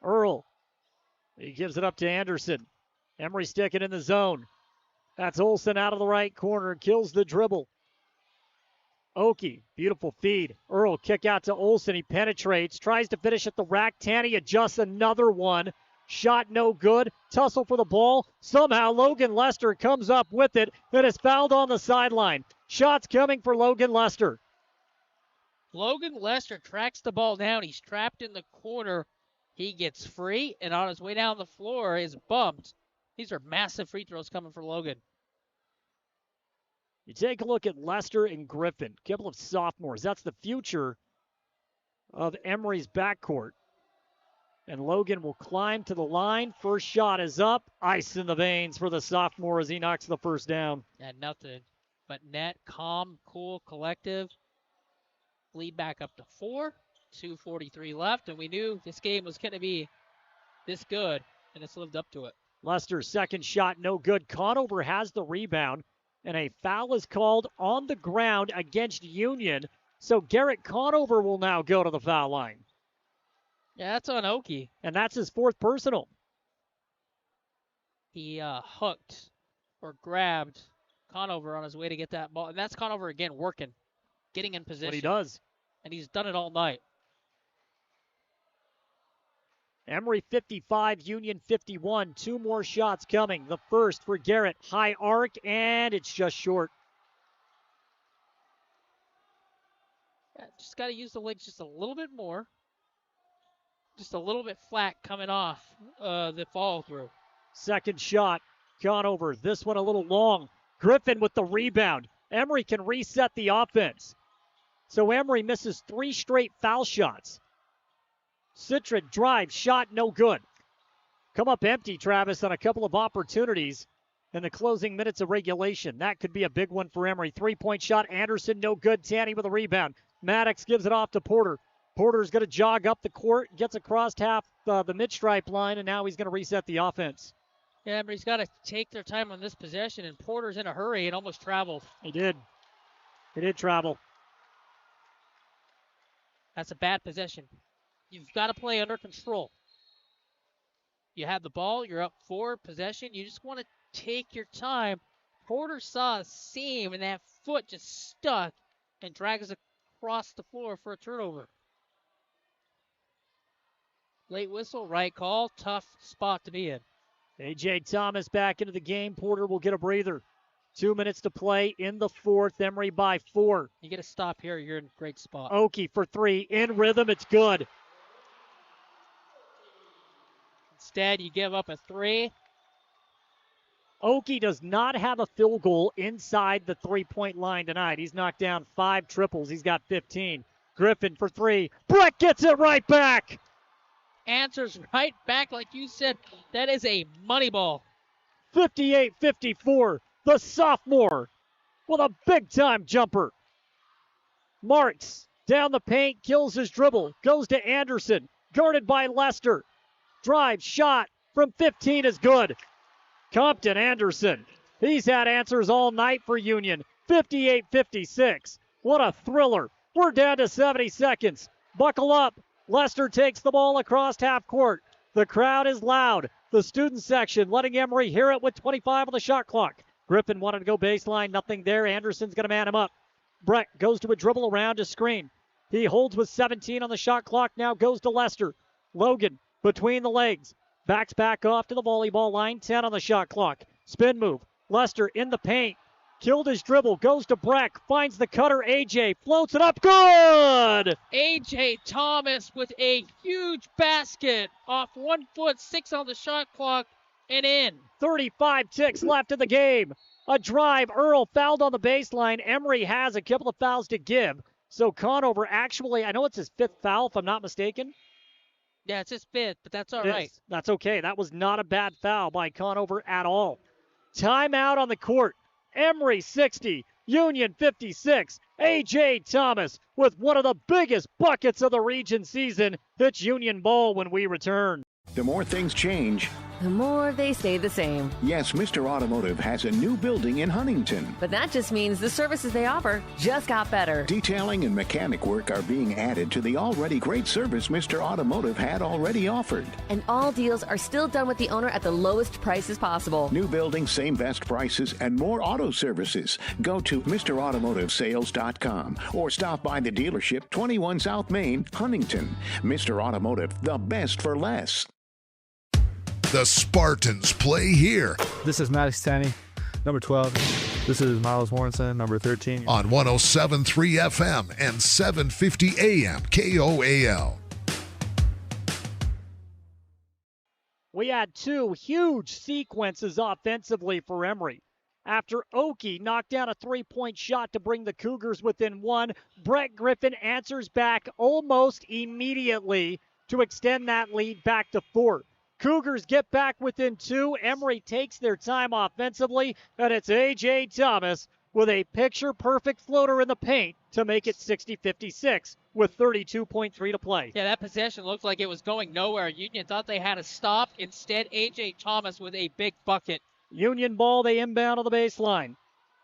Earl, he gives it up to Anderson. Emery sticking in the zone. That's Olson out of the right corner, kills the dribble. Oki, beautiful feed. Earl, kick out to Olson. He penetrates, tries to finish at the rack. Tanny adjusts another one. Shot no good. Tussle for the ball. Somehow Logan Lester comes up with it and is fouled on the sideline. Shots coming for Logan Lester. Logan Lester tracks the ball down. He's trapped in the corner. He gets free, and on his way down the floor is bumped. These are massive free throws coming for Logan. You take a look at Lester and Griffin, a couple of sophomores. That's the future of Emery's backcourt. And Logan will climb to the line. First shot is up. Ice in the veins for the sophomore as he knocks the first down. Yeah, nothing but net, calm, cool, collective. Lead back up to 4. 2:43 left, and we knew this game was going to be this good, and it's lived up to it. Lester's second shot, no good. Conover has the rebound, and a foul is called on the ground against Union. So Garrett Conover will now go to the foul line. Yeah, that's on Oki. And that's his 4th personal. He hooked or grabbed Conover on his way to get that ball. And that's Conover again working, getting in position. What he does. And he's done it all night. Emery 55, Union 51. 2 more shots coming. The first for Garrett. High arc, and it's just short. Yeah, just got to use the legs just a little bit more. Just a little bit flat coming off the follow through. Second shot, Conover. This one a little long. Griffin with the rebound. Emery can reset the offense. So Emery misses 3 straight foul shots. Citron drive, shot no good. Come up empty, Travis, on a couple of opportunities in the closing minutes of regulation. That could be a big one for Emery. 3-point shot, Anderson, no good. Tanny with a rebound. Maddox gives it off to Porter. Porter's going to jog up the court, gets across half the mid-stripe line, and now he's going to reset the offense. Yeah, but he's got to take their time on this possession, and Porter's in a hurry and almost traveled. He did. He did travel. That's a bad possession. You've got to play under control. You have the ball, you're up 4, possession. You just want to take your time. Porter saw a seam, and that foot just stuck and drags across the floor for a turnover. Late whistle, right call. Tough spot to be in. A.J. Thomas back into the game. Porter will get a breather. 2 minutes to play in the 4th. Emery by 4. You get a stop here, you're in a great spot. Oki for 3. In rhythm, it's good. Instead, you give up a 3. Oki does not have a field goal inside the 3-point line tonight. He's knocked down 5 triples. He's got 15. Griffin for 3. Brett gets it right back. Answers right back like you said. That is a money ball. 58-54. The sophomore with a big-time jumper. Marks down the paint, kills his dribble, goes to Anderson, guarded by Lester. Drive, shot from 15 is good. Compton Anderson. He's had answers all night for Union. 58-56. What a thriller. We're down to 70 seconds. Buckle up. Lester takes the ball across half court. The crowd is loud. The student section letting Emery hear it with 25 on the shot clock. Griffin wanted to go baseline. Nothing there. Anderson's going to man him up. Breck goes to a dribble around a screen. He holds with 17 on the shot clock. Now goes to Lester. Logan between the legs. Backs back off to the volleyball line. 10 on the shot clock. Spin move. Lester in the paint. Killed his dribble. Goes to Breck. Finds the cutter. AJ floats it up. Good! AJ Thomas with a huge basket off 1 foot, 6 on the shot clock, and in. 35 ticks left in the game. A drive. Earl fouled on the baseline. Emery has a couple of fouls to give. So Conover actually, I know it's his 5th foul if I'm not mistaken. Yeah, it's his 5th, but that's all right. That's okay. That was not a bad foul by Conover at all. Timeout on the court. Emery 60, Union 56. A.J. Thomas with one of the biggest buckets of the region season. It's Union ball when we return. The more things change, the more they stay the same. Yes, Mr. Automotive has a new building in Huntington. But that just means the services they offer just got better. Detailing and mechanic work are being added to the already great service Mr. Automotive had already offered. And all deals are still done with the owner at the lowest prices possible. New building, same best prices, and more auto services. Go to MrAutomotiveSales.com or stop by the dealership, 21 South Main, Huntington. Mr. Automotive, the best for less. The Spartans play here. This is Maddox Tanny, number 12. This is Miles Warrenson, number 13. On 107.3 FM and 750 AM KOAL. We had 2 huge sequences offensively for Emery. After Oki knocked down a 3-point shot to bring the Cougars within 1, Brett Griffin answers back almost immediately to extend that lead back to 4. Cougars get back within 2. Emery takes their time offensively, and it's A.J. Thomas with a picture-perfect floater in the paint to make it 60-56 with 32.3 to play. Yeah, that possession looked like it was going nowhere. Union thought they had a stop. Instead, A.J. Thomas with a big bucket. Union ball, they inbound on the baseline.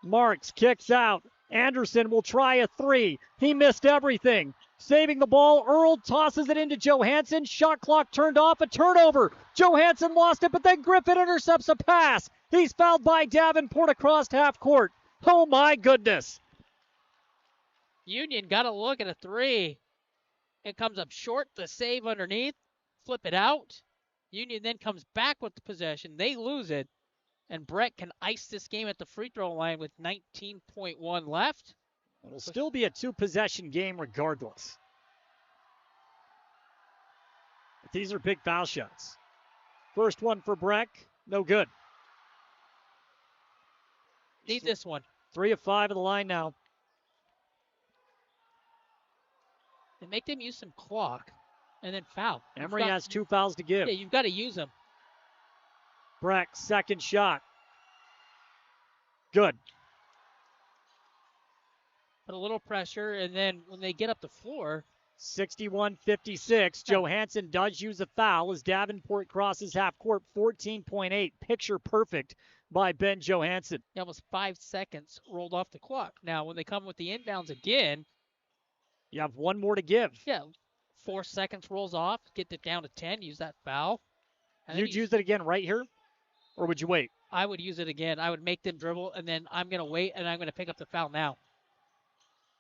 Marks kicks out. Anderson will try a 3. He missed everything. Saving the ball, Earl tosses it into Johansson. Shot clock turned off, a turnover. Johansson lost it, but then Griffin intercepts a pass. He's fouled by Davenport across half court. Oh my goodness. Union got a look at a 3. It comes up short, the save underneath. Flip it out. Union then comes back with the possession. They lose it. And Brett can ice this game at the free throw line with 19.1 left. It'll still be a 2-possession game regardless. But these are big foul shots. First one for Breck, no good. Need this one. 3 of 5 of the line now. And make them use some clock and then foul. Emery has 2 fouls to give. Yeah, you've got to use them. Breck, second shot. Good. Put a little pressure, and then when they get up the floor. 61-56. Johansson does use a foul as Davenport crosses half court. 14.8. Picture perfect by Ben Johansson. Almost 5 seconds rolled off the clock. Now, when they come with the inbounds again. You have 1 more to give. Yeah. 4 seconds rolls off. Get it down to 10. Use that foul. You'd use it again right here? Or would you wait? I would use it again. I would make them dribble, and then I'm going to wait, and I'm going to pick up the foul now.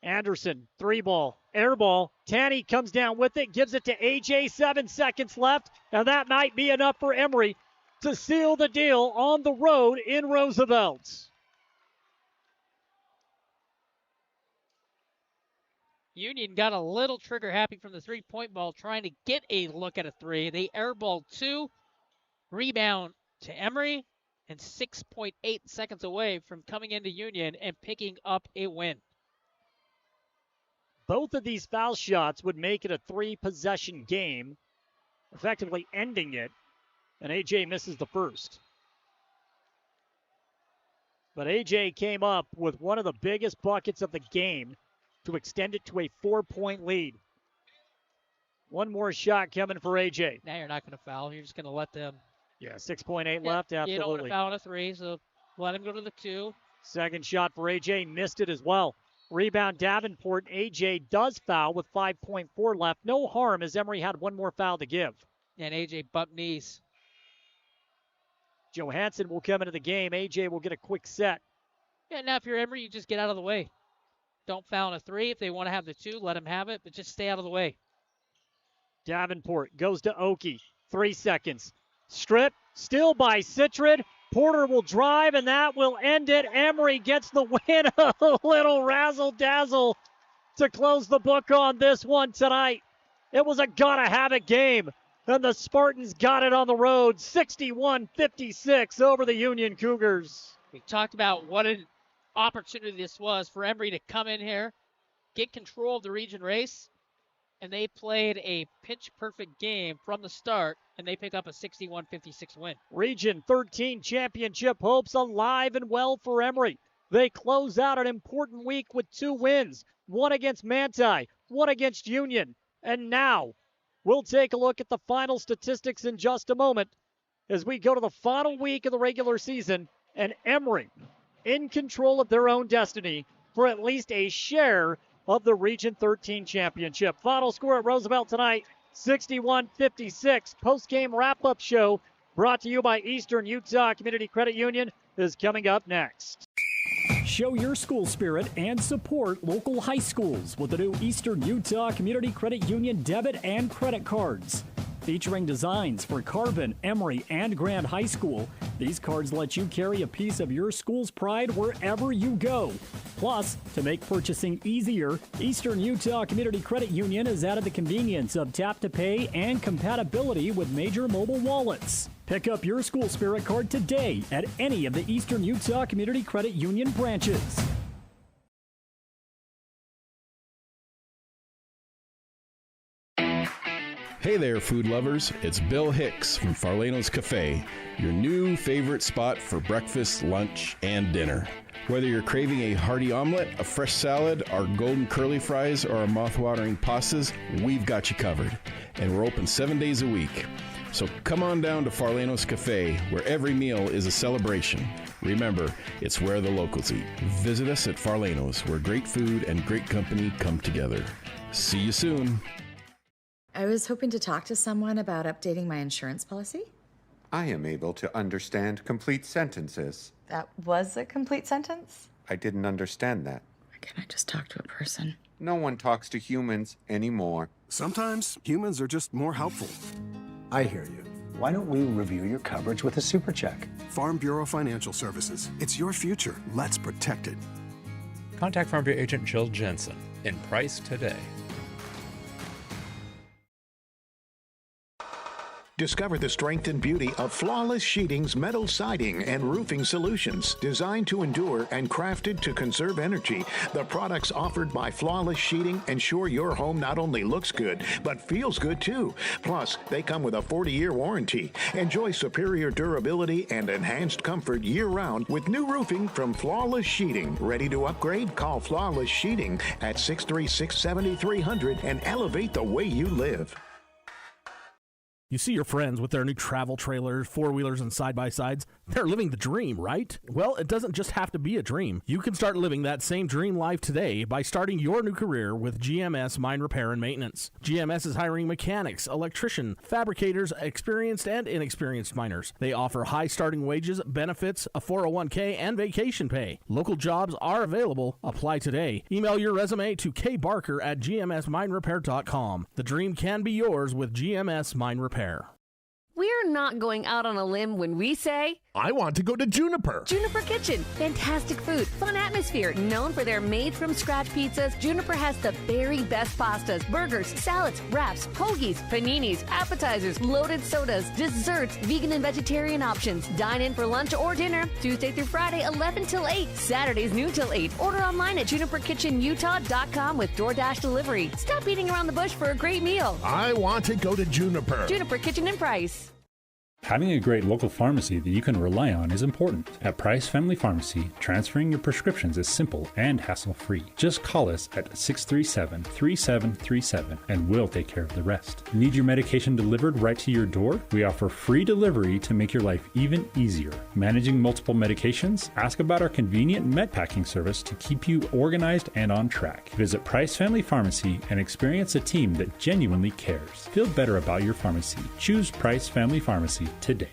Anderson, 3-ball, air ball. Tanny comes down with it, gives it to AJ, 7 seconds left, and that might be enough for Emery to seal the deal on the road in Roosevelt. Union got a little trigger happy from the 3-point ball, trying to get a look at a 3. They airballed 2, rebound to Emery, and 6.8 seconds away from coming into Union and picking up a win. Both of these foul shots would make it a 3-possession game, effectively ending it, and AJ misses the first. But AJ came up with one of the biggest buckets of the game to extend it to a 4-point lead. 1 more shot coming for AJ. Now you're not going to foul. You're just going to let them. Yeah, 6.8 left, absolutely. You don't want to foul on a 3, so let him go to the 2. Second shot for AJ, missed it as well. Rebound Davenport. AJ does foul with 5.4 left. No harm as Emery had 1 more foul to give. And AJ bumped knees. Johansson will come into the game. AJ will get a quick set. Yeah, now if you're Emery, you just get out of the way. Don't foul on a 3. If they want to have the 2, let them have it, but just stay out of the way. Davenport goes to Oki. 3 seconds. Strip, still by Citrid. Porter will drive, and that will end it. Emery gets the win. A little razzle-dazzle to close the book on this one tonight. It was a gotta-have-it game, and the Spartans got it on the road. 61-56 over the Union Cougars. We talked about what an opportunity this was for Emery to come in here, get control of the region race, and they played a pitch-perfect game from the start, and they pick up a 61-56 win. Region 13 championship hopes alive and well for Emery. They close out an important week with 2 wins, one against Manti, one against Union. And now we'll take a look at the final statistics in just a moment as we go to the final week of the regular season, and Emery in control of their own destiny for at least a share of the Region 13 championship. Final score at Roosevelt tonight, 61-56. Post-game wrap-up show brought to you by Eastern Utah Community Credit Union is coming up next. Show your school spirit and support local high schools with the new Eastern Utah Community Credit Union debit and credit cards. Featuring designs for Carbon, Emery, and Grand High School, these cards let you carry a piece of your school's pride wherever you go. Plus, to make purchasing easier, Eastern Utah Community Credit Union has added the convenience of tap-to-pay and compatibility with major mobile wallets. Pick up your school spirit card today at any of the Eastern Utah Community Credit Union branches. Hey there, food lovers. It's Bill Hicks from Farlano's Cafe, your new favorite spot for breakfast, lunch, and dinner. Whether you're craving a hearty omelet, a fresh salad, our golden curly fries, or our mouth-watering pastas, we've got you covered. And we're open 7 days a week. So come on down to Farlano's Cafe, where every meal is a celebration. Remember, it's where the locals eat. Visit us at Farlano's, where great food and great company come together. See you soon. I was hoping to talk to someone about updating my insurance policy. I am able to understand complete sentences. That was a complete sentence? I didn't understand that. Why can't I just talk to a person? No one talks to humans anymore. Sometimes humans are just more helpful. I hear you. Why don't we review your coverage with a super check? Farm Bureau Financial Services. It's your future. Let's protect it. Contact Farm Bureau agent Jill Jensen in Price today. Discover the strength and beauty of Flawless Sheeting's metal siding and roofing solutions. Designed to endure and crafted to conserve energy, the products offered by Flawless Sheeting ensure your home not only looks good, but feels good too. Plus, they come with a 40-year warranty. Enjoy superior durability and enhanced comfort year-round with new roofing from Flawless Sheeting. Ready to upgrade? Call Flawless Sheeting at 636-7300 and elevate the way you live. You see your friends with their new travel trailers, four-wheelers, and side-by-sides. They're living the dream, right? Well, it doesn't just have to be a dream. You can start living that same dream life today by starting your new career with GMS Mine Repair and Maintenance. GMS is hiring mechanics, electricians, fabricators, experienced and inexperienced miners. They offer high starting wages, benefits, a 401k, and vacation pay. Local jobs are available. Apply today. Email your resume to kbarker@gmsminerepair.com. The dream can be yours with GMS Mine Repair. We're not going out on a limb when we say, I want to go to Juniper. Juniper Kitchen. Fantastic food, fun atmosphere. Known for their made-from-scratch pizzas, Juniper has the very best pastas, burgers, salads, wraps, hoagies, paninis, appetizers, loaded sodas, desserts, vegan and vegetarian options. Dine in for lunch or dinner, Tuesday through Friday, 11 till 8. Saturdays, noon till 8. Order online at juniperkitchenutah.com with DoorDash delivery. Stop beating around the bush for a great meal. I want to go to Juniper. Juniper Kitchen and Price. Having a great local pharmacy that you can rely on is important. At Price Family Pharmacy, transferring your prescriptions is simple and hassle-free. Just call us at 637-3737 and we'll take care of the rest. Need your medication delivered right to your door? We offer free delivery to make your life even easier. Managing multiple medications? Ask about our convenient med packing service to keep you organized and on track. Visit Price Family Pharmacy and experience a team that genuinely cares. Feel better about your pharmacy. Choose Price Family Pharmacy today.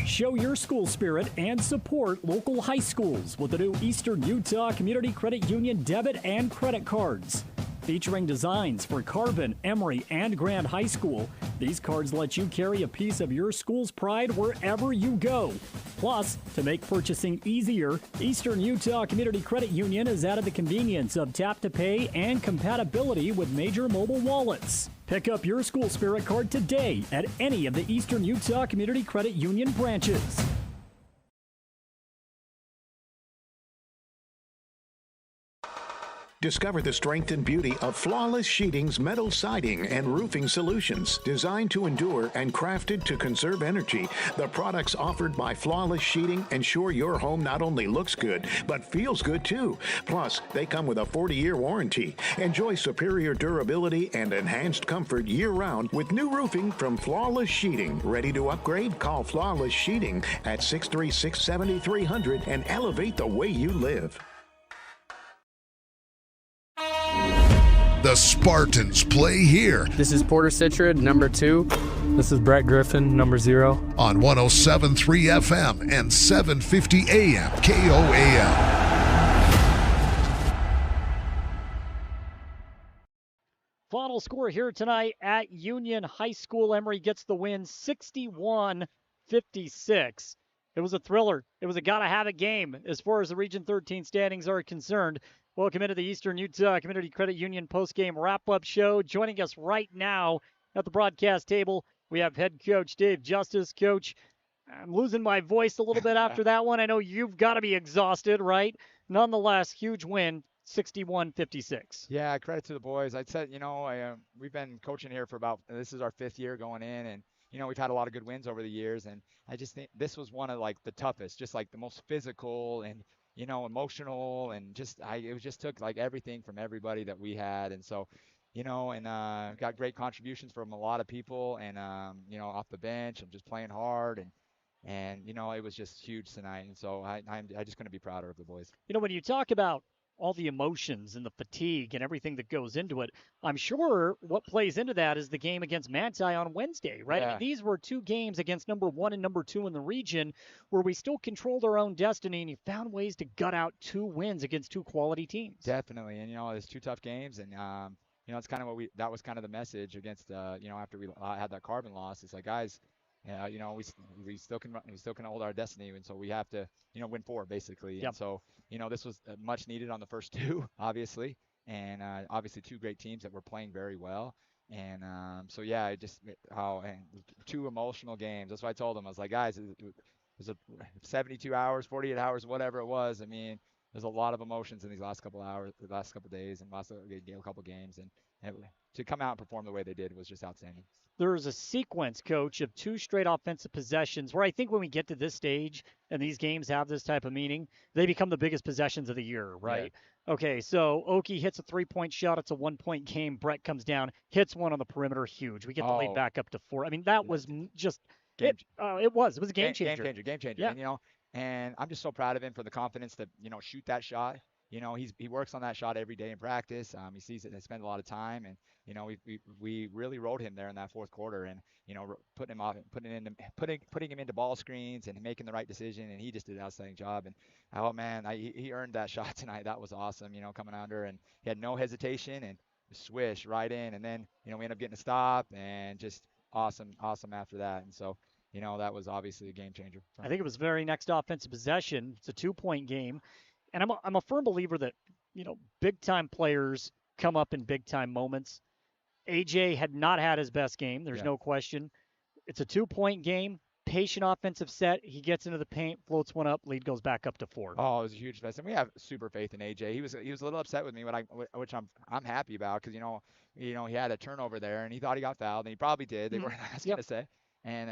Show your school spirit and support local high schools with the new Eastern Utah Community Credit Union debit and credit cards. Featuring designs for Carbon, Emery, and Grand High School, these cards let you carry a piece of your school's pride wherever you go. Plus, to make purchasing easier, Eastern Utah Community Credit Union has added the convenience of tap-to-pay and compatibility with major mobile wallets. Pick up your school spirit card today at any of the Eastern Utah Community Credit Union branches. Discover the strength and beauty of Flawless Sheeting's metal siding and roofing solutions. Designed to endure and crafted to conserve energy, the products offered by Flawless Sheeting ensure your home not only looks good, but feels good too. Plus, they come with a 40-year warranty. Enjoy superior durability and enhanced comfort year-round with new roofing from Flawless Sheeting. Ready to upgrade? Call Flawless Sheeting at 636-7300 and elevate the way you live. The Spartans play here. This is Porter Citrid, number 2. This is Brett Griffin, number 0. On 107.3 FM and 750 AM KOAL. Final score here tonight at Union High School. Emery gets the win 61-56. It was a thriller. It was a gotta-have-it game as far as the Region 13 standings are concerned. Welcome into the Eastern Utah Community Credit Union postgame wrap-up show. Joining us right now at the broadcast table, we have head coach Dave Justice. Coach, I'm losing my voice a little bit after that one. I know you've got to be exhausted, right? Nonetheless, huge win, 61-56. Yeah, credit to the boys. I'd said, we've been coaching here for this is our 5th year going in, and, we've had a lot of good wins over the years, and I just think this was one of, the toughest, just, the most physical and, emotional, and it just took everything from everybody that we had. And so, got great contributions from a lot of people, and, off the bench and just playing hard, and it was just huge tonight. And so I'm just going to be prouder of the boys. When you talk about all the emotions and the fatigue and everything that goes into it, I'm sure what plays into that is the game against Manti on Wednesday, right? Yeah. I mean, these were 2 games against number 1 and number 2 in the region where we still controlled our own destiny, and you found ways to gut out 2 wins against 2 quality teams. Definitely. And, it's 2 tough games, and, it's kind of that was kind of the message against, after we had that Carbon loss. It's like, guys, we still can hold our destiny, and so we have to win 4 basically. Yep. And so this was much needed on the first 2, obviously, and obviously 2 great teams that were playing very well. And so yeah, and 2 emotional games. That's what I told them. I was like, guys, it was a 72 hours, 48 hours, whatever it was. I mean, there's a lot of emotions in these last couple hours, the last couple days, and a couple games, and to come out and perform the way they did was just outstanding. There's a sequence, Coach, of 2 straight offensive possessions where I think when we get to this stage and these games have this type of meaning, they become the biggest possessions of the year, right? Yeah. Okay, so Oki hits a 3-point shot. It's a 1-point game. Brett comes down, hits one on the perimeter, huge. We get the lead back up to 4. I mean, that was just it was a game changer. Game changer. Yeah. And I'm just so proud of him for the confidence to, shoot that shot. He works on that shot every day in practice. He sees it and spends a lot of time, and we really rode him there in that 4th quarter, and putting him into ball screens and making the right decision, and he just did an outstanding job. And he earned that shot tonight. That was awesome. Coming under, and he had no hesitation and swish right in, and then we ended up getting a stop, and just awesome after that. And so that was obviously a game changer. I think it was very next offensive possession. It's a 2-point game. And I'm a firm believer that, big-time players come up in big-time moments. AJ had not had his best game. There's no question. It's a 2-point game, patient offensive set. He gets into the paint, floats one up, lead goes back up to 4. Oh, it was a huge mess. And we have super faith in AJ. He was a little upset with me, which I'm happy about, because, he had a turnover there, and he thought he got fouled, and he probably did. They weren't asking to say. And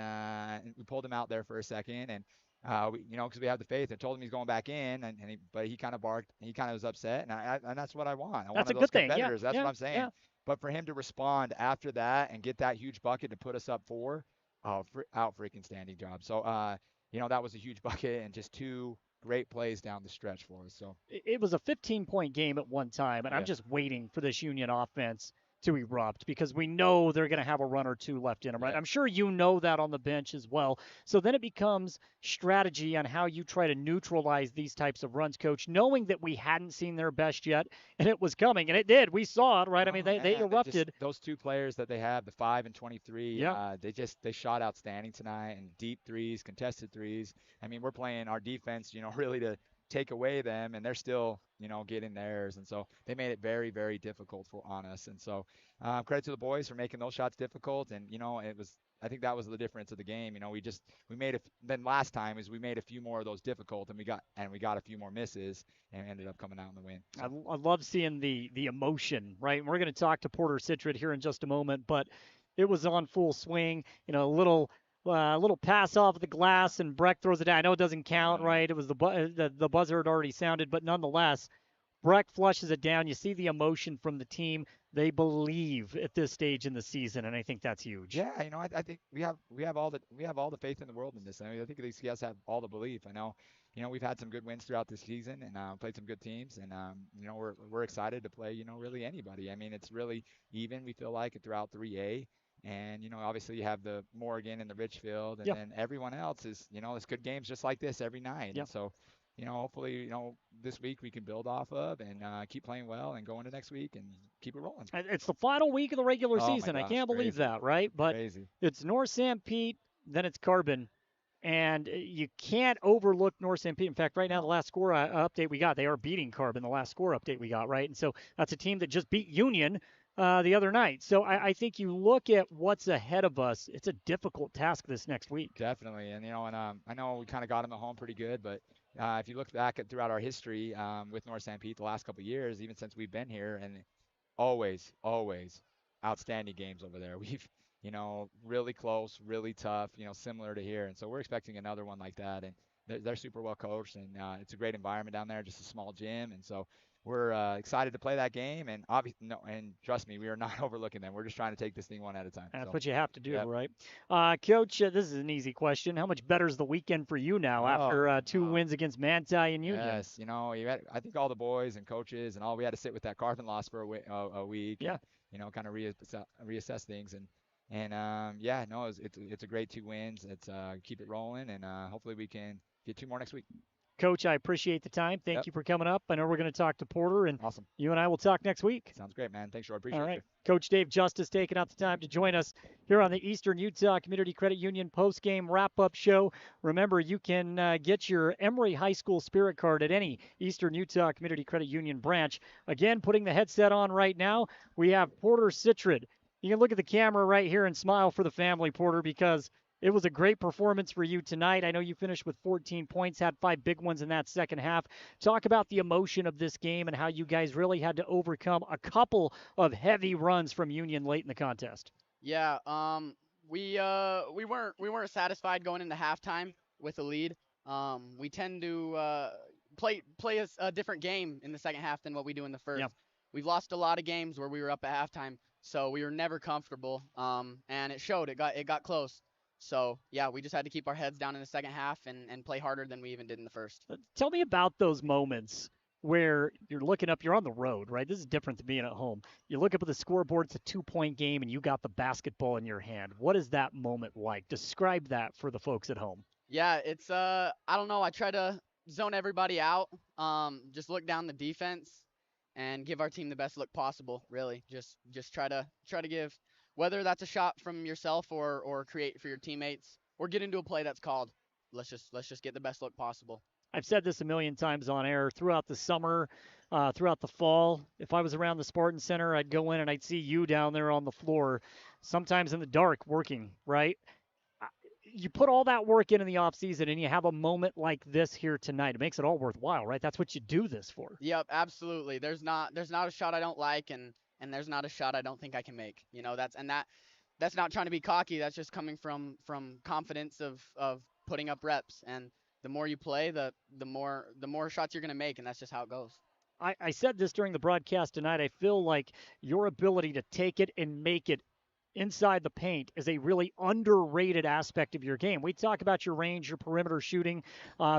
we pulled him out there for a second, and because we have the faith. I told him he's going back in, but he kind of barked. He kind of was upset, and that's what I want. That's a good thing. Competitors. Yeah. That's what I'm saying. Yeah. But for him to respond after that and get that huge bucket to put us up 4, freaking standing job. So, that was a huge bucket, and just 2 great plays down the stretch for us. So it was a 15-point game at one time, and I'm just waiting for this Union offense to erupt because we know they're going to have a run or two left in them, right? I'm sure you know that on the bench as well. So then it becomes strategy on how you try to neutralize these types of runs, Coach, knowing that we hadn't seen their best yet, and it was coming, and it did. We saw it, right? I mean, they erupted. Those two players that they have, the 5 and 23, yeah. They shot outstanding tonight, and deep threes, contested threes. I mean, we're playing our defense, really to take away them, and they're still, getting theirs. And so they made it very, very difficult on us. And so credit to the boys for making those shots difficult. And, I think that was the difference of the game. Then last time is we made a few more of those difficult, and we got a few more misses and ended up coming out in the win. So. I love seeing the emotion, right? And we're going to talk to Porter Citrit here in just a moment, but it was on full swing. A little pass off the glass, and Breck throws it down. I know it doesn't count, right? It was the buzzer had already sounded, but nonetheless, Breck flushes it down. You see the emotion from the team. They believe at this stage in the season, and I think that's huge. Yeah, I think we have all the faith in the world in this. I think these guys have all the belief. I know, we've had some good wins throughout this season and played some good teams, and we're excited to play really anybody. I mean, it's really even. We feel like throughout 3A. And, obviously you have the Morgan and the Richfield, and then everyone else is, it's good games just like this every night. And so, hopefully, this week we can build off of and keep playing well and go into next week and keep it rolling. It's the final week of the regular season. Gosh, I can't believe that, right? But it's North St. Pete, then it's Carbon. And you can't overlook North St. Pete. In fact, right now, the last score update we got, they are beating Carbon, the last score update we got, right? And so that's a team that just beat Union the other night. So I think you look at what's ahead of us. It's a difficult task this next week. Definitely. And, I know we kind of got them at home pretty good, but if you look back throughout our history with North St. Pete the last couple of years, even since we've been here, and always outstanding games over there. We've, really close, really tough, similar to here. And so we're expecting another one like that. And they're super well coached, and it's a great environment down there, just a small gym. And so we're excited to play that game, and and trust me, we are not overlooking them. We're just trying to take this thing one at a time. That's what you have to do, right? Coach, this is an easy question. How much better is the weekend for you now after 2 wins against Manti and Union? Yes, I think all the boys and coaches and all, we had to sit with that Carpenter loss for a week. Yeah. And, kind of reassess things, it's a great 2 wins. Let's keep it rolling, and hopefully we can get 2 more next week. Coach, I appreciate the time. Thank you for coming up. I know we're going to talk to Porter, and awesome. You and I will talk next week. Sounds great, man. Thanks, George. Appreciate it. All right. Coach Dave Justice taking out the time to join us here on the Eastern Utah Community Credit Union post-game wrap-up show. Remember, you can get your Emery High School Spirit Card at any Eastern Utah Community Credit Union branch. Again, putting the headset on right now, we have Porter Citrit. You can look at the camera right here and smile for the family, Porter, because it was a great performance for you tonight. I know you finished with 14 points, had 5 big ones in that second half. Talk about the emotion of this game and how you guys really had to overcome a couple of heavy runs from Union late in the contest. Yeah, we weren't satisfied going into halftime with a lead. We tend to play a different game in the second half than what we do in the first. Yep. We've lost a lot of games where we were up at halftime, so we were never comfortable. And it showed. It got close. So, yeah, we just had to keep our heads down in the second half and play harder than we even did in the first. Tell me about those moments where you're looking up, you're on the road, right? This is different than being at home. You look up at the scoreboard, it's a 2-point game, and you got the basketball in your hand. What is that moment like? Describe that for the folks at home. Yeah, it's, I don't know. I try to zone everybody out, just look down the defense and give our team the best look possible, really. Just try to give, whether that's a shot from yourself or create for your teammates or get into a play that's called. Let's just get the best look possible. I've said this a million times on air throughout the summer, throughout the fall. If I was around the Spartan Center, I'd go in and I'd see you down there on the floor, sometimes in the dark working, right? You put all that work in the offseason and you have a moment like this here tonight. It makes it all worthwhile, right? That's what you do this for. Yep, absolutely. There's not a shot I don't like, and there's not a shot I don't think I can make. That's not trying to be cocky. That's just coming from confidence of putting up reps. And the more you play, the more shots you're going to make, and that's just how it goes. I said this during the broadcast tonight. I feel like your ability to take it and make it inside the paint is a really underrated aspect of your game. We talk about your range, your perimeter shooting,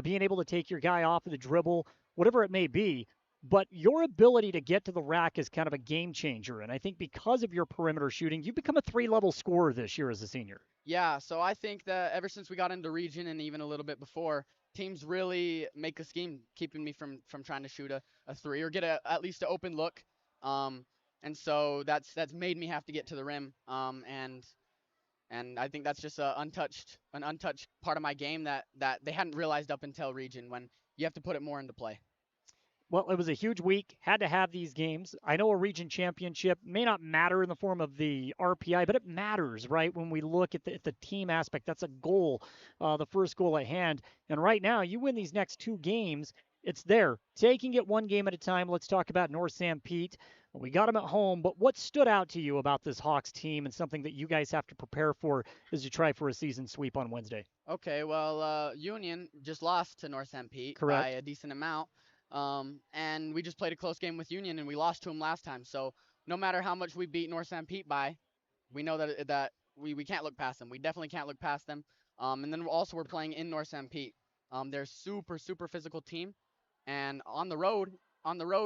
being able to take your guy off of the dribble, whatever it may be. but your ability to get to the rack is kind of a game changer. And I think because of your perimeter shooting, you've become a 3-level scorer this year as a senior. Yeah, so I think that ever since we got into region and even a little bit before, teams really make a scheme keeping me from trying to shoot a 3 or get at least an open look. And so that's made me have to get to the rim. And I think that's just an untouched part of my game that they hadn't realized up until region, when you have to put it more into play. Well, it was a huge week. Had to have these games. I know a region championship may not matter in the form of the RPI, but it matters, right? When we look at the team aspect, that's a goal, the first goal at hand. And right now, you win these next 2 games, it's there. Taking it one game at a time. Let's talk about North St. Pete. We got them at home, but what stood out to you about this Hawks team and something that you guys have to prepare for as you try for a season sweep on Wednesday? Okay, well, Union just lost to North St. Pete Correct. by a decent amount. And we just played a close game with Union, and we lost to them last time. So no matter how much we beat North St. Pete by, we know that we can't look past them. We definitely can't look past them. And then we're playing in North St. Pete. They're a super, super physical team. And on the road,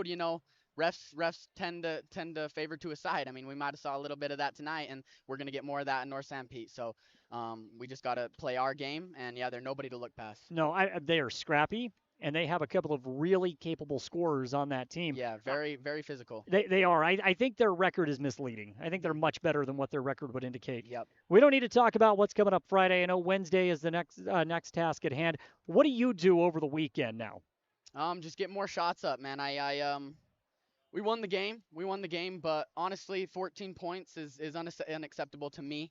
you know, refs tend to favor to a side. I mean, we might have saw a little bit of that tonight, and we're going to get more of that in North St. Pete. So we just got to play our game, and, yeah, they're nobody to look past. No, they are scrappy, and they have a couple of really capable scorers on that team. Yeah, very, very physical. They are. I think their record is misleading. I think they're much better than what their record would indicate. Yep. We don't need to talk about what's coming up Friday. I know Wednesday is the next task at hand. What do you do over the weekend now? Just get more shots up, man. We won the game, but honestly, 14 points is unacceptable to me.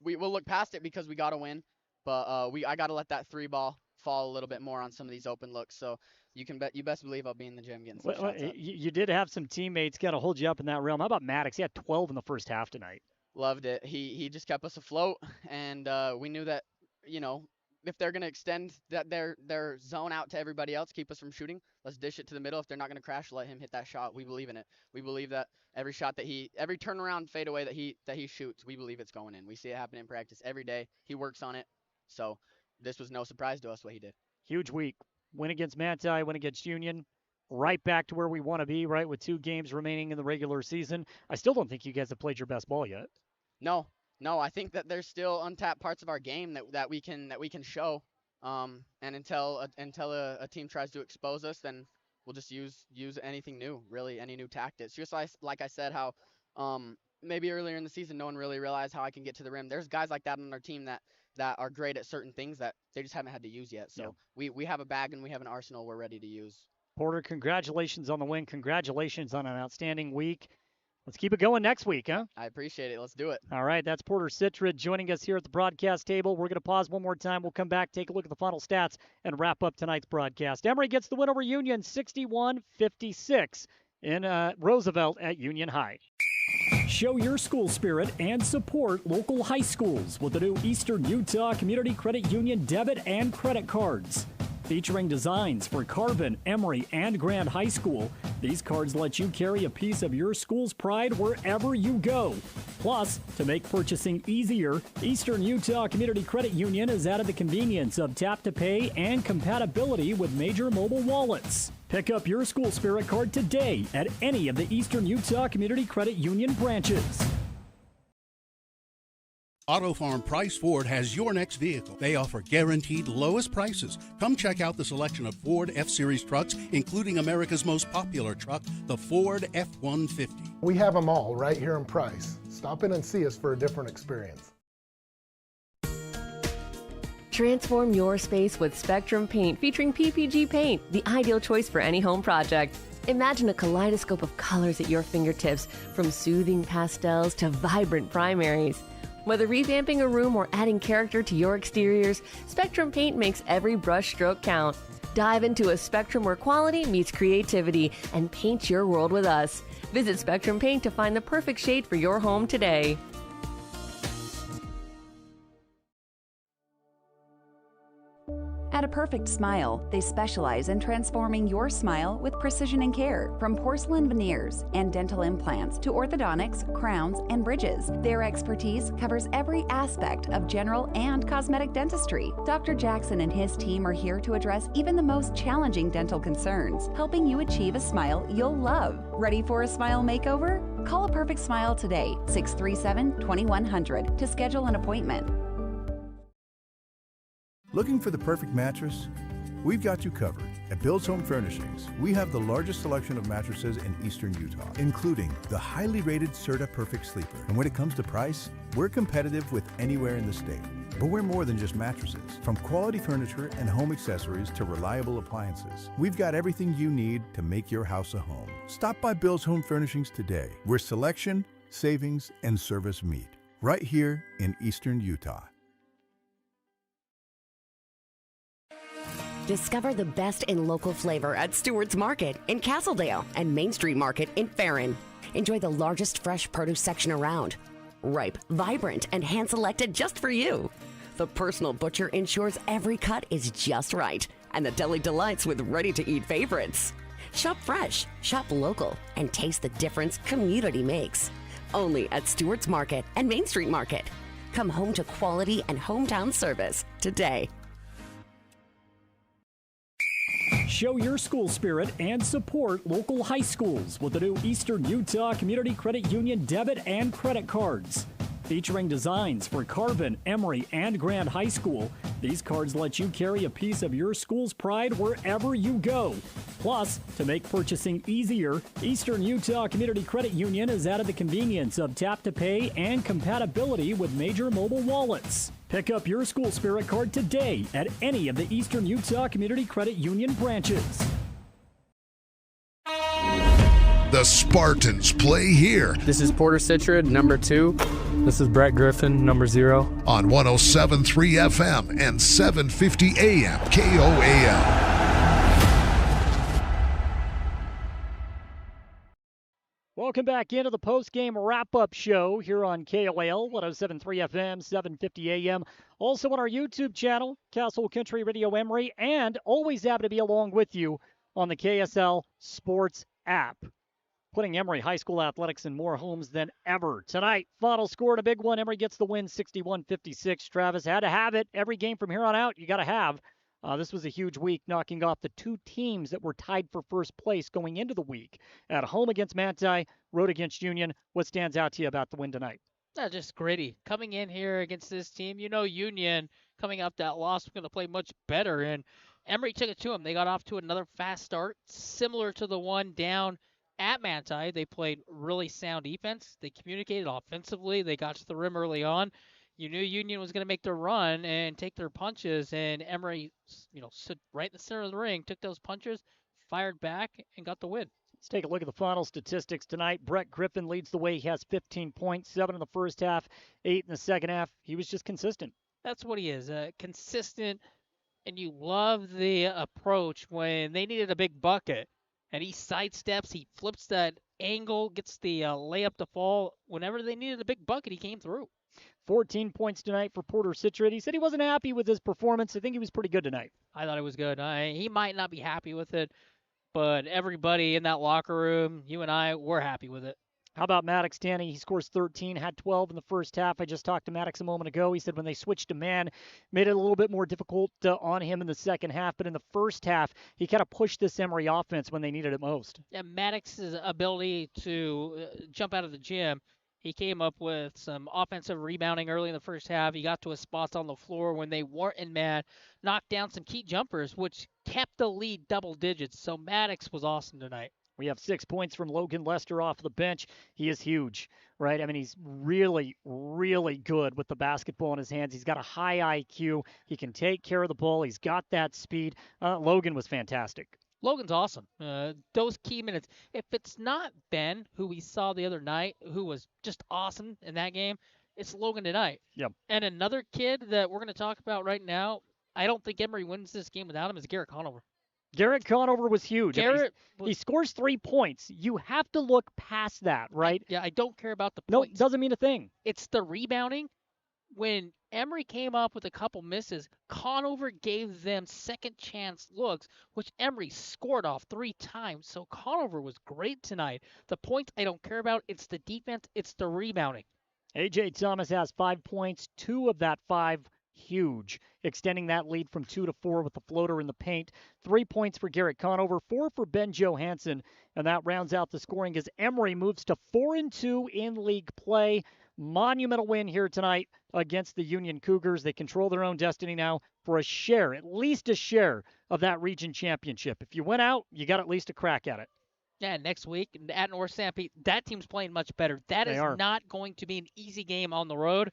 We will look past it because we got to win, but I got to let that 3 ball fall a little bit more on some of these open looks. So you best believe I'll be in the gym getting some shots up. You did have some teammates kind of hold you up in that realm. How about Maddox? He had 12 in the first half tonight. Loved it. He just kept us afloat, and we knew that, you know, if they're going to extend their zone out to everybody else, keep us from shooting, let's dish it to the middle. If they're not going to crash, let him hit that shot. We believe in it. We believe that every shot every turnaround fadeaway that he shoots, we believe it's going in. We see it happen in practice every day. He works on it. So this was no surprise to us what he did. Huge week. Win against Manti, win against Union. Right back to where we want to be, right, with 2 games remaining in the regular season. I still don't think you guys have played your best ball yet. No, I think that there's still untapped parts of our game that we can show. And until a team tries to expose us, then we'll just use anything new, really, any new tactics. Just like I said, how maybe earlier in the season no one really realized how I can get to the rim. There's guys like that on our team that are great at certain things that they just haven't had to use yet. So we have a bag and we have an arsenal we're ready to use. Porter, congratulations on the win. Congratulations on an outstanding week. Let's keep it going next week, huh? I appreciate it. Let's do it. All right, that's Porter Citrid joining us here at the broadcast table. We're going to pause one more time. We'll come back, take a look at the final stats, and wrap up tonight's broadcast. Emery gets the win over Union 61-56 in Roosevelt at Union High. Show your school spirit and support local high schools with the new Eastern Utah Community Credit Union debit and credit cards. Featuring designs for Carbon, Emery, and Grand High School, these cards let you carry a piece of your school's pride wherever you go. Plus, to make purchasing easier, Eastern Utah Community Credit Union has added the convenience of tap-to-pay and compatibility with major mobile wallets. Pick up your school spirit card today at any of the Eastern Utah Community Credit Union branches. Auto Farm Price Ford has your next vehicle. They offer guaranteed lowest prices. Come check out the selection of Ford F-Series trucks, including America's most popular truck, the Ford F-150. We have them all right here in Price. Stop in and see us for a different experience. Transform your space with Spectrum Paint featuring PPG paint, the ideal choice for any home project. Imagine a kaleidoscope of colors at your fingertips, from soothing pastels to vibrant primaries. Whether revamping a room or adding character to your exteriors, Spectrum Paint makes every brush stroke count. Dive into a Spectrum where quality meets creativity and paint your world with us. Visit Spectrum Paint to find the perfect shade for your home today. At A Perfect Smile. They specialize in transforming your smile with precision and care. From porcelain veneers and dental implants to orthodontics, crowns, and bridges, their expertise covers every aspect of general and cosmetic dentistry. Dr. Jackson and his team are here to address even the most challenging dental concerns, helping you achieve a smile you'll love. Ready for a smile makeover? Call A Perfect Smile today, 637-2100, to schedule an appointment. Looking for the perfect mattress? We've got you covered. At Bill's Home Furnishings, we have the largest selection of mattresses in eastern Utah, including the highly rated Serta Perfect Sleeper. And when it comes to price, we're competitive with anywhere in the state. But we're more than just mattresses. From quality furniture and home accessories to reliable appliances, we've got everything you need to make your house a home. Stop by Bill's Home Furnishings today, where selection, savings, and service meet. Right here in eastern Utah. Discover the best in local flavor at Stewart's Market in Castledale and Main Street Market in Farron. Enjoy the largest fresh produce section around. Ripe, vibrant, and hand-selected just for you. The personal butcher ensures every cut is just right, and the deli delights with ready-to-eat favorites. Shop fresh, shop local, and taste the difference community makes. Only at Stewart's Market and Main Street Market. Come home to quality and hometown service today. Show your school spirit and support local high schools with the new Eastern Utah Community Credit Union debit and credit cards. Featuring designs for Carbon, Emery, and Grand High School, these cards let you carry a piece of your school's pride wherever you go. Plus, to make purchasing easier, Eastern Utah Community Credit Union has added the convenience of tap-to-pay and compatibility with major mobile wallets. Pick up your school spirit card today at any of the Eastern Utah Community Credit Union branches. The Spartans play here. This is Porter Citrid, number 2. This is Brett Griffin, number 0. On 107.3 FM and 750 AM KOAL. Welcome back into the post-game wrap-up show here on KOAL, 107.3 FM, 750 AM. Also on our YouTube channel, Castle Country Radio Emery, and always happy to be along with you on the KSL Sports app. Putting Emery High School athletics in more homes than ever. Tonight, final score in a big one. Emery gets the win, 61-56. Travis had to have it. Every game from here on out, you got to have. This was a huge week, knocking off the 2 teams that were tied for first place going into the week. At home against Manti, road against Union. What stands out to you about the win tonight? Just gritty. Coming in here against this team, Union coming up that loss was going to play much better, and Emery took it to them. They got off to another fast start, similar to the one down at Manti. They played really sound defense. They communicated offensively. They got to the rim early on. You knew Union was going to make their run and take their punches, and Emery, stood right in the center of the ring, took those punches, fired back, and got the win. Let's take a look at the final statistics tonight. Brett Griffin leads the way. He has 15 points, 7 in the first half, 8 in the second half. He was just consistent. That's what he is, consistent, and you love the approach when they needed a big bucket. And he sidesteps, he flips that angle, gets the layup to fall. Whenever they needed a big bucket, he came through. 14 points tonight for Porter Citrid. He said he wasn't happy with his performance. I think he was pretty good tonight. I thought it was good. He might not be happy with it, but everybody in that locker room, you and I, we're happy with it. How about Maddox Tanny? He scores 13, had 12 in the first half. I just talked to Maddox a moment ago. He said when they switched to man, made it a little bit more difficult on him in the second half. But in the first half, he kind of pushed this Emery offense when they needed it most. Yeah, Maddox's ability to jump out of the gym, he came up with some offensive rebounding early in the first half. He got to his spots on the floor when they weren't in man, knocked down some key jumpers, which kept the lead double digits. So Maddox was awesome tonight. We have 6 points from Logan Lester off the bench. He is huge, right? I mean, he's really, really good with the basketball in his hands. He's got a high IQ. He can take care of the ball. He's got that speed. Logan was fantastic. Logan's awesome. Those key minutes. If it's not Ben, who we saw the other night, who was just awesome in that game, it's Logan tonight. Yep. And another kid that we're going to talk about right now, I don't think Emery wins this game without him, is Garrett Conover. Garrett Conover was huge. He scores 3 points. You have to look past that, right? I don't care about the points. No, points. doesn't mean a thing. It's the rebounding when Emery came up with a couple misses, Conover gave them second chance looks, which Emery scored off 3 times. So Conover was great tonight. The points I don't care about. It's the defense. It's the rebounding. A.J. Thomas has 5 points, 2 of that 5 huge, extending that lead from 2 to 4 with the floater in the paint. 3 points for Garrett Conover, 4 for Ben Johansson, and that rounds out the scoring as Emery moves to 4-2 in league play. Monumental win here tonight against the Union Cougars. They control their own destiny now for a share, at least a share, of that region championship. If you win out, you got at least a crack at it. Yeah, next week at North Sanpete, that team's playing much better. That is not going to be an easy game on the road.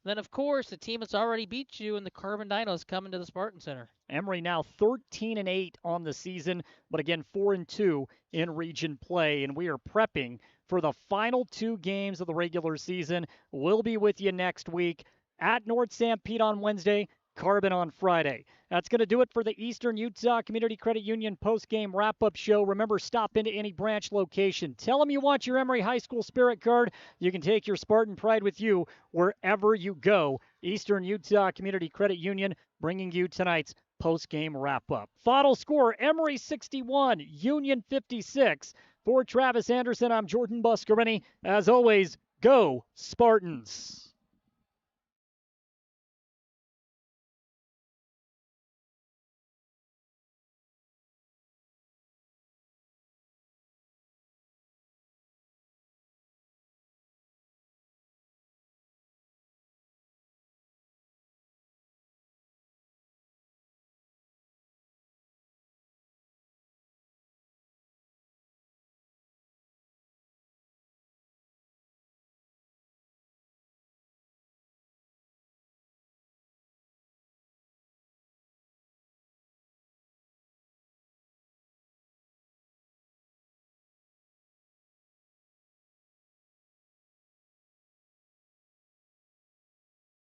Then, of course, the team that's already beat you in the Carbon Dinos coming to the Spartan Center. Emery now 13-8 on the season, but again 4-2 in region play, and we are prepping for the final 2 games of the regular season. We'll be with you next week at North Sanpete on Wednesday, Carbon on Friday. That's going to do it for the Eastern Utah Community Credit Union post-game wrap-up show. Remember, stop into any branch location. Tell them you want your Emery High School Spirit card. You can take your Spartan pride with you wherever you go. Eastern Utah Community Credit Union bringing you tonight's post-game wrap-up. Final score, Emery 61, Union 56. For Travis Anderson, I'm Jordan Buscarini. As always, go Spartans!